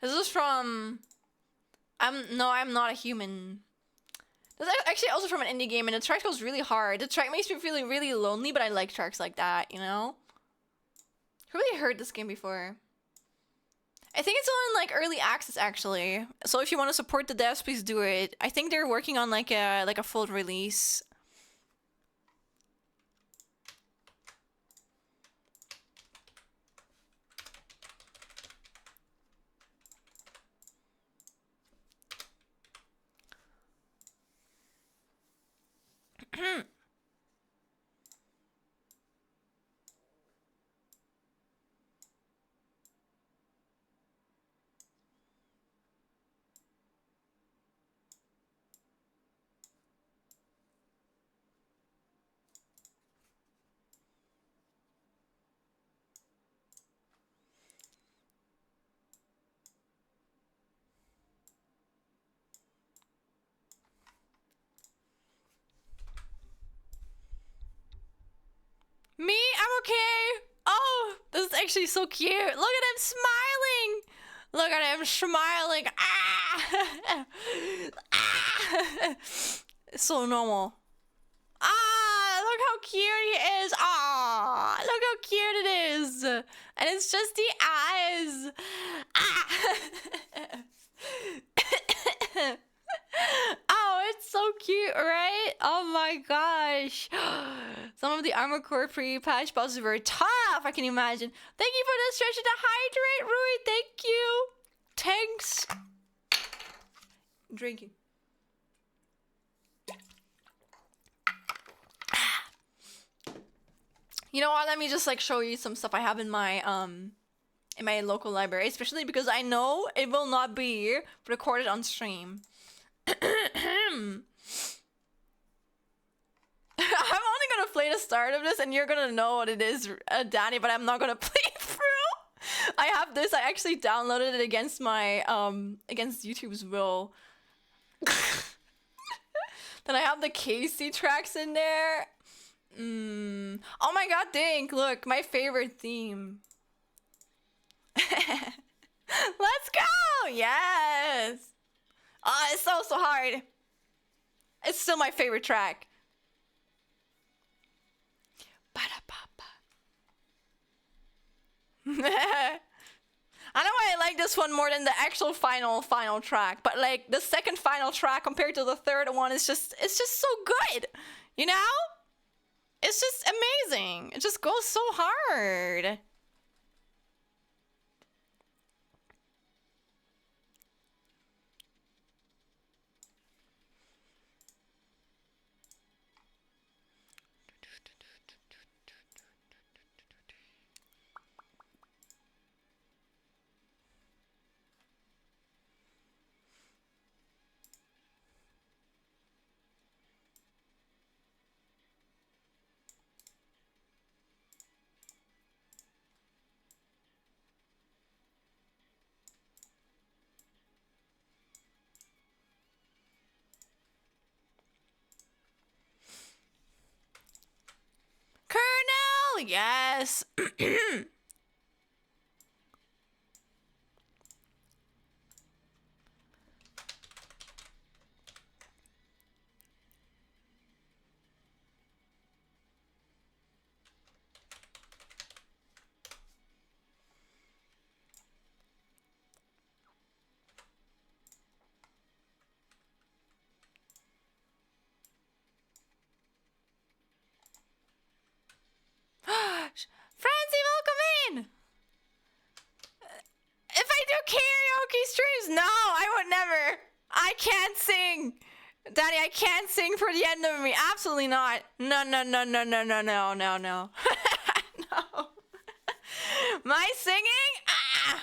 This is from I'm Not a Human. This is actually also from an indie game, and the track goes really hard. The track makes me feel really lonely, but I like tracks like that, you know? I've really heard this game before. I think it's on like early access actually. So if you want to support the devs, please do it. I think they're working on like a full release. Me? I'm okay. Oh, this is actually so cute. Look at him smiling. Look at him smiling. Ah! Ah! It's so normal. Ah, look how cute he is. Ah, look how cute it is. And it's just the eyes. Ah. Oh, it's so cute, right? Oh my gosh. Some of the Armor Core pre-patch bosses were tough, I can imagine. Thank you for the stretch to hydrate, Rui. Thank you. Thanks. Drinking. You know what? Let me just like show you some stuff I have in my local library, especially because I know it will not be recorded on stream. I'm only gonna play the start of this, and you're gonna know what it is, Danny. But I'm not gonna play it through. I have this. I actually downloaded it against my against YouTube's will. Then I have the Casey tracks in there. Oh my god, Dink! Look, my favorite theme. Let's go! Yes! Oh, it's so hard. It's still my favorite track. I know why I like this one more than the actual final track, but like the second final track compared to the third one is just so good, you know? It's just amazing. It just goes so hard. Colonel, yes. Francie, welcome in. If I do karaoke streams, no, I would never. I can't sing. Daddy, I can't sing for the end of me. Absolutely not. No, no, no, no, no, no, no, no, no. No. My singing? Ah.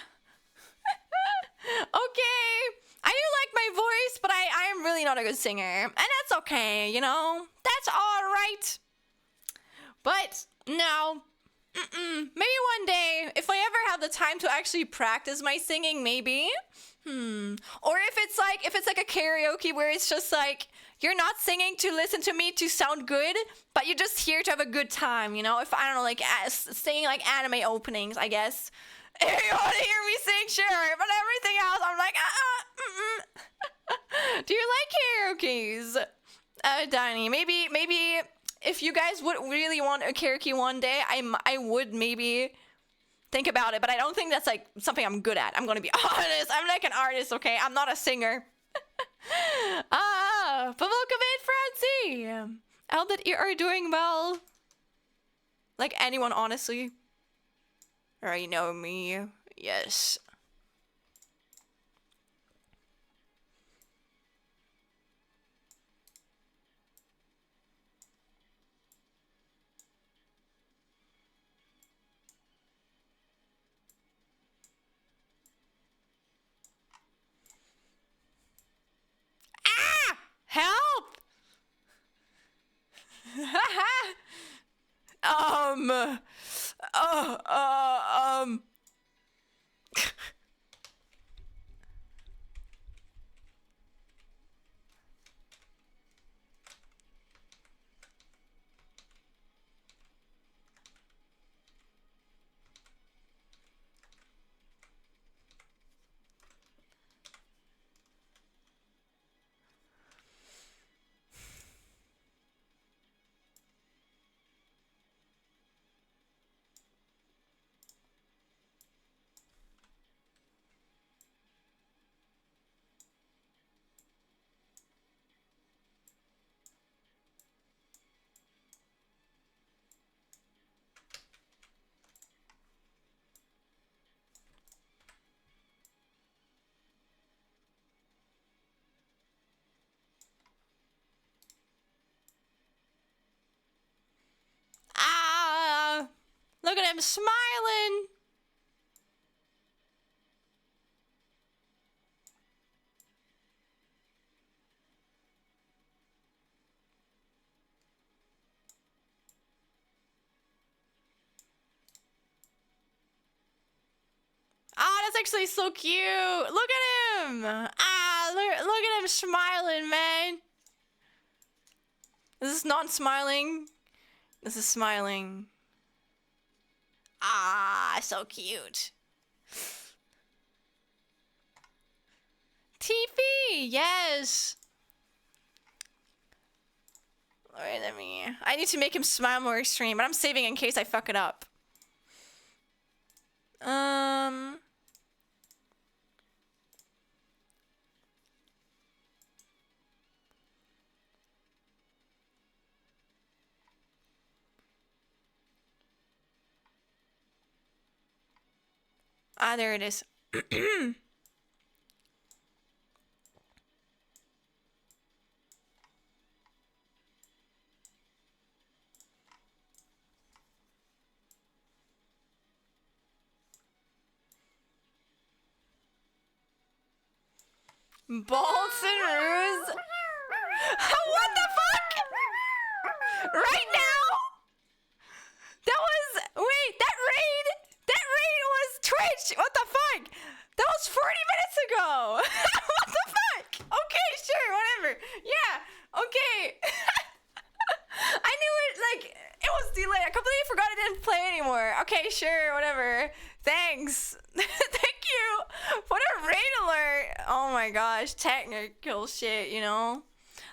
Okay. I do like my voice, but I am really not a good singer. And that's okay, you know? That's alright. But, no. Maybe one day, if I ever have the time to actually practice my singing, maybe. Or if it's like a karaoke where it's just like, you're not singing to listen to me to sound good, but you're just here to have a good time, you know? If, I don't know, like, singing like anime openings, I guess. If you want to hear me sing, sure. But everything else, I'm like, Do you like karaoke's? Danny, maybe if you guys would really want a karaoke one day, I would maybe think about it. But I don't think that's like something I'm good at. I'm gonna be honest. I'm like an artist, okay? I'm not a singer. But welcome in, Francie. I hope that you are doing well. Like anyone, honestly. Or you know me. Yes. Ah! Help! Ah! Look at him smiling! Ah, that's actually so cute! Look at him! Ah, look at him smiling, man! This is not smiling. This is smiling. Ah, so cute. TV, yes. Wait, I need to make him smile more extreme, but I'm saving in case I fuck it up. Ah, there it is. Bolts and ruse. What the fuck? Right now? That was, wait, that raid was Twitch. What the fuck? That was 40 minutes ago. What the fuck? Okay, sure, whatever. Yeah, okay. I knew it, like, it was delayed. I completely forgot it didn't play anymore. Okay, sure, whatever. Thanks. Thank you for the raid alert. Oh my gosh, technical shit, you know?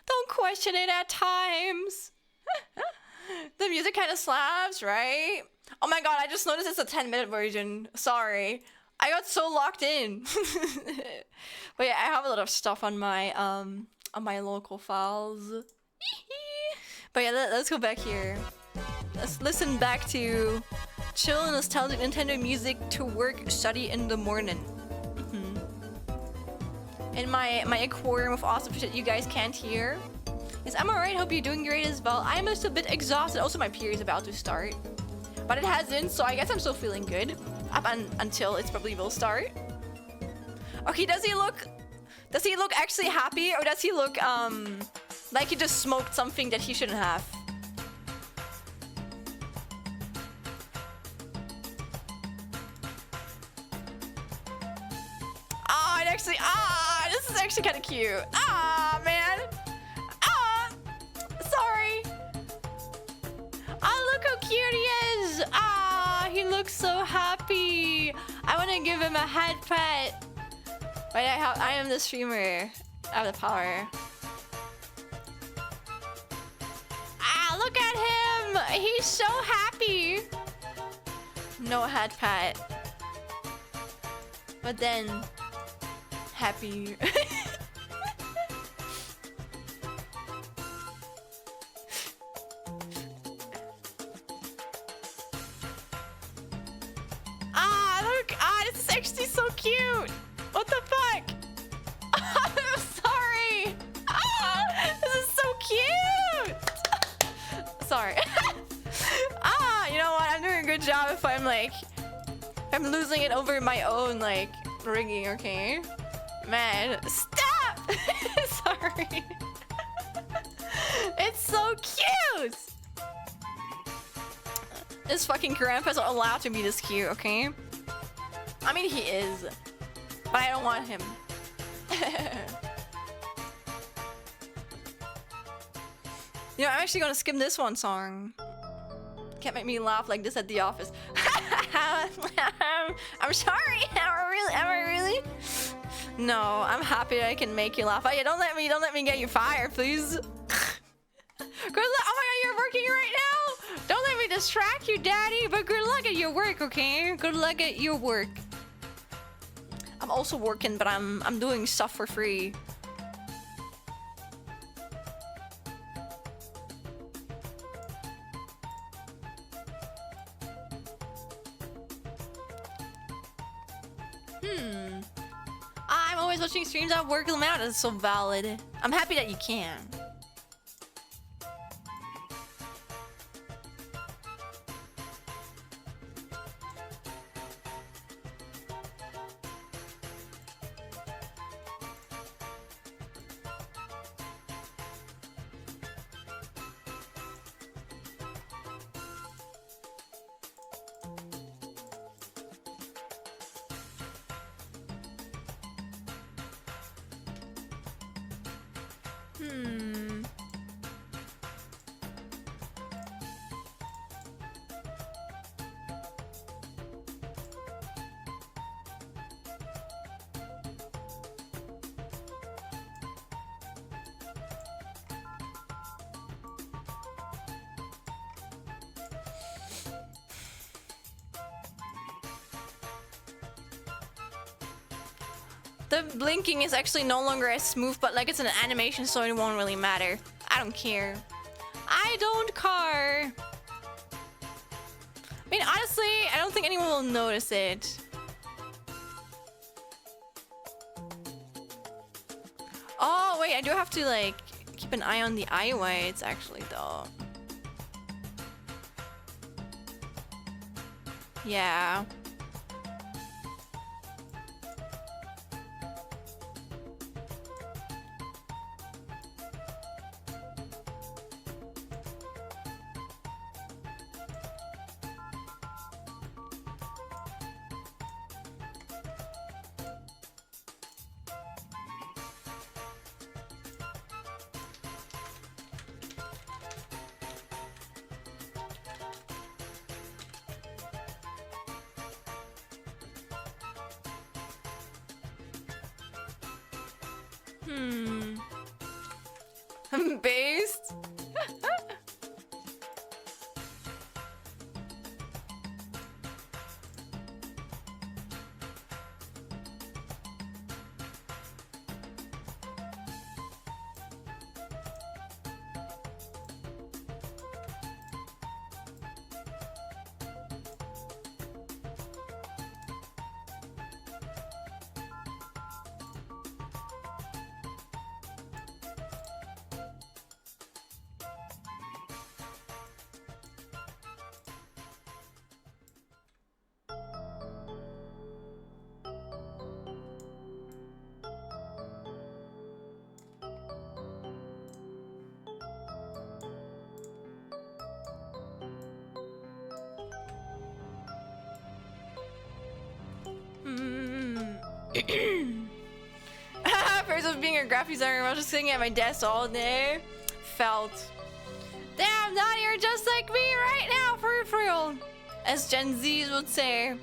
Don't question it at times. The music kind of slaps, right? Oh my god, I just noticed it's a 10-minute version. Sorry. I got so locked in. But yeah, I have a lot of stuff on my local files. But yeah, let's go back here. Let's listen back to chill and nostalgic Nintendo music to work, study in the morning. In my aquarium of awesome shit you guys can't hear. Yes, I'm alright. Hope you're doing great as well. I'm just a bit exhausted. Also, my period is about to start, but it hasn't, so I guess I'm still feeling good up until it probably will start. Okay, does he look actually happy, or does he look like he just smoked something that he shouldn't have? Oh, it actually, this is actually kind of cute. Man. Sorry. Look how cute he is. He looks so happy. I want to give him a head pet. But I am the streamer. I have the power. Look at him. He's so happy. No head pet. But then, happy. Look. This is actually so cute. What the fuck? I'm sorry. This is so cute. Sorry. You know what? I'm doing a good job if I'm losing it over my own, like, rigging, okay? Man, stop! Sorry. It's so cute! This fucking grandpa's not allowed to be this cute, okay? I mean, he is. But I don't want him. You know, I'm actually gonna skip this one song. Can't make me laugh like this at the office. I'm sorry. Am I really? No, I'm happy I can make you laugh. Oh yeah, don't let me get you fired, please. Good luck. Oh my god, you're working right now. Don't let me distract you, Daddy. But good luck at your work, okay? Good luck at your work. I'm also working, but I'm doing stuff for free. I'm always watching streams. I work them out. That's so valid. I'm happy that you can. The blinking is actually no longer as smooth, but like it's an animation, so it won't really matter. I don't care. I don't care. I mean, honestly, I don't think anyone will notice it. Oh, wait, I do have to, like, keep an eye on the eye whites, actually, though. Yeah. Based? First of being a graphic designer, I was just sitting at my desk all day. Felt. Damn, Daddy, you're just like me right now, for real. As Gen Zs would say.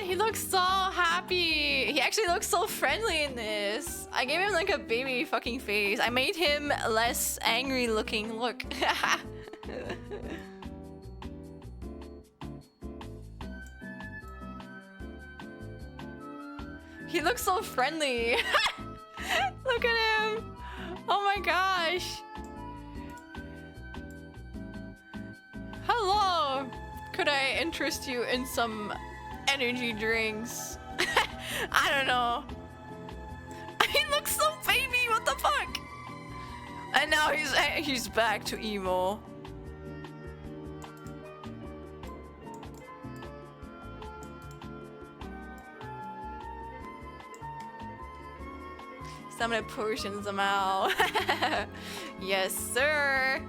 He looks so happy. He actually looks so friendly in this. I gave him like a baby fucking face. I made him less angry looking. Look. He looks so friendly. Look at him. Oh my gosh. Hello. Could I interest you in some energy drinks? I don't know. He looks so baby. What the fuck? And now he's back to emo. I'm gonna potion them out. Yes, sir.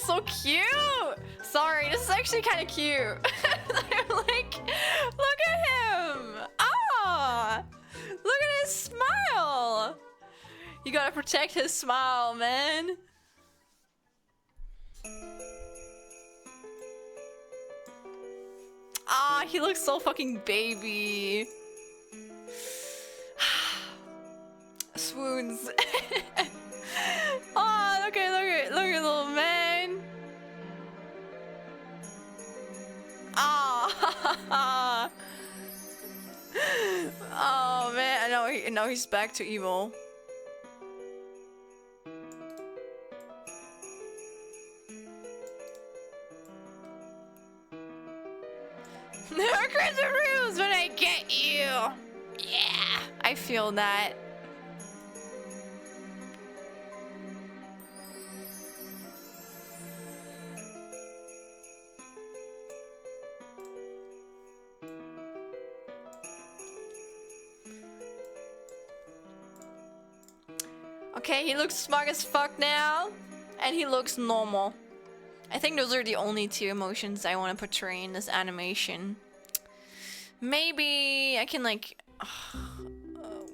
So cute. Sorry, this is actually kind of cute. I'm like, look at him. Ah, look at his smile. You gotta protect his smile, man. Ah, he looks so fucking baby. Swoons. Oh, look at little man. Ah. Oh man, I know he's back to evil. There are crazy rules when I get you. Yeah, I feel that. Okay, he looks smart as fuck now, and he looks normal. I think those are the only two emotions I want to portray in this animation. Maybe I can like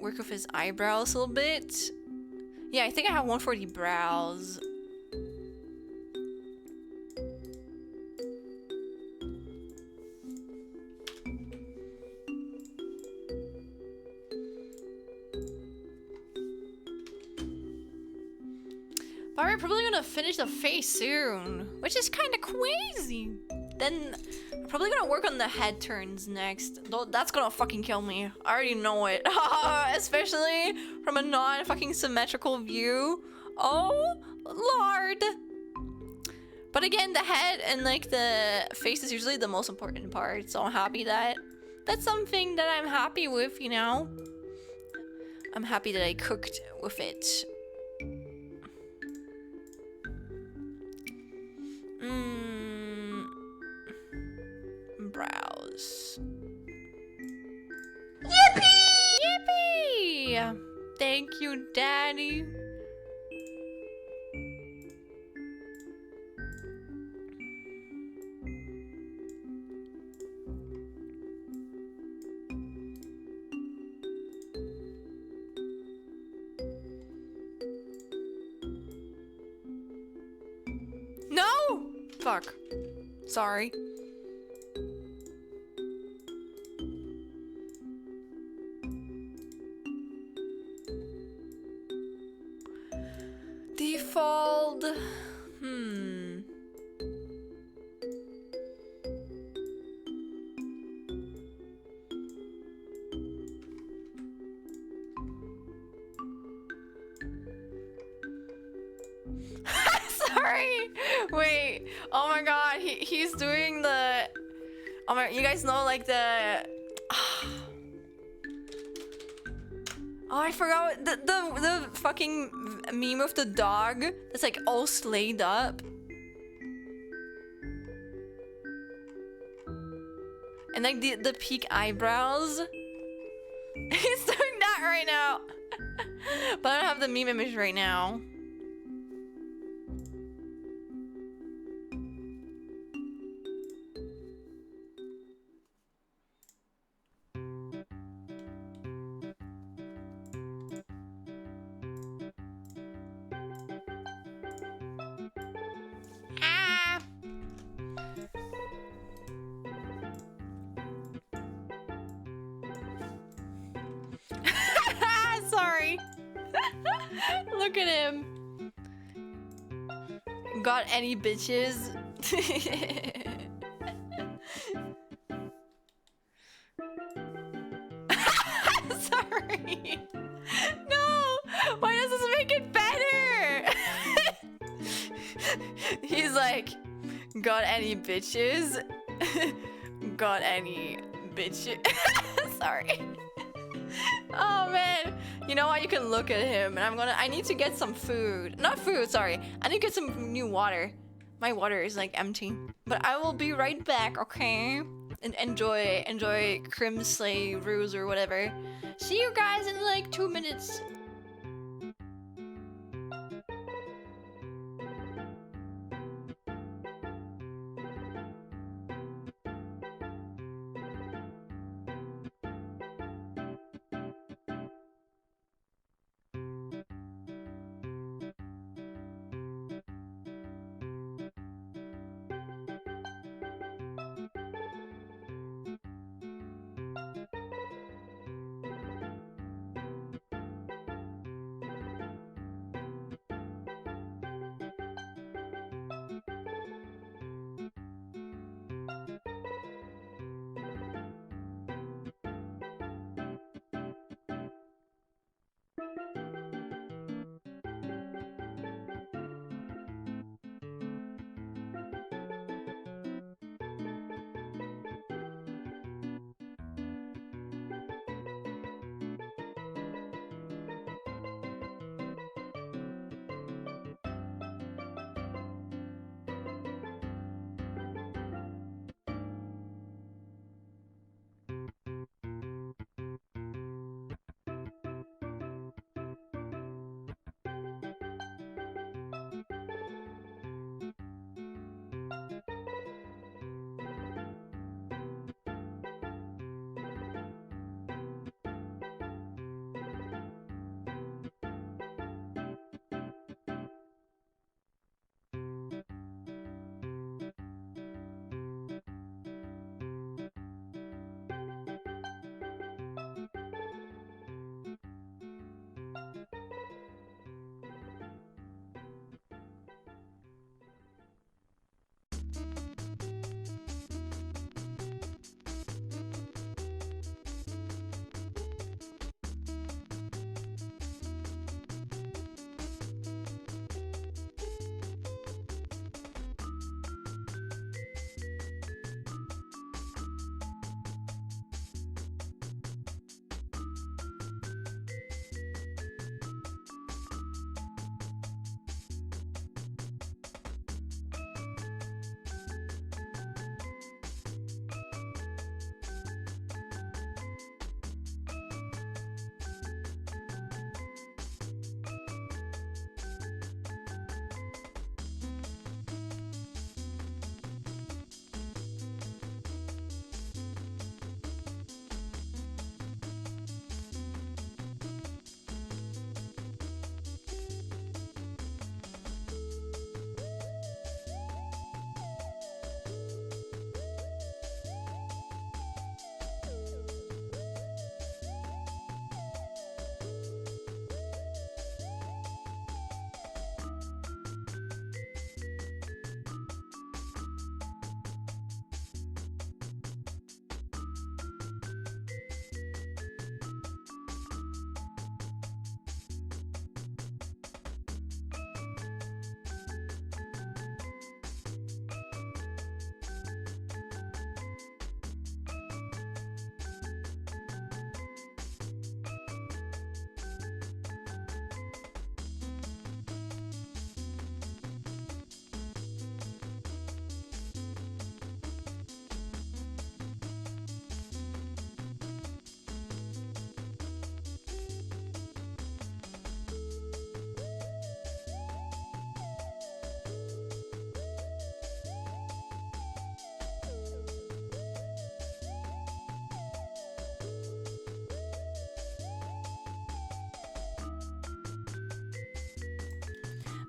work with his eyebrows a little bit. Yeah, I think I have one for the brows. But we're probably gonna finish the face soon, which is kind of crazy. Then I'm probably gonna work on the head turns next. Though that's gonna fucking kill me. I already know it. Especially from a non-fucking symmetrical view. Oh, Lord. But again, the head and like the face is usually the most important part. So I'm happy that that's something that I'm happy with, you know? I'm happy that I cooked with it. Brows. Yippee! Yippee! Thank you, Daddy. No! Fuck. Sorry. Default. Sorry. Wait. Oh my god. He's doing the. Oh my. You guys know like the. Oh, I forgot the fucking meme of the dog that's like all slayed up. And like the peak eyebrows. He's doing that right now. But I don't have the meme image right now. Sorry. Look at him. Got any bitches? Sorry. No. Why does this make it better? He's like, got any bitches? Got any bitches? Sorry. Oh man, you know what? You can look at him, and I need to get some food. Not food, sorry. I need to get some new water. My water is like empty. But I will be right back, okay? And enjoy Crim Slay Ruse or whatever. See you guys in like 2 minutes.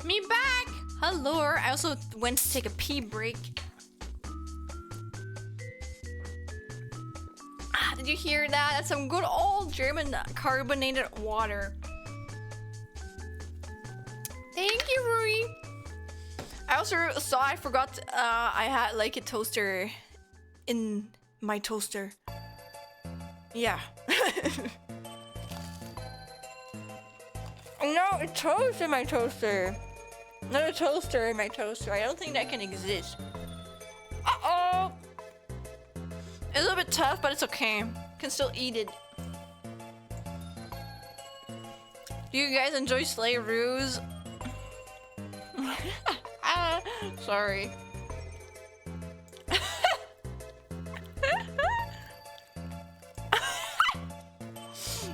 Me back! Hello. I also went to take a pee break. Did you hear that? That's some good old German carbonated water. Thank you, Rui. I also saw I forgot I had like a toaster in my toaster. Yeah. No, a toast in my toaster. Not a toaster in my toaster. I don't think that can exist. Uh-oh. It's a little bit tough, but it's okay. Can still eat it. Do you guys enjoy Slay Ruse? Sorry.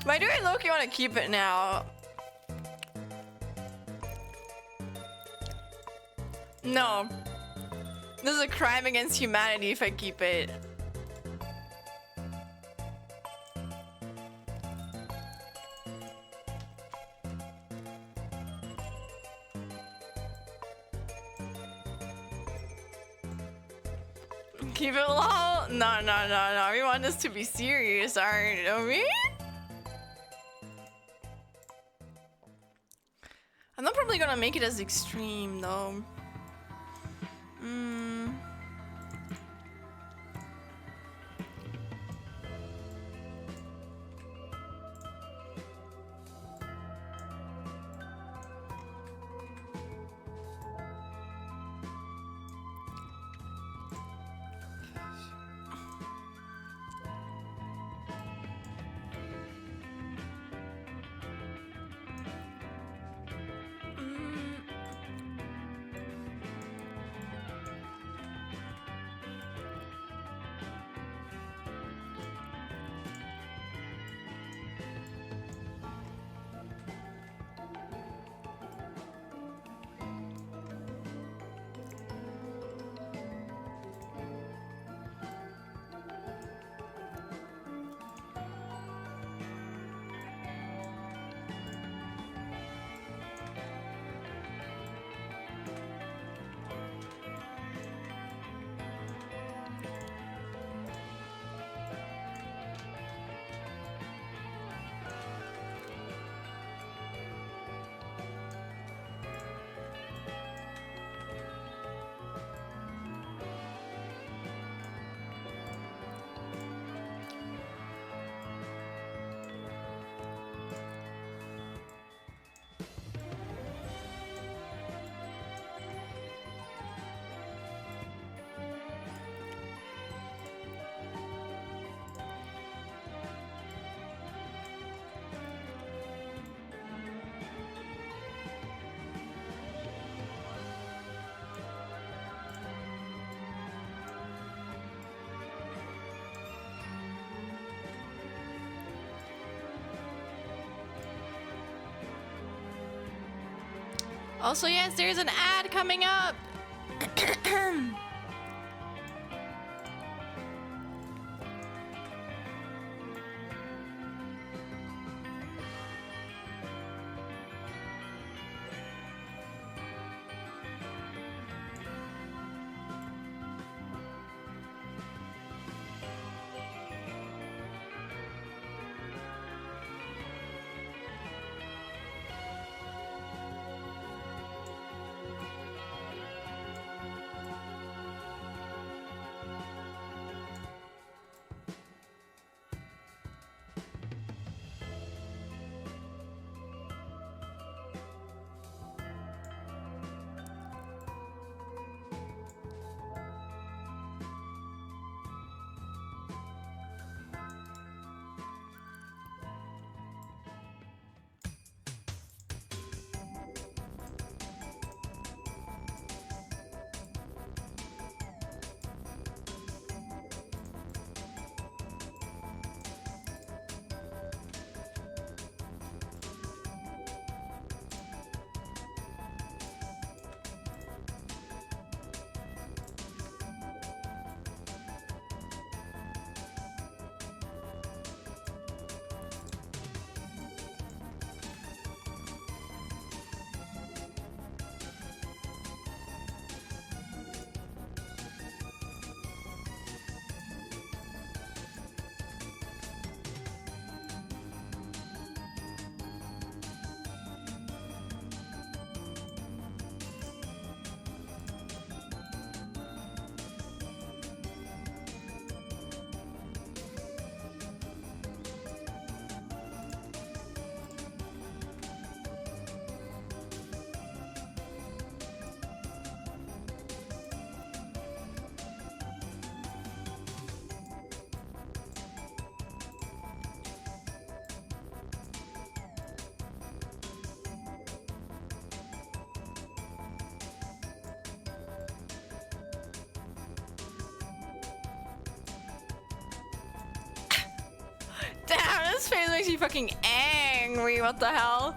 Why do I look? You want to keep it now? No. This is a crime against humanity if I keep it. Keep it low? No. We want this to be serious, aren't we? I'm not probably gonna make it as extreme though. Also, yes, there's an ad coming up. Damn, this face makes me fucking angry. What the hell?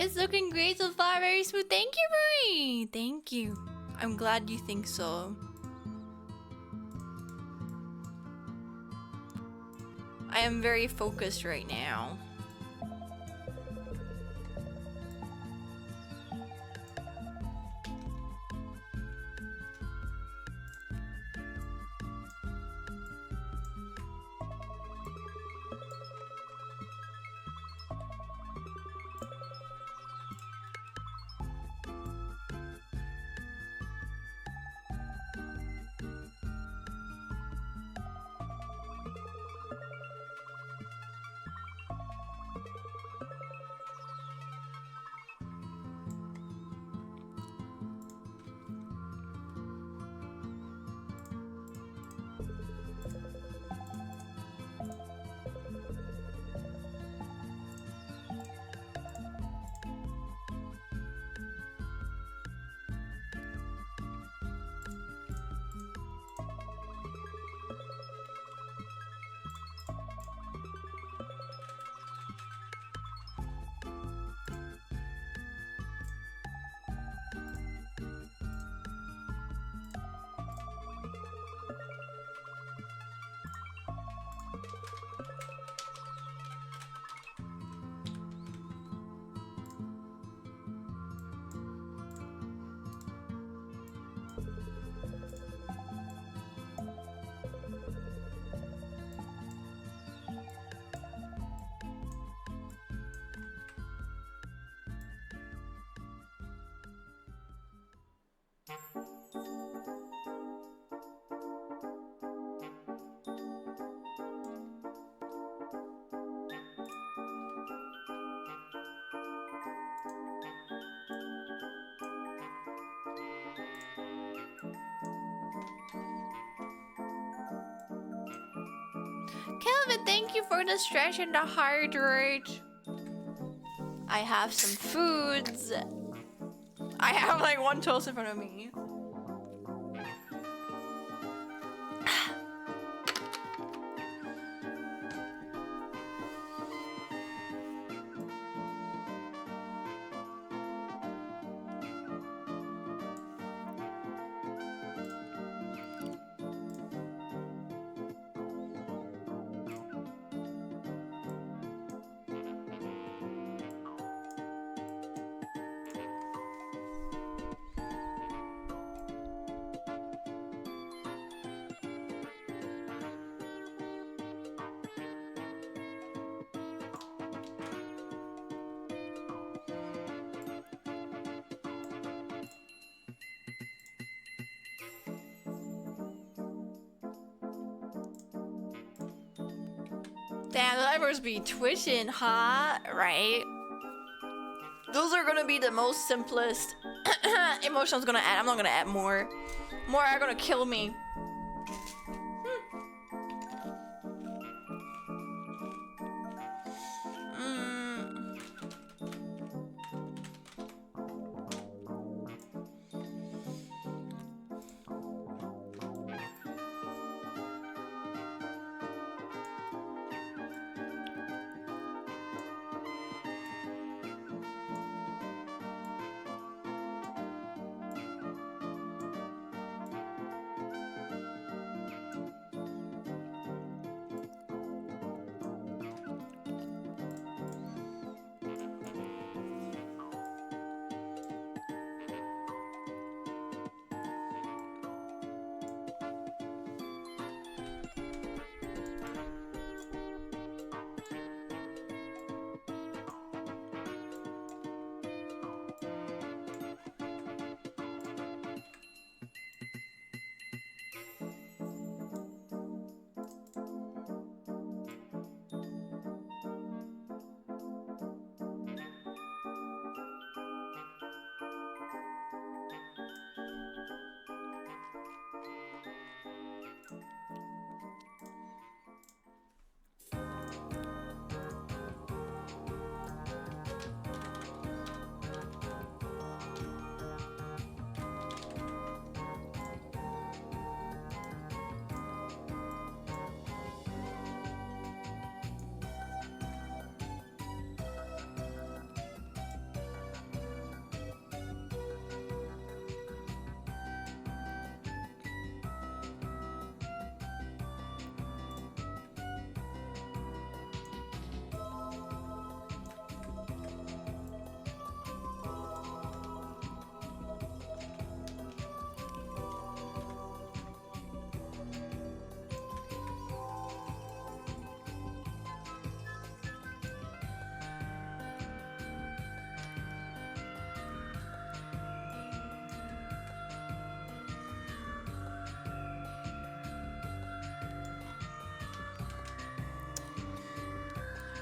It's looking great so far, very smooth. Thank you, Marie. Thank you. I'm glad you think so. I am very focused right now. Kelvin, thank you for the stretch and the hydrate. I have some foods. I have like one toast in front of me. Damn, the livers be twitching, huh? Right? Those are gonna be the most simplest emotions gonna add. I'm not gonna add more. More are gonna kill me.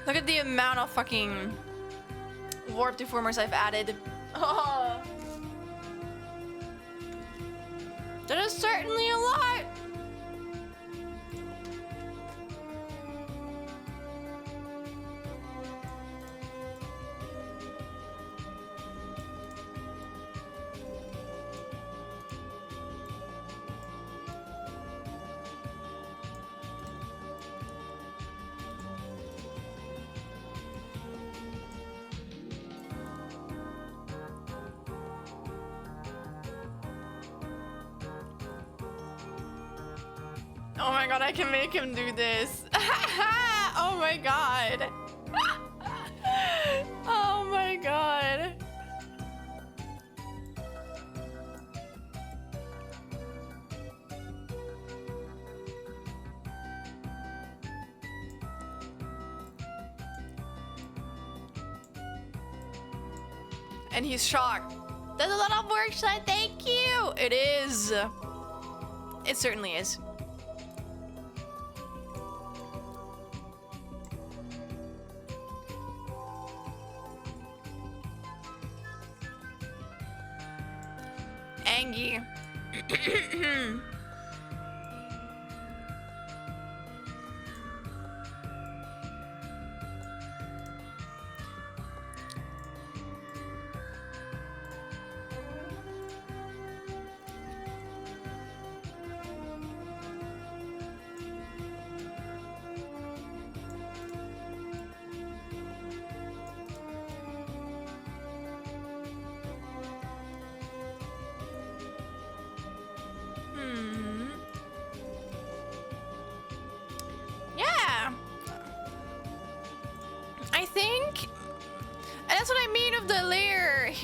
Look at the amount of fucking warp deformers I've added. Oh. That is certainly a lot. Oh my god, I can make him do this. Oh my god. Oh my god. And he's shocked. That's a lot of work, Shai. Thank you. It is. It certainly is. Angie.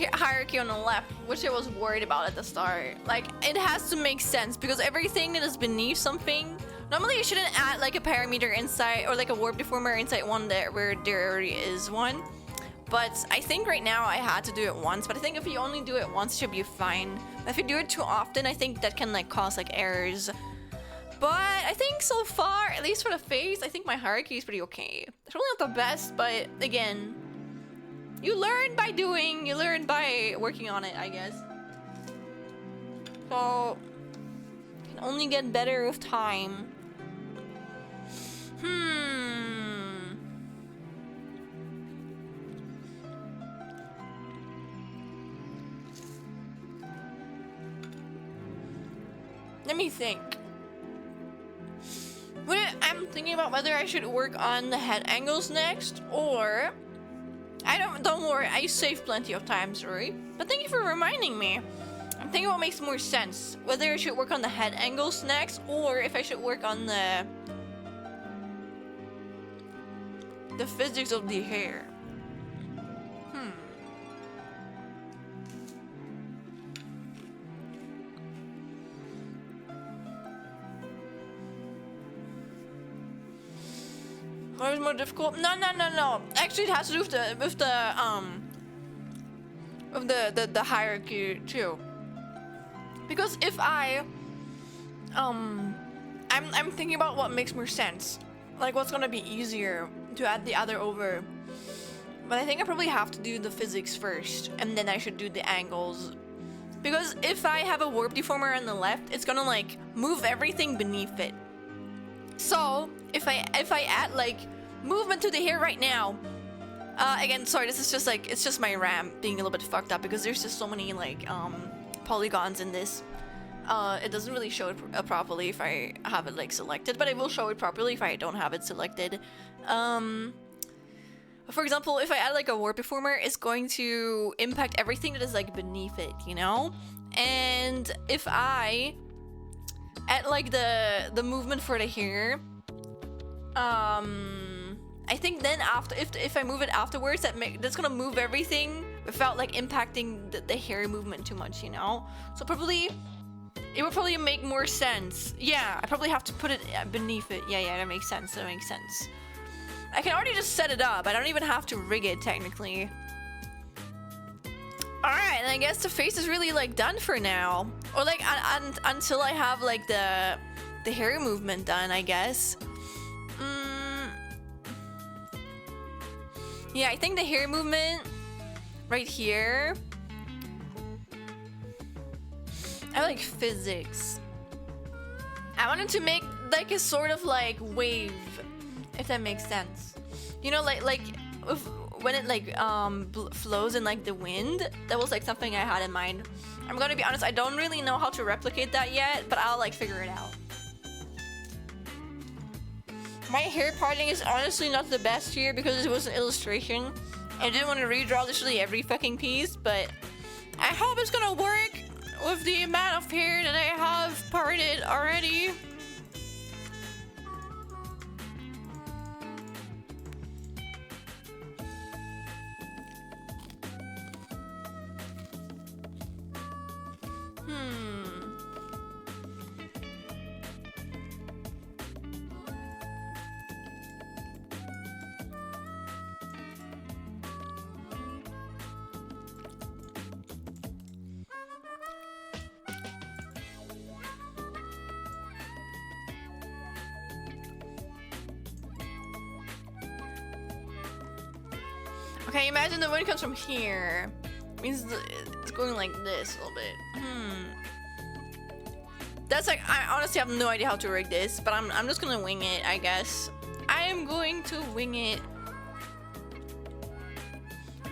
hierarchy on the left, which I was worried about at the start. Like, it has to make sense because everything that is beneath something, normally you shouldn't add like a parameter inside or like a warp deformer inside one there where there already is one. But I think right now I had to do it once, but I think if you only do it once, it should be fine. But if you do it too often, I think that can like cause like errors. But I think so far, at least for the face, I think my hierarchy is pretty okay. It's really not the best, but again, you learn by doing, you learn by working on it, I guess. So, can only get better with time. Let me think. I'm thinking about whether I should work on the head angles next, or don't worry, I saved plenty of time, sorry. But thank you for reminding me. I'm thinking what makes more sense. Whether I should work on the head angles next, or if I should work on the physics of the hair. What is more difficult? No. Actually, it has to do with the hierarchy too. Because if I'm thinking about what makes more sense, like what's gonna be easier to add the other over. But I think I probably have to do the physics first, and then I should do the angles. Because if I have a warp deformer on the left, it's gonna like move everything beneath it. So if I add like movement to the hair right now, again, sorry, this is just like, it's just my RAM being a little bit fucked up because there's just so many like polygons in this. It doesn't really show it properly if I have it like selected, but it will show it properly if I don't have it selected. For example, if I add like a warp deformer, it's going to impact everything that is like beneath it, you know? And if I add like the movement for the hair, I think then after, if I move it afterwards, that's gonna move everything without like impacting the hair movement too much, you know? So probably, it would probably make more sense. Yeah, I probably have to put it beneath it. Yeah, that makes sense, that makes sense. I can already just set it up. I don't even have to rig it, technically. Alright, and I guess the face is really like done for now. Or like until I have like the hair movement done, I guess. Yeah, I think the hair movement right here. I like physics. I wanted to make like a sort of like wave, if that makes sense. You know, like when it like flows in like the wind. That was like something I had in mind. I'm gonna be honest, I don't really know how to replicate that yet, but I'll like figure it out. My hair parting is honestly not the best here because it was an illustration. I didn't want to redraw literally every fucking piece, but I hope it's gonna work with the amount of hair that I have parted already. Okay, imagine the wind comes from here. Means it's going like this a little bit. That's like, I honestly have no idea how to rig this, but I'm just gonna wing it, I guess. I am going to wing it.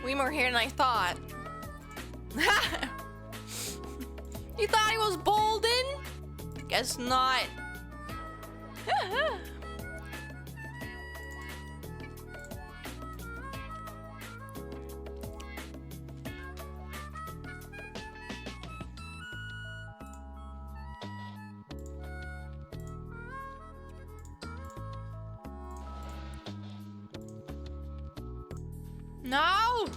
Way more hair than I thought. You thought I was balding? Guess not. No!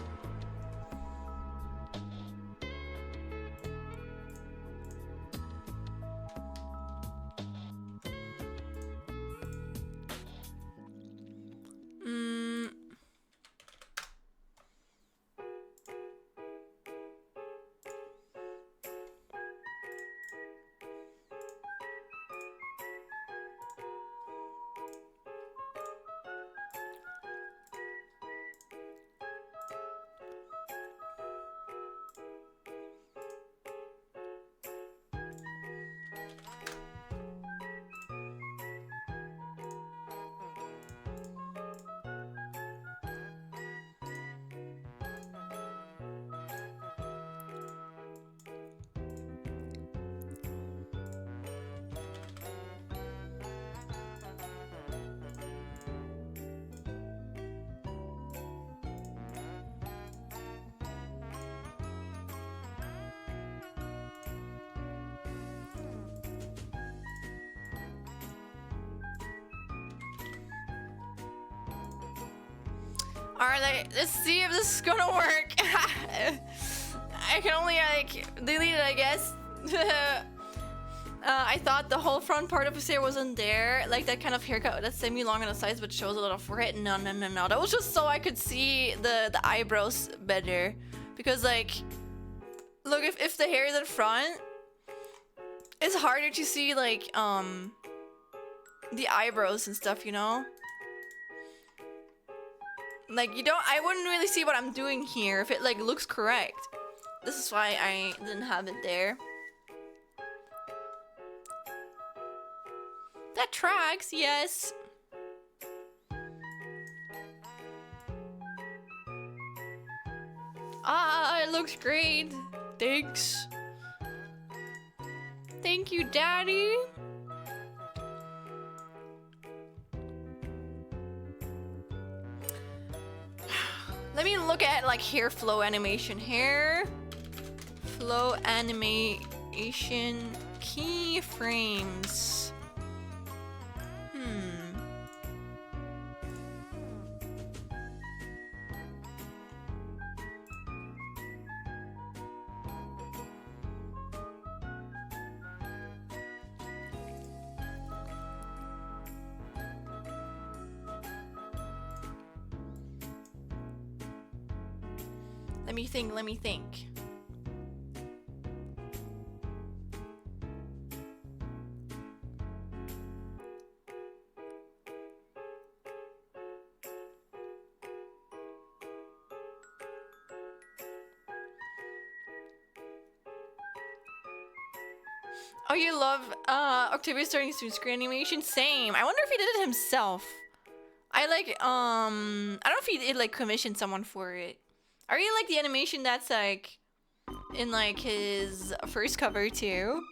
Alright, let's see if this is gonna work. I can only like delete it, I guess. I thought the whole front part of his hair wasn't there, like that kind of haircut that's semi-long on the sides but shows a lot of forehead. No. That was just so I could see the eyebrows better, because like, look, if the hair is in front, it's harder to see like the eyebrows and stuff, you know. Like I wouldn't really see what I'm doing here if it like looks correct. This is why I didn't have it there. That tracks, yes. Ah, it looks great. Thanks. Thank you, Daddy. Let me look at like hair flow animation. Hair flow animation keyframes. Let me think. Oh, you love Octavia starting to screen animation? Same. I wonder if he did it himself. I like I don't know if he did like commissioned someone for it. I really like the animation that's like in like his first cover too.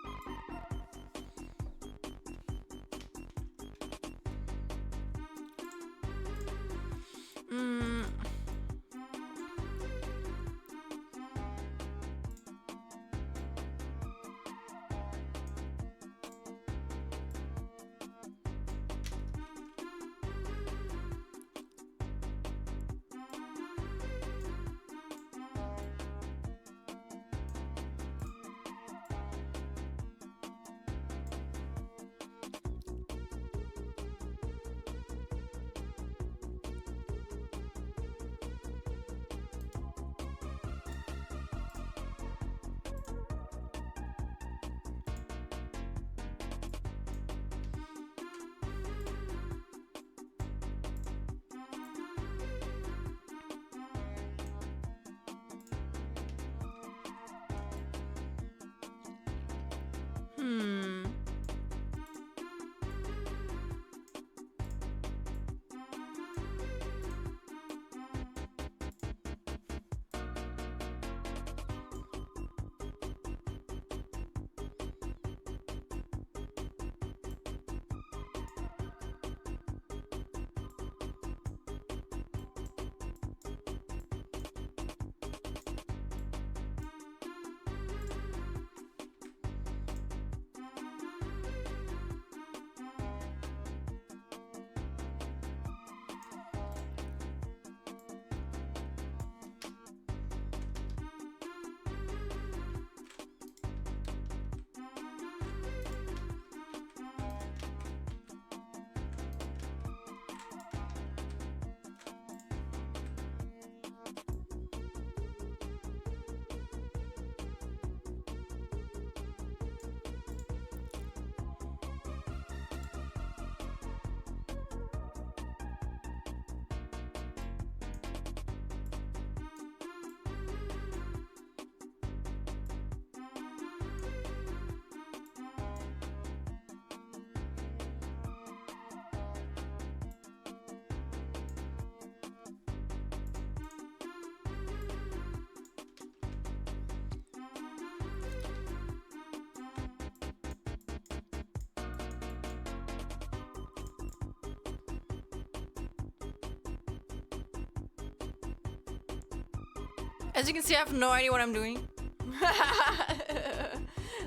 As you can see, I have no idea what I'm doing.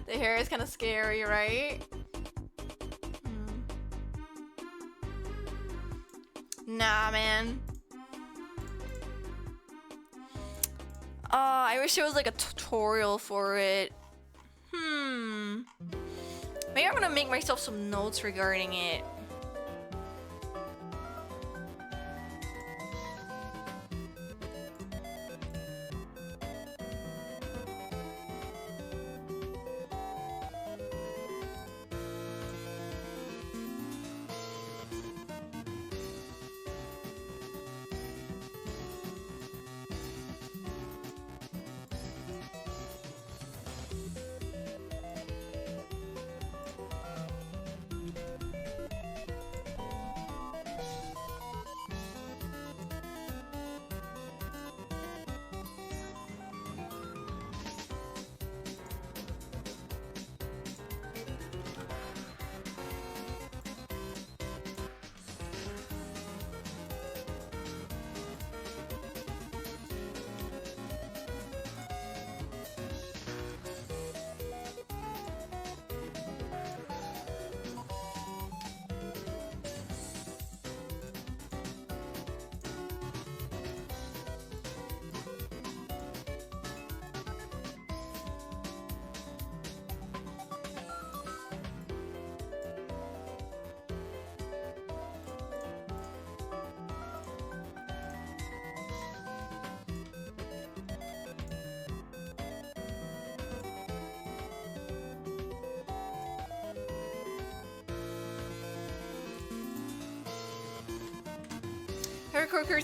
The hair is kind of scary, right? Nah, man. I wish there was like a tutorial for it. Maybe I'm gonna make myself some notes regarding it.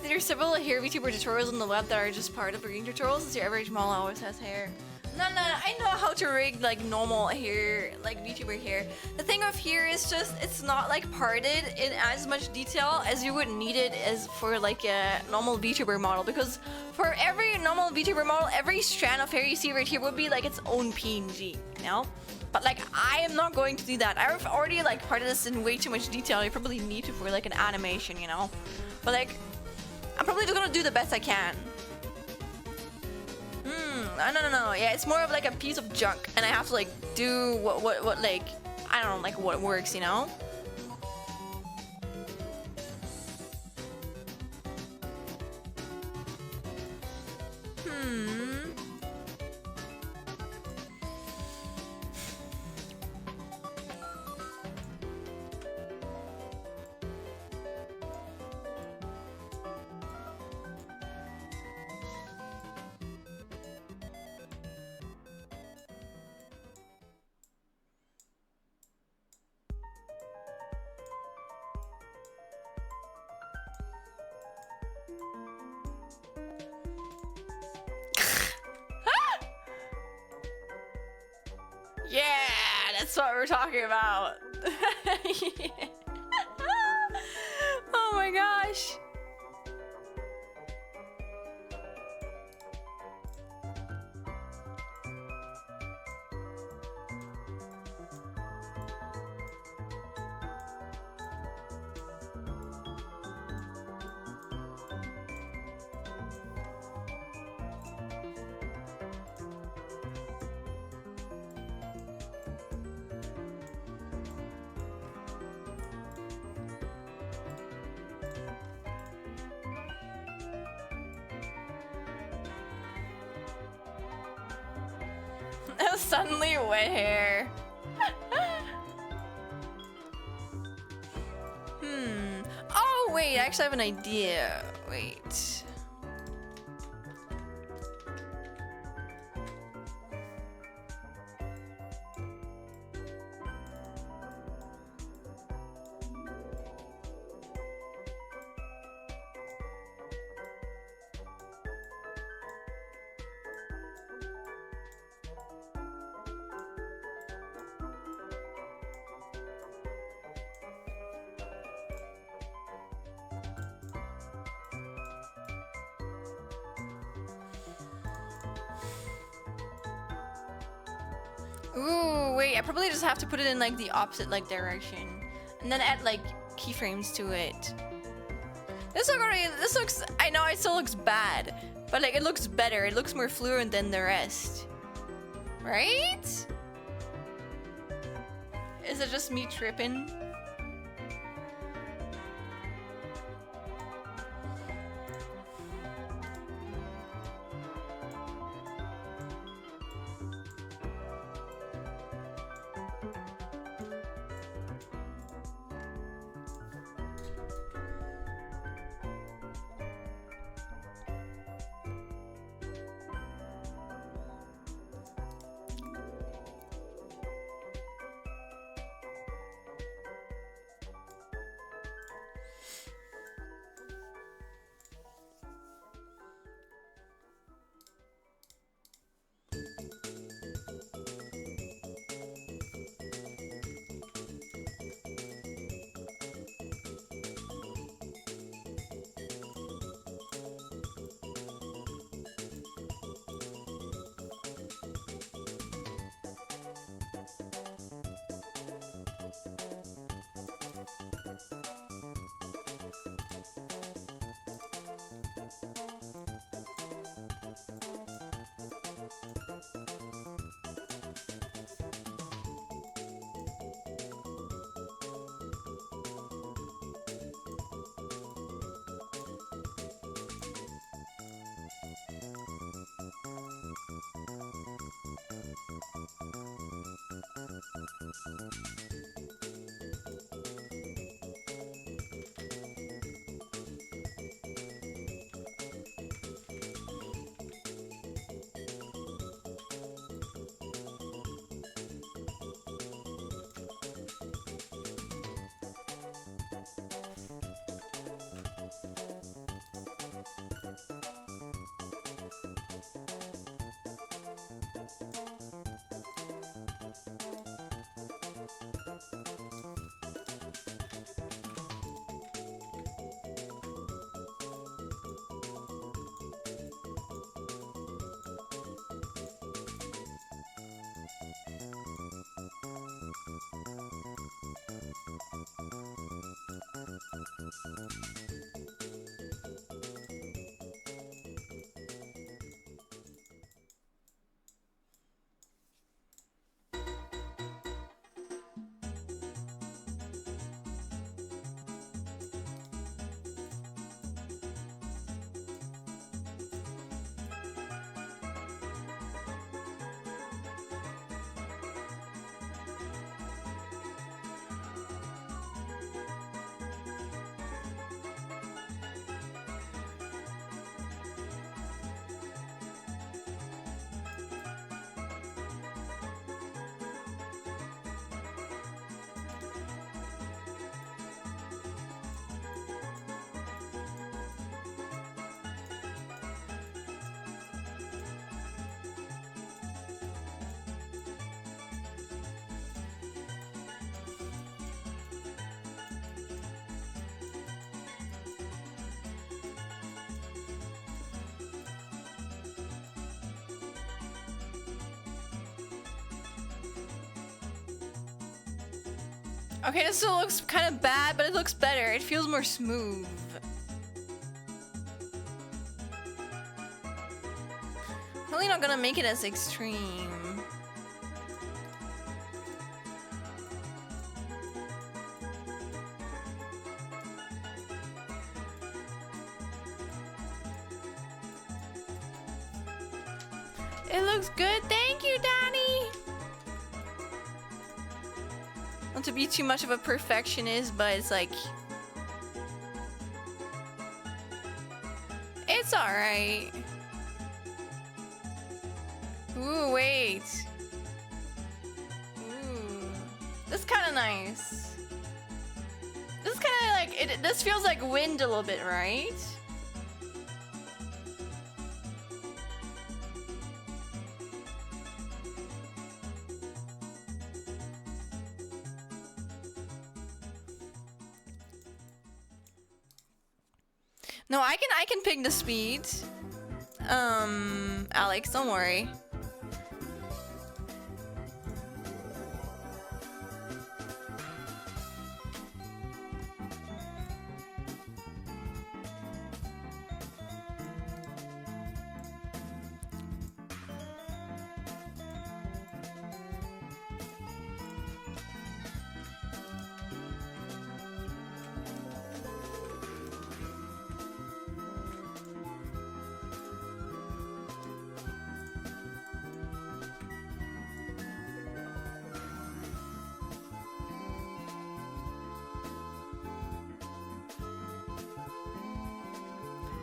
There are several hair VTuber tutorials on the web that are just part of rigging tutorials, since your average model always has hair. No, I know how to rig like normal hair, like VTuber hair. The thing of here is just it's not like parted in as much detail as you would need it as for like a normal VTuber model, because for every normal VTuber model, every strand of hair you see right here would be like its own PNG, you know? But like I am not going to do that. I've already like parted this in way too much detail. I probably need to for like an animation, you know? But like I'm probably just gonna do the best I can. No. Yeah, it's more of like a piece of junk, and I have to like do what like I don't know, like what works, you know? Yeah, that's what we're talking about. Yeah. Oh my gosh. Suddenly wet hair. Oh wait, I actually have an idea. Wait. Ooh, wait, I probably just have to put it in like the opposite like direction. And then add like keyframes to it. This looks, I know it still looks bad, but like it looks better. It looks more fluent than the rest. Right? Is it just me tripping? Okay, this still looks kind of bad, but it looks better. It feels more smooth. Really not gonna make it as extreme. It looks good. Thank you, Danny. Not to be too much of a perfectionist, but it's like... It's alright. Ooh, wait. Ooh. That's kind of nice. This is kind of like... This feels like wind a little bit, right? No, I can pick the speed. Alex, don't worry.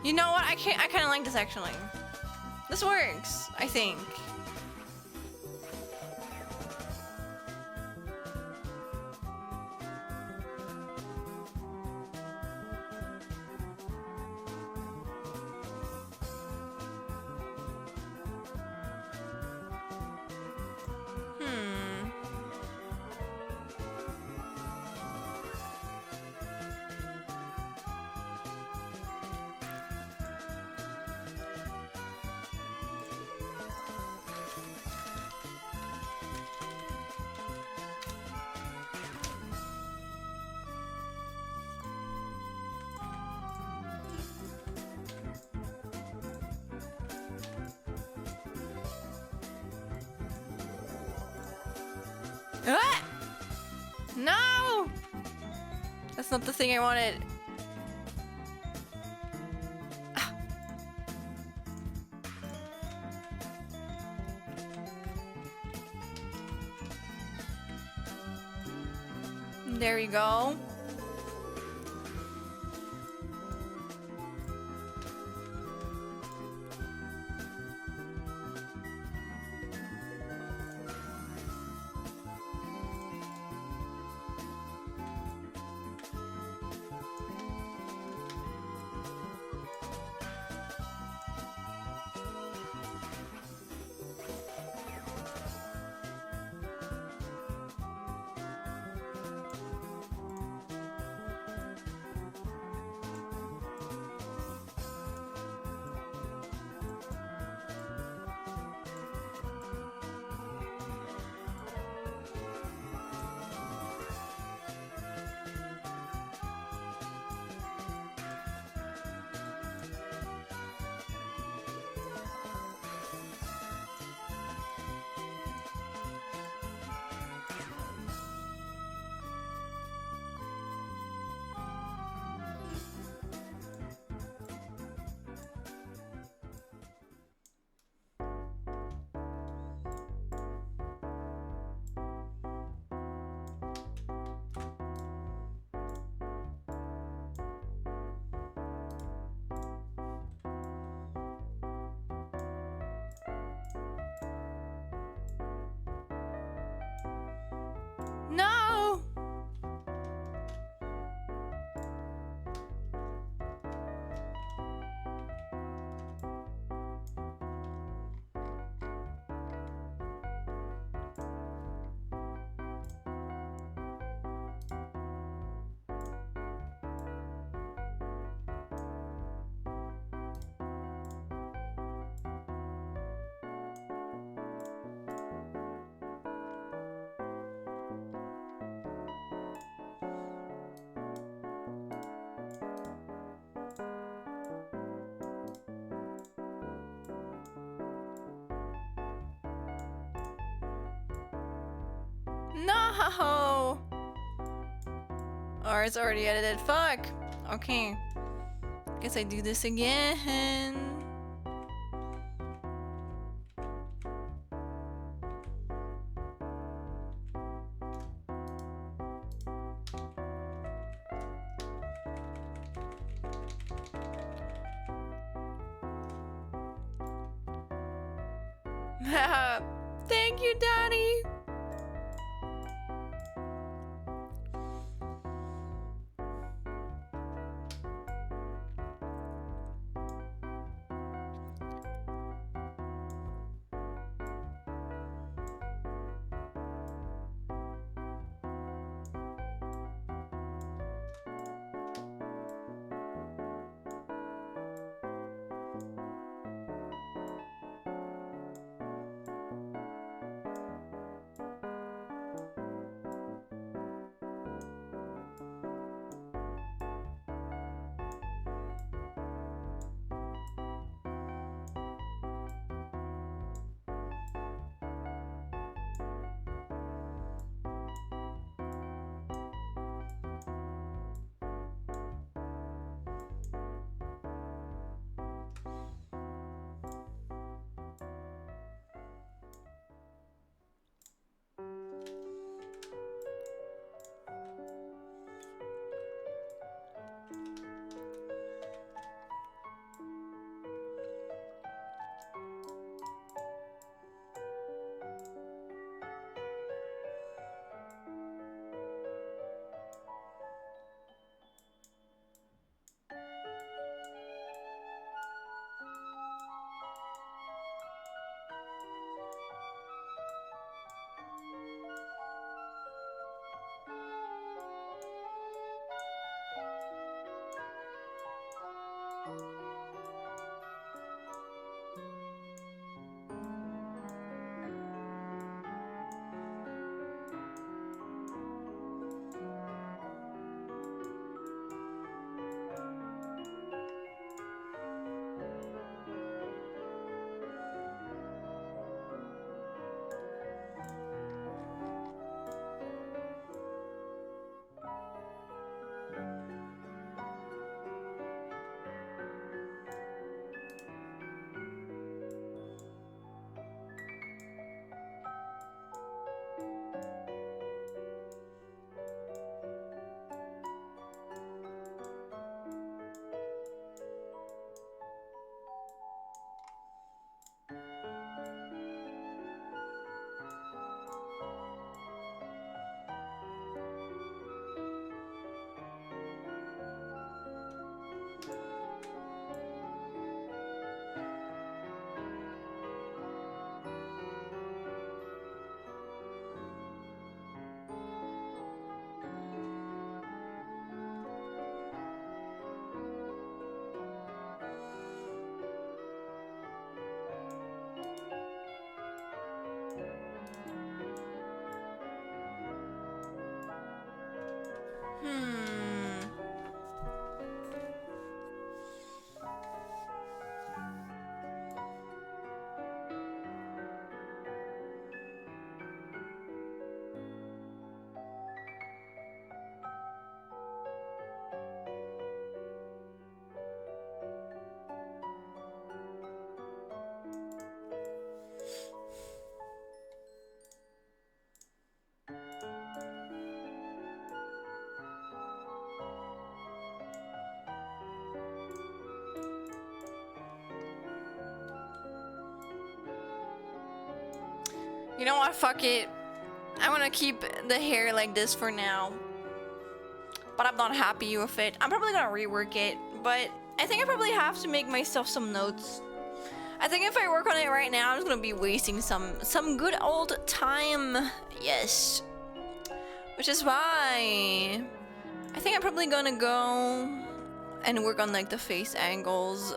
You know what? I kind of like this actually. This works, I think. Ah! No! That's not the thing I wanted. Ah. There you go. No! No! Or it's already edited. Fuck! Okay. Guess I do this again. Thank you, Daddy! Hmm. You know what? Fuck it. I'm gonna keep the hair like this for now. But I'm not happy with it. I'm probably gonna rework it, but I think I probably have to make myself some notes. I think if I work on it right now, I'm just gonna be wasting some good old time. Yes. Which is why I think I'm probably gonna go and work on like the face angles.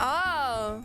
Oh.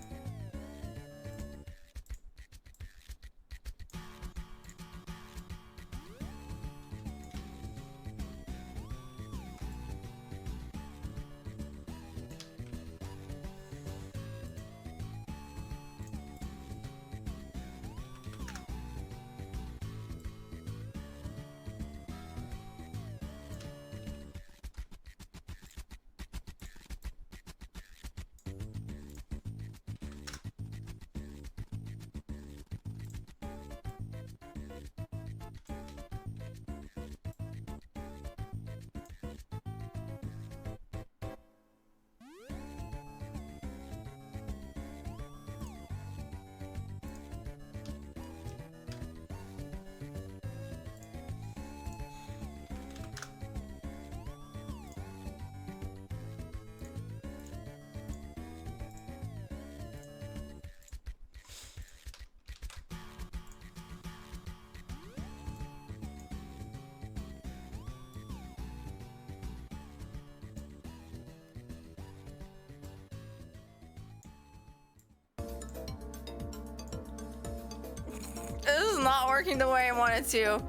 This is not working the way I want it to.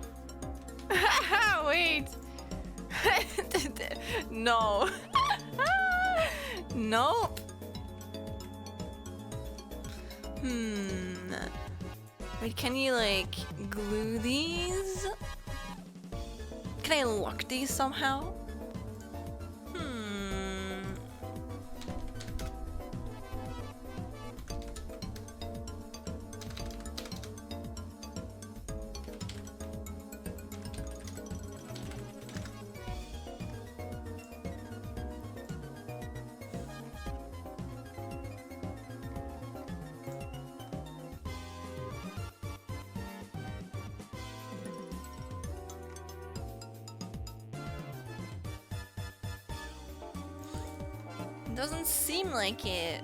Wait. No. Nope. Wait, can you like glue these? Can I lock these somehow? Doesn't seem like it.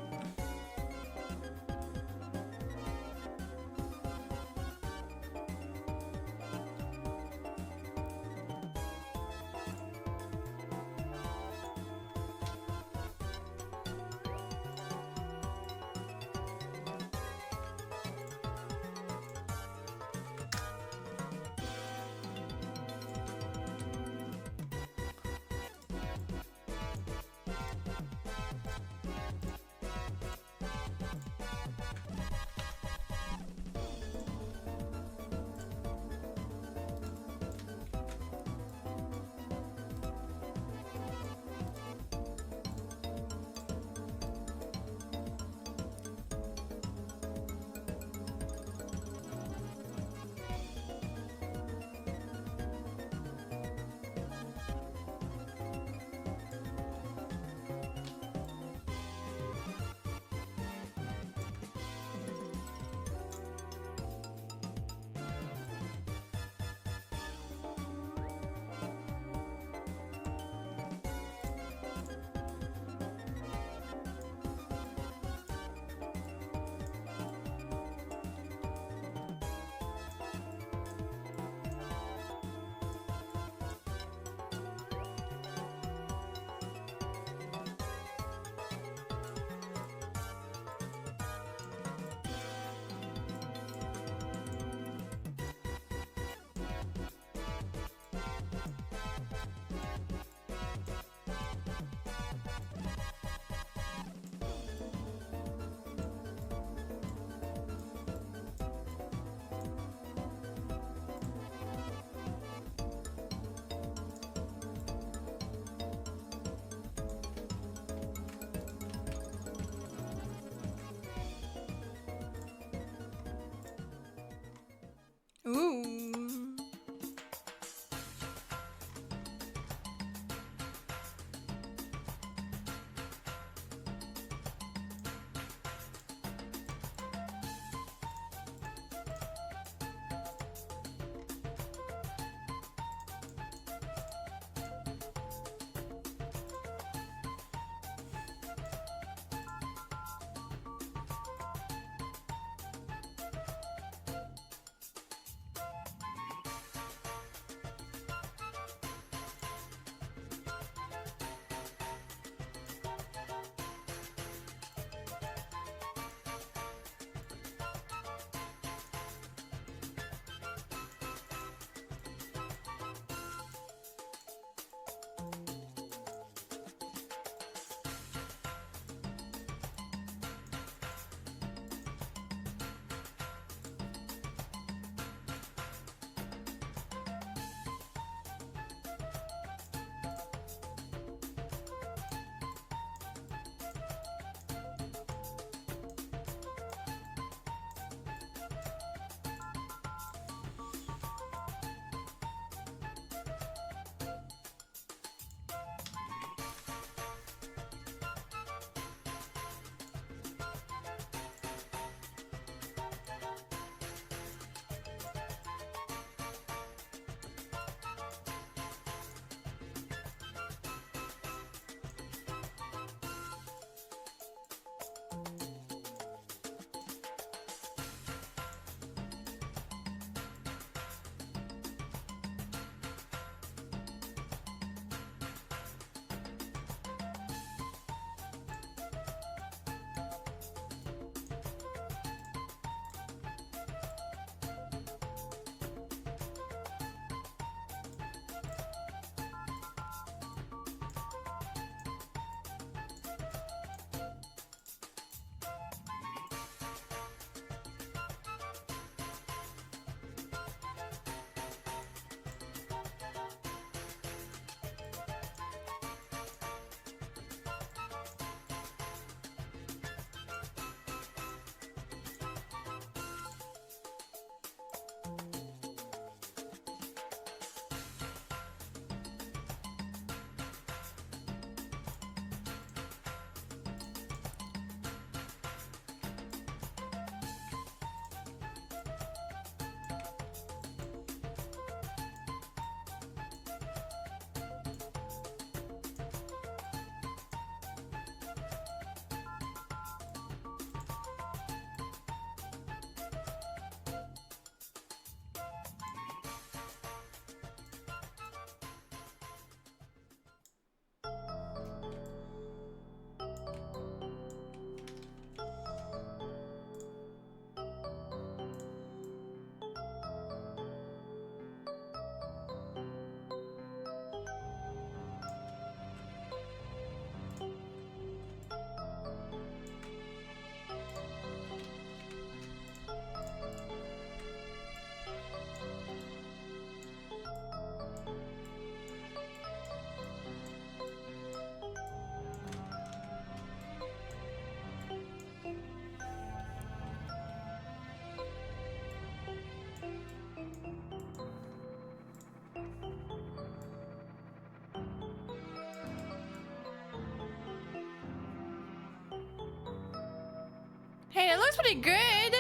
Hey, that looks pretty good,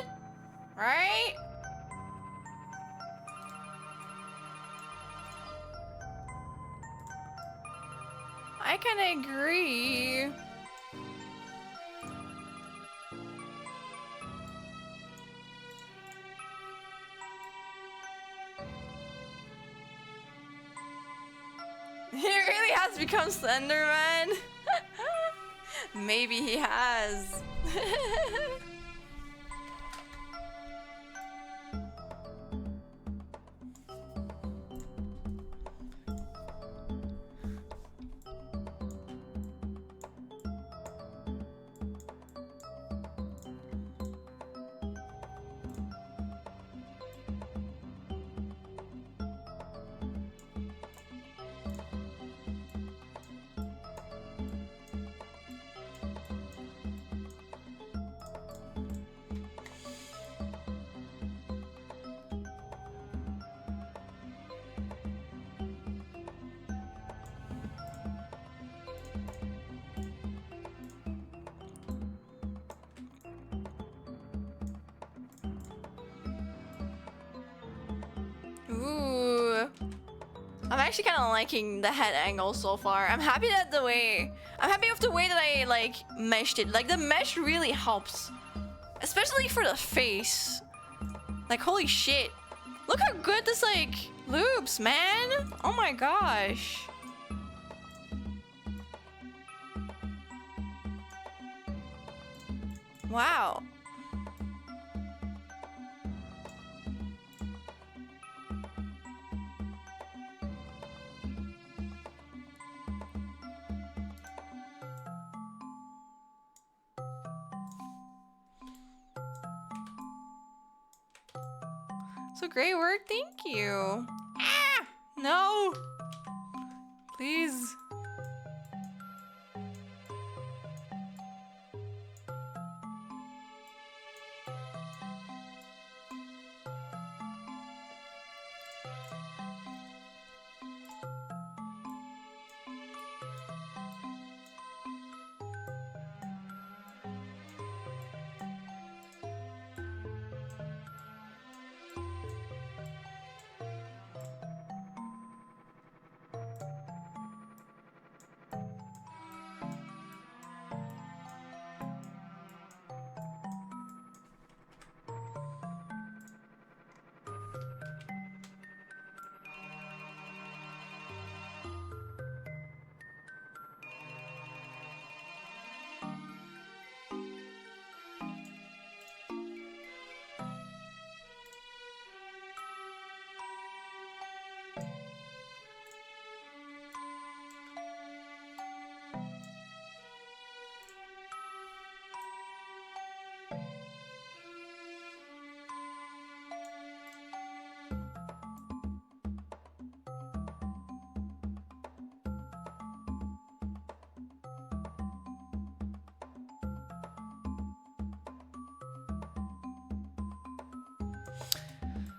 right? I kind of agree. He really has become Slenderman. Maybe he has. Ooh. I'm actually kind of liking the head angle so far. I'm happy with the way that I like meshed it. Like the mesh really helps, especially for the face. Like holy shit, look how good this like loops, man. Oh my gosh. Wow. So great work, thank you. Ah, no. Please.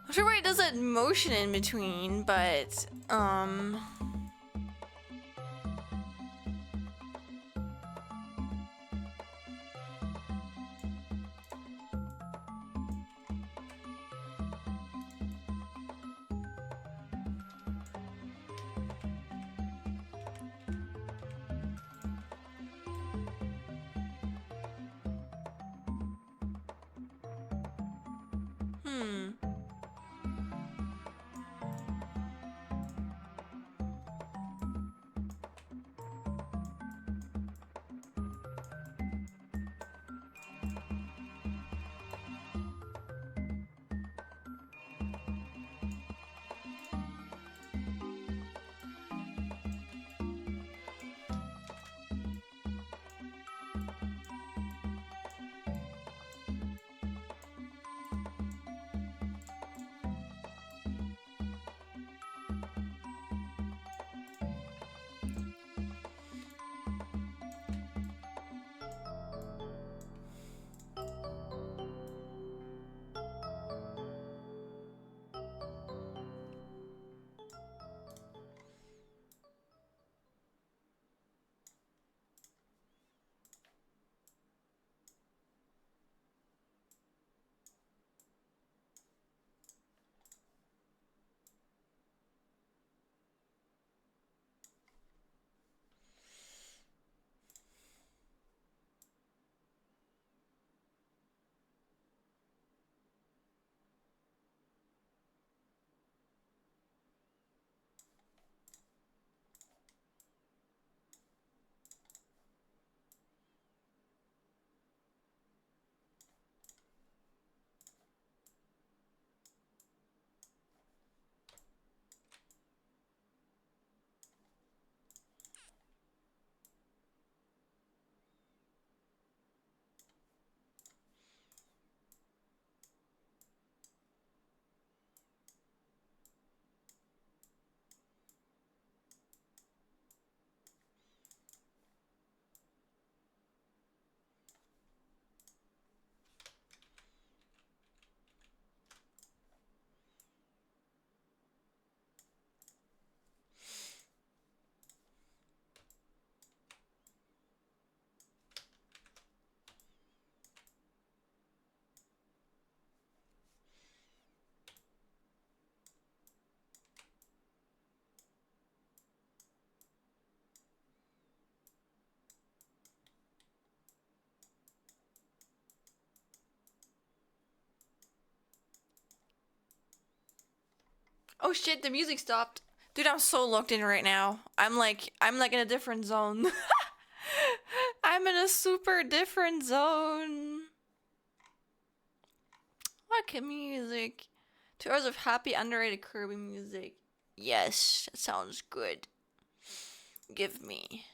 I'm sure why it does that motion in between, but Oh shit, the music stopped. Dude, I'm so locked in right now. I'm like in a different zone. I'm in a super different zone. What music? 2 hours of happy underrated Kirby music. Yes, that sounds good. Give me.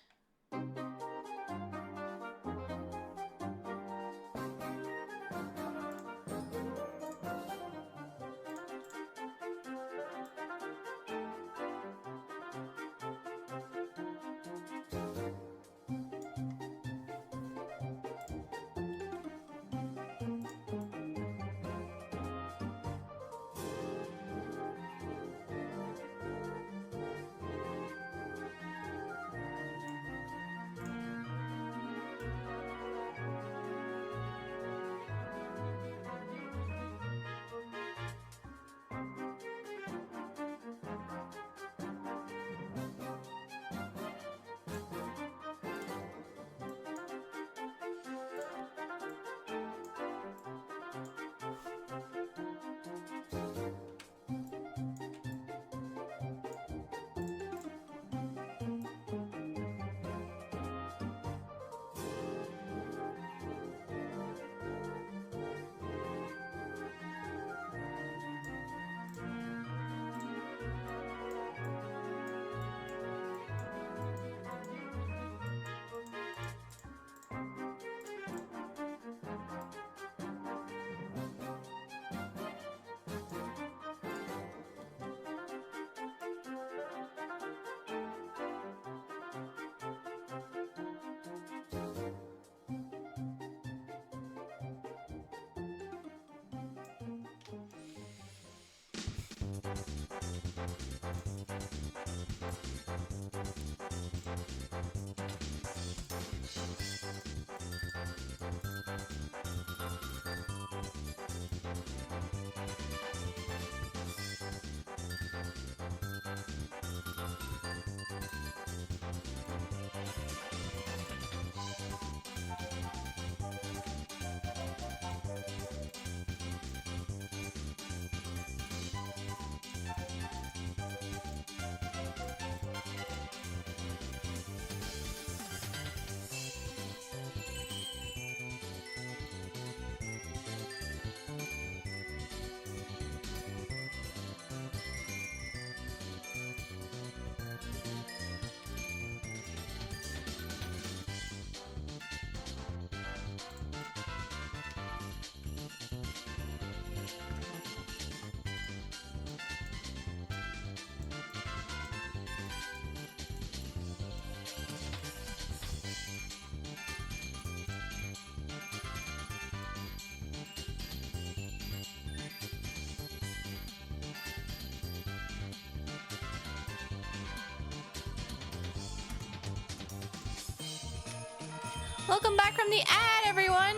Welcome back from the ad, everyone.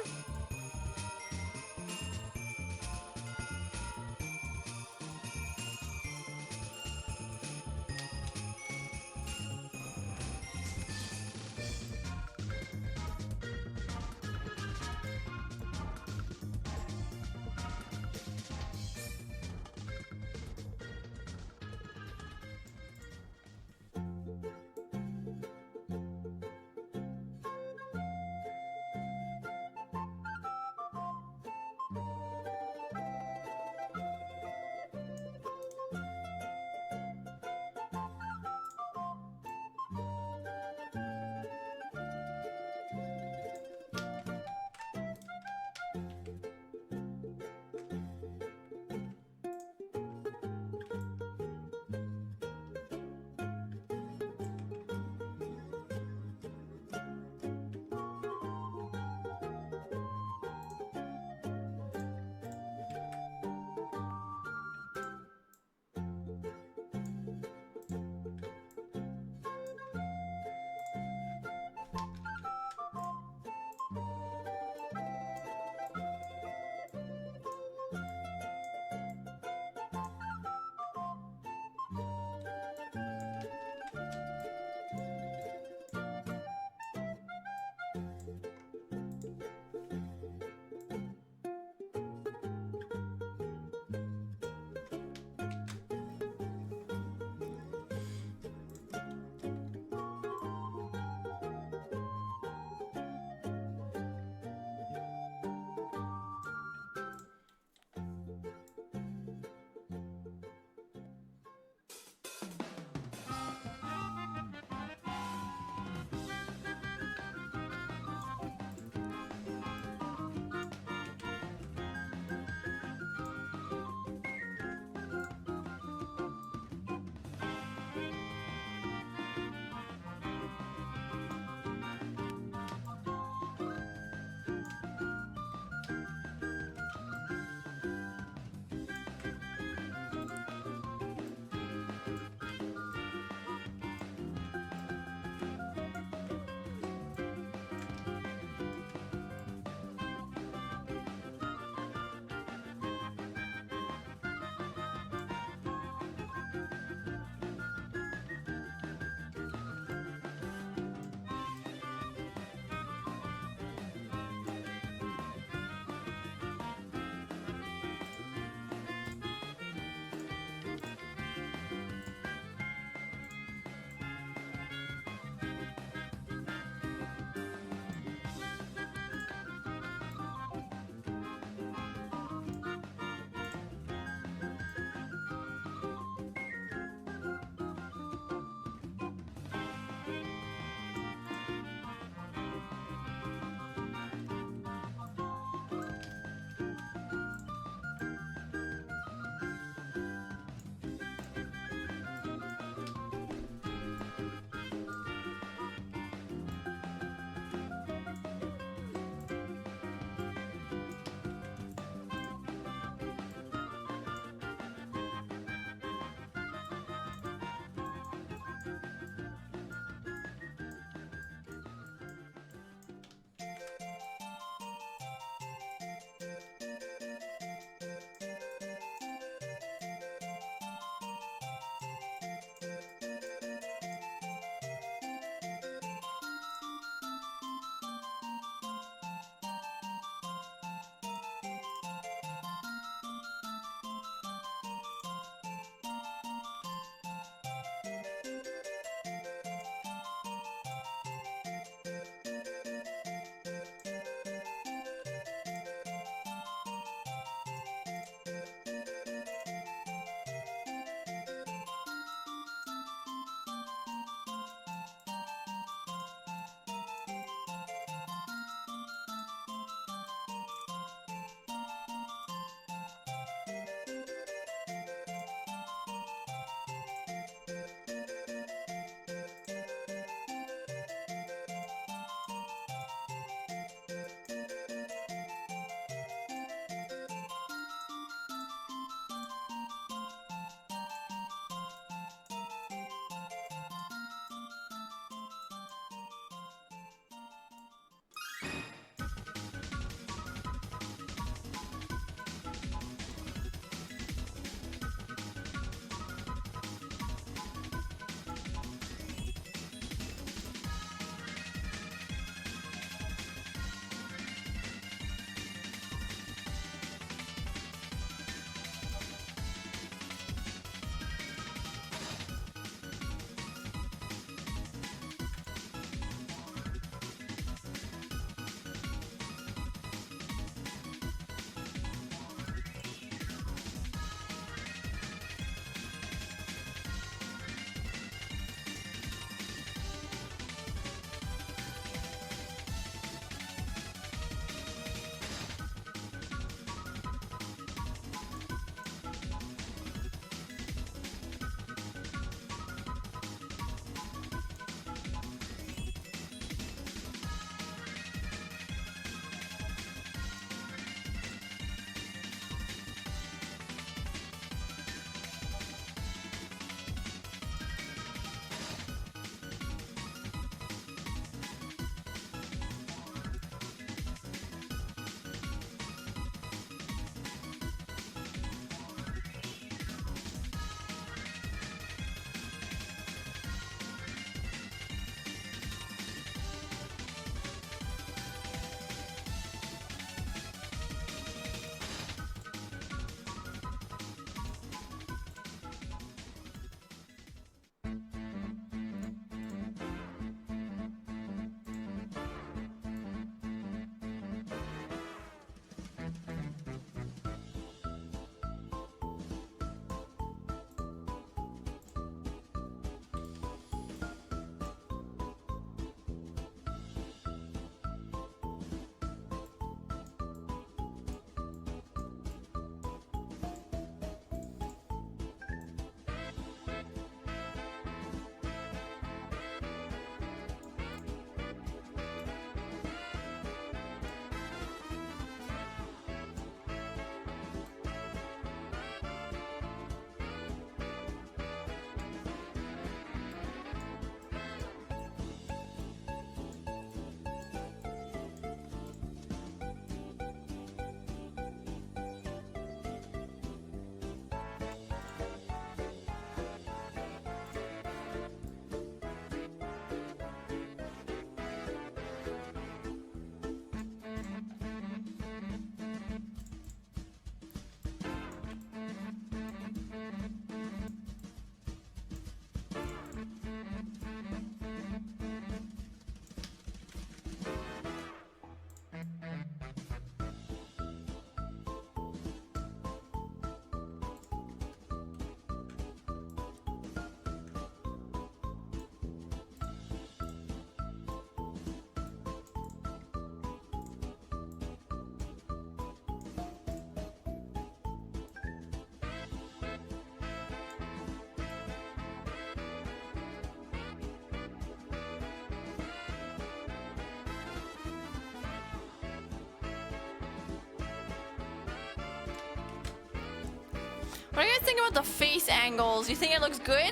What do you guys think about the face angles? You think it looks good?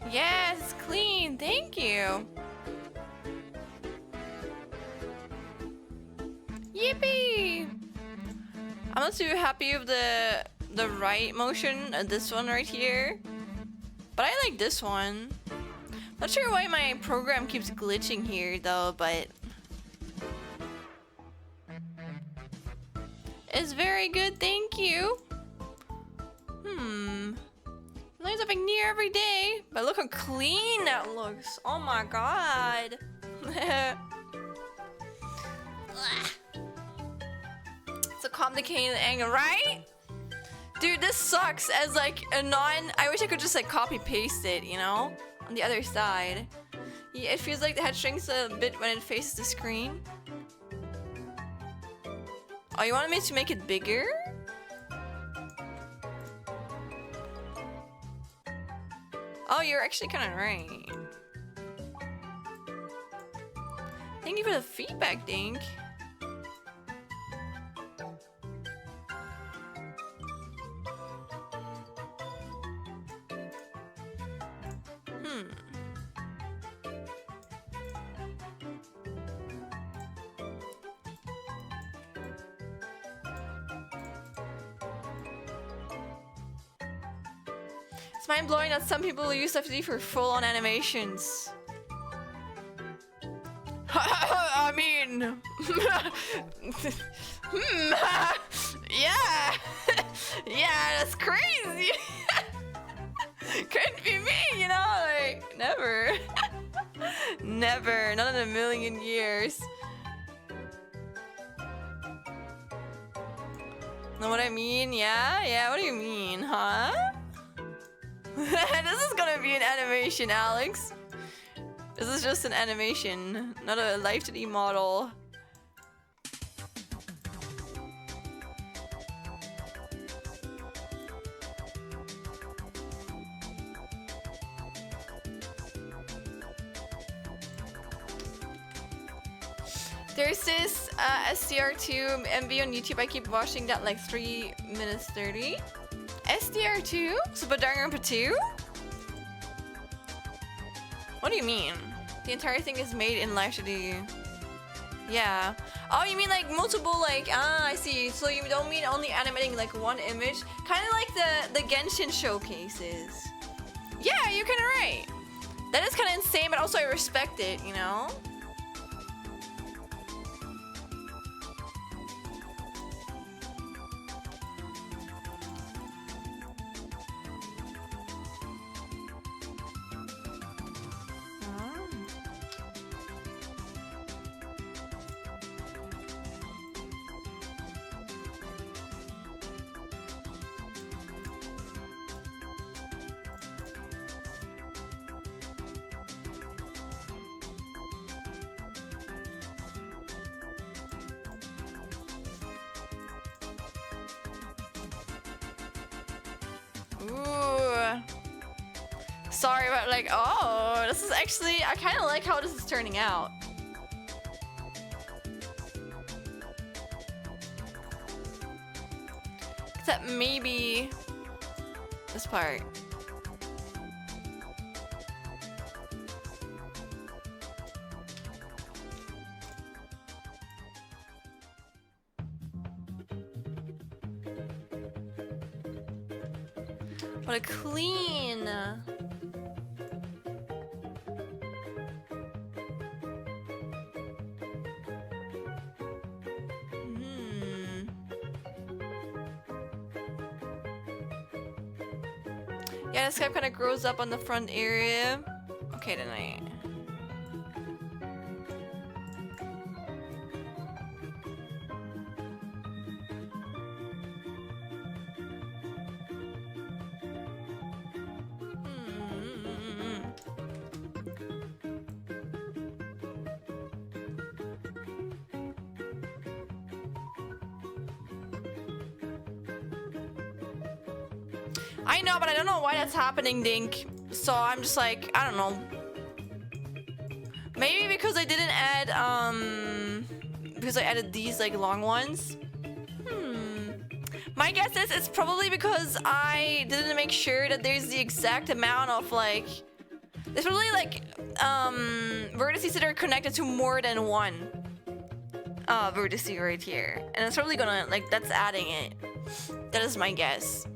Yes, it's clean. Thank you. Yippee! I'm not too happy with the right motion, this one right here. But I like this one. Not sure why my program keeps glitching here though, but it's very good, thank you. Learn something new every day, but look how clean that looks. Oh my god. It's a complicated angle, right? Dude, this sucks as like a non... I wish I could just like copy paste it, you know? On the other side. Yeah, it feels like the head shrinks a bit when it faces the screen. Oh, you wanted me to make it bigger? Oh, you're actually kind of right. Thank you for the feedback, Dink. It's mind-blowing that some people use Live2D for full-on animations. I mean... yeah! Yeah, that's crazy! Couldn't be me, you know? Like, never. Never. Not in a million years. Know what I mean? Yeah? Yeah, what do you mean, huh? This is gonna be an animation, Alex. This is just an animation, not a Live2D model. There's this SDR2 MV on YouTube. I keep watching that like 3 minutes 30. SDR2? Super Danganronpa 2? What do you mean? The entire thing is made in Live2D. Yeah. Oh, you mean like multiple, like, I see. So you don't mean only animating like one image? Kind of like the Genshin showcases. Yeah, you're kind of right. That is kind of insane, but also I respect it, you know? Ooh. Sorry about like, oh, this is actually, I kind of like how this is turning out. Except maybe this part. What a clean. Yeah, this guy kind of grows up on the front area. Okay, tonight. I know, but I don't know why that's happening, Dink. So I'm just like, I don't know. Maybe because I didn't add, because I added these like long ones. My guess is it's probably because I didn't make sure that there's the exact amount of like, there's probably like, vertices that are connected to more than one vertice right here. And it's probably gonna, like, that's adding it. That is my guess.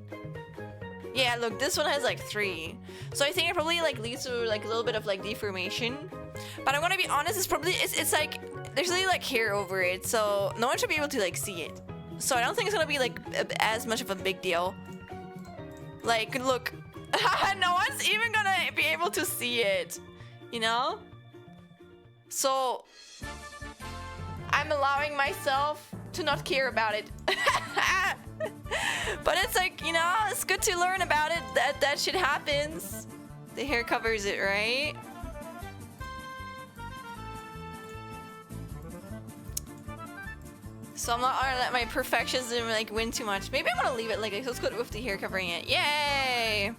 Yeah, look, this one has like 3. So I think it probably like leads to like a little bit of like deformation. But I'm gonna be honest, it's probably, it's like, there's really like hair over it. So no one should be able to like see it. So I don't think it's gonna be like as much of a big deal. Like, look, no one's even gonna be able to see it, you know? So I'm allowing myself to not care about it. But it's like, you know, it's good to learn about it, that shit happens. The hair covers it, right? So I'm not gonna let my perfectionism like win too much. Maybe I'm gonna leave it like this. Let's go with the hair covering it. Yay!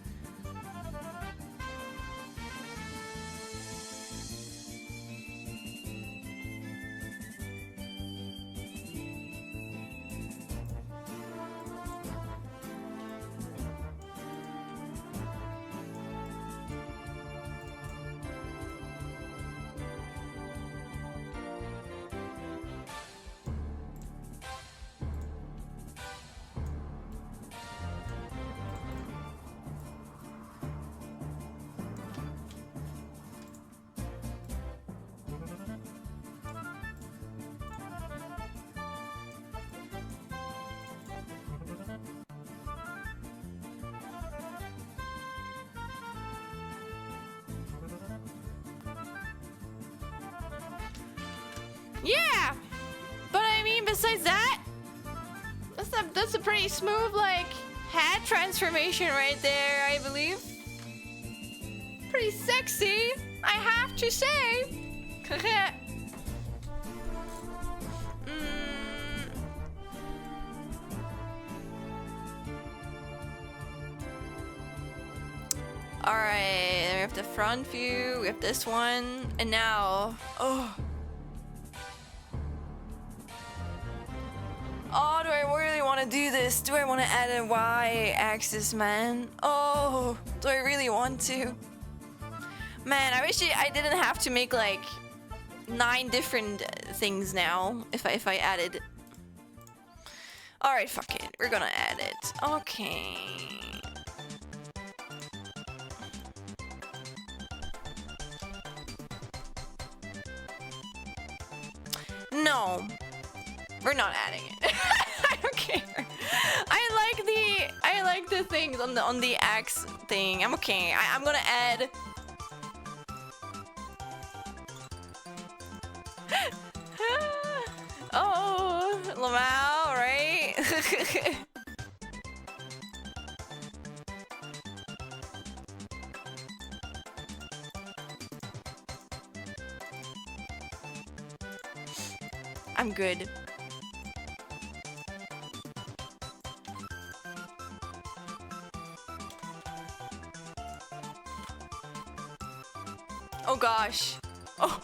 Yeah, but I mean, besides that, that's a pretty smooth like hat transformation right there, I believe. Pretty sexy, I have to say. Alright, we have the front view, we have this one, and now, oh, do I really want to do this? Do I want to add a y-axis, man? Oh, do I really want to? Man, I wish I didn't have to make like 9 different things now if I added. Alright, fuck it, we're gonna add it. Okay. No, we're not adding it. I don't care. I like the things on the axe thing. I'm okay. I'm gonna add. Oh, Lamau, right? I'm good. Oh gosh. Oh.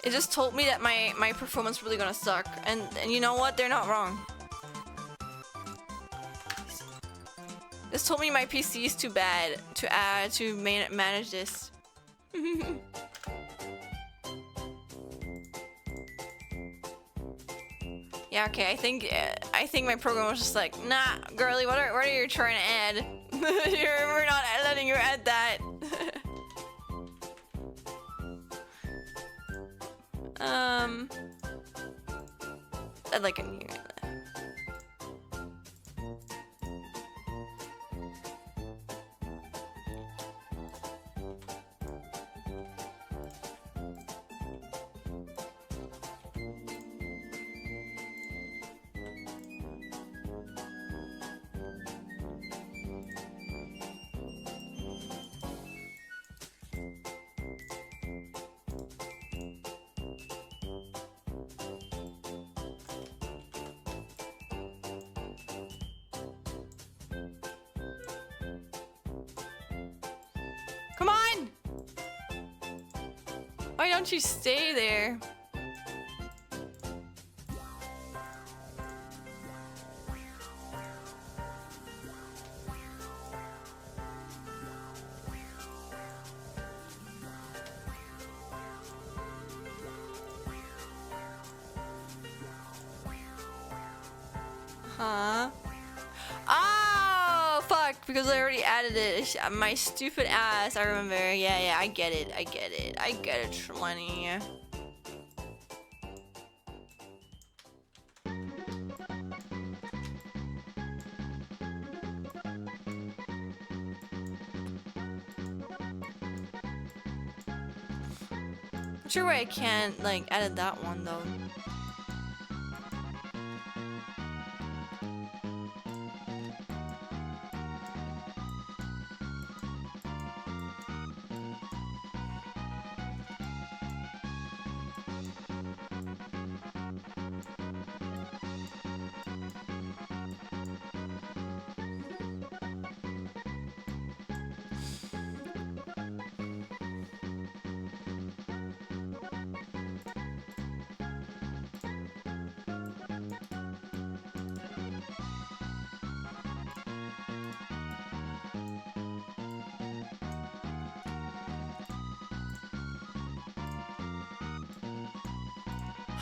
It just told me that my performance really gonna suck, and you know what? They're not wrong. This told me my PC is too bad to manage this. Yeah, okay. I think my program was just like, nah, girly. What are you trying to add? We're not letting you add that. I'd like a new. Come on! Why don't you stay there? Huh? Oh, fuck, because I already added it. My stupid ass, I remember. Yeah, I get it, I get it, Trelawney. Not sure why I can't, like, edit that one, though.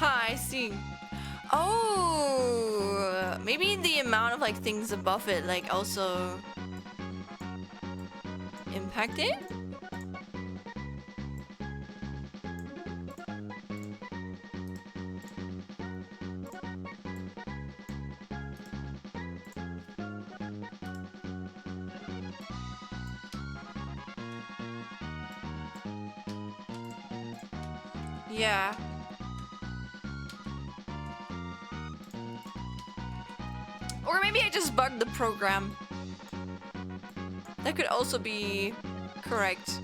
I see. Oh, maybe the amount of like things above it, like also. impacted? Yeah. Or maybe I just bugged the program. That could also be correct.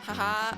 Haha.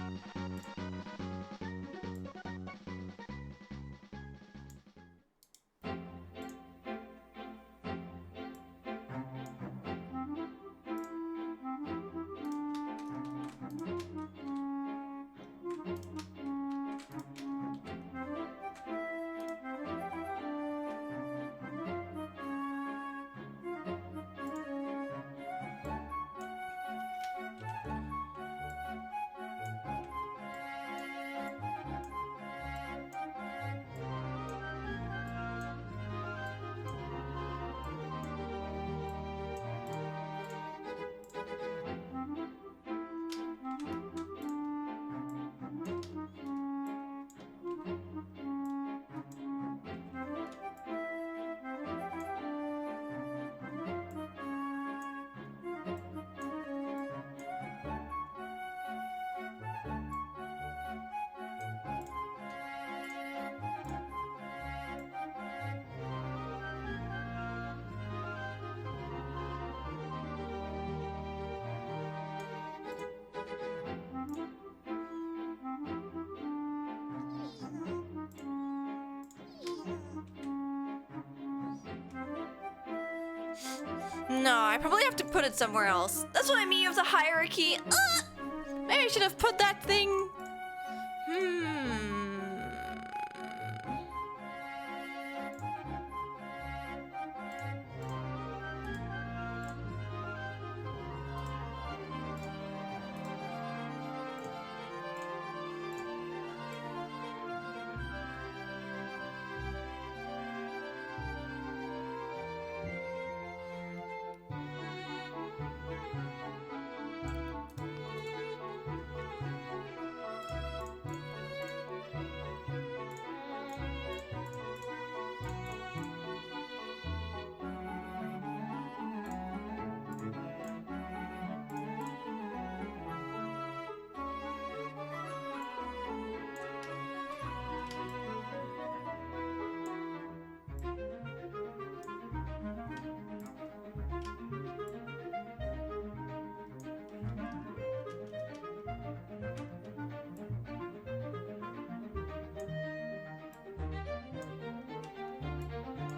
No, I probably have to put it somewhere else. That's what I mean with the hierarchy. Maybe I should have put that thing.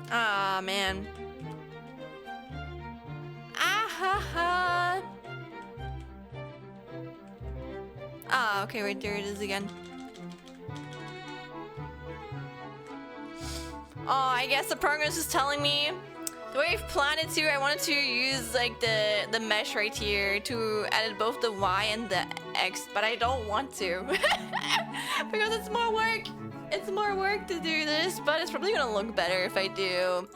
Ah, man. Ah, ha, ha. Ah, okay, wait, there it is again. Oh, I guess the program is just telling me the way I've planned it to, I wanted to use like the mesh right here to edit both the Y and the X, but I don't want to because it's more work. It's more work to do this, but it's probably gonna look better if I do.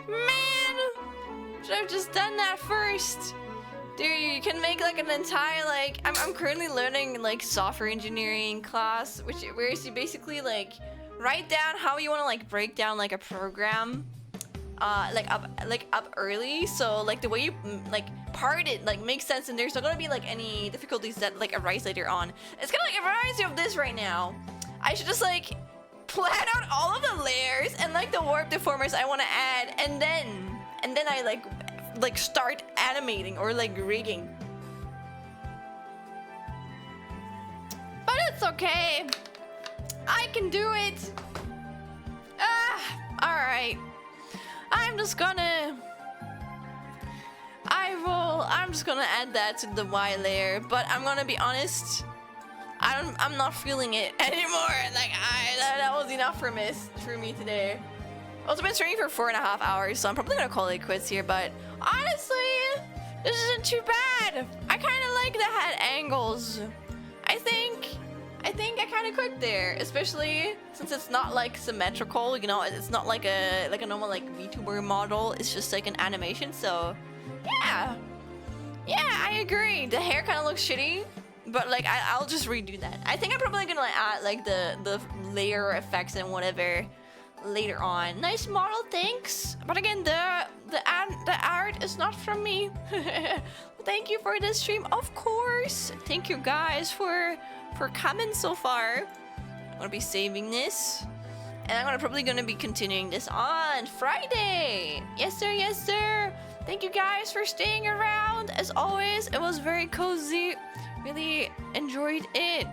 Man, should have just done that first. Dude, you can make like an entire like I'm currently learning like software engineering class, where you basically like write down how you want to like break down like a program, like up early, so like the way you like part it like makes sense, and there's not gonna be like any difficulties that like arise later on. It's kind of like it reminds me of this right now. I should just like plan out all of the layers and like the warp deformers I want to add, and then I like start animating or like rigging. But it's okay. I can do it. All right. I'm just gonna add that to the Y layer, but I'm gonna be honest, I'm not feeling it anymore. Like that was enough for me today. I've also been streaming for 4.5 hours, so I'm probably gonna call it quits here, but honestly, this isn't too bad. I kind of like the head angles. I think I kind of cooked there, especially since it's not like symmetrical, you know, it's not like a normal like VTuber model, it's just like an animation, so yeah. Yeah, I agree. The hair kind of looks shitty, but like I'll just redo that. I think I'm probably gonna like, add like the layer effects and whatever later on. Nice model, thanks. But again, the art is not from me. Thank you for the stream, of course. Thank you guys for coming so far. I'm gonna be saving this. And I'm probably gonna be continuing this on Friday. Yes, sir. Yes, sir. Thank you guys for staying around. As always, it was very cozy. Really enjoyed it.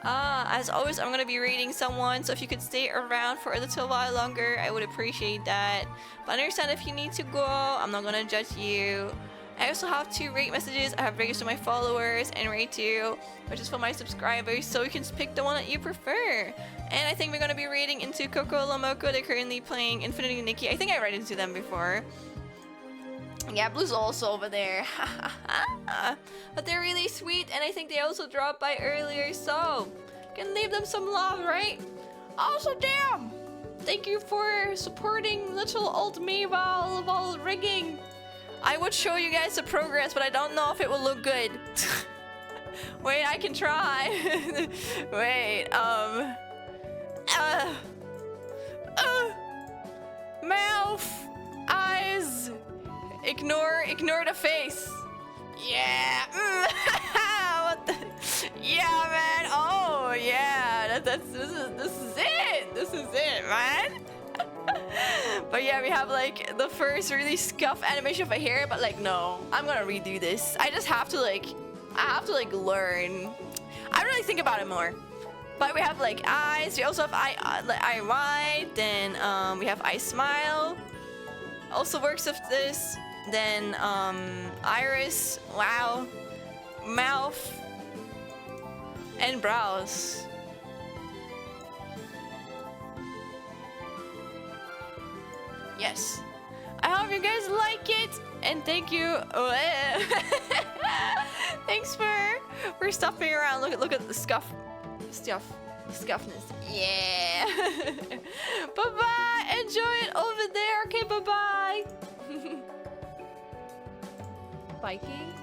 As always, I'm gonna be reading someone, so if you could stay around for a little while longer, I would appreciate that. But understand if you need to go, I'm not gonna judge you. I also have 2 rate messages. I have rates to my followers and rate 2, which is for my subscribers, so you can pick the one that you prefer. And I think we're gonna be rating into Coco Lomoko. They're currently playing Infinity Nikki. I think I read into them before. Yeah, Blue's also over there. But they're really sweet, and I think they also dropped by earlier, so you can leave them some love, right? Also, damn! Thank you for supporting little old me while rigging. I would show you guys the progress, but I don't know if it will look good. Wait, I can try. Wait, mouth, eyes, ignore the face. Yeah. What the? Yeah, man. Oh, yeah. This is it, man. But yeah, we have like the first really scuff animation of a hair, but like no, I'm gonna redo this. I just have to like, learn. I really think about it more. But we have like eyes. We also have eye wide. Then we have eye smile. Also works with this. Then iris. Wow. Mouth. And brows. Yes. I hope you guys like it, and thank you. Thanks for stopping around. Look at the scuffness. Yeah. Bye bye. Enjoy it over there. Okay. Bye bye. Biking.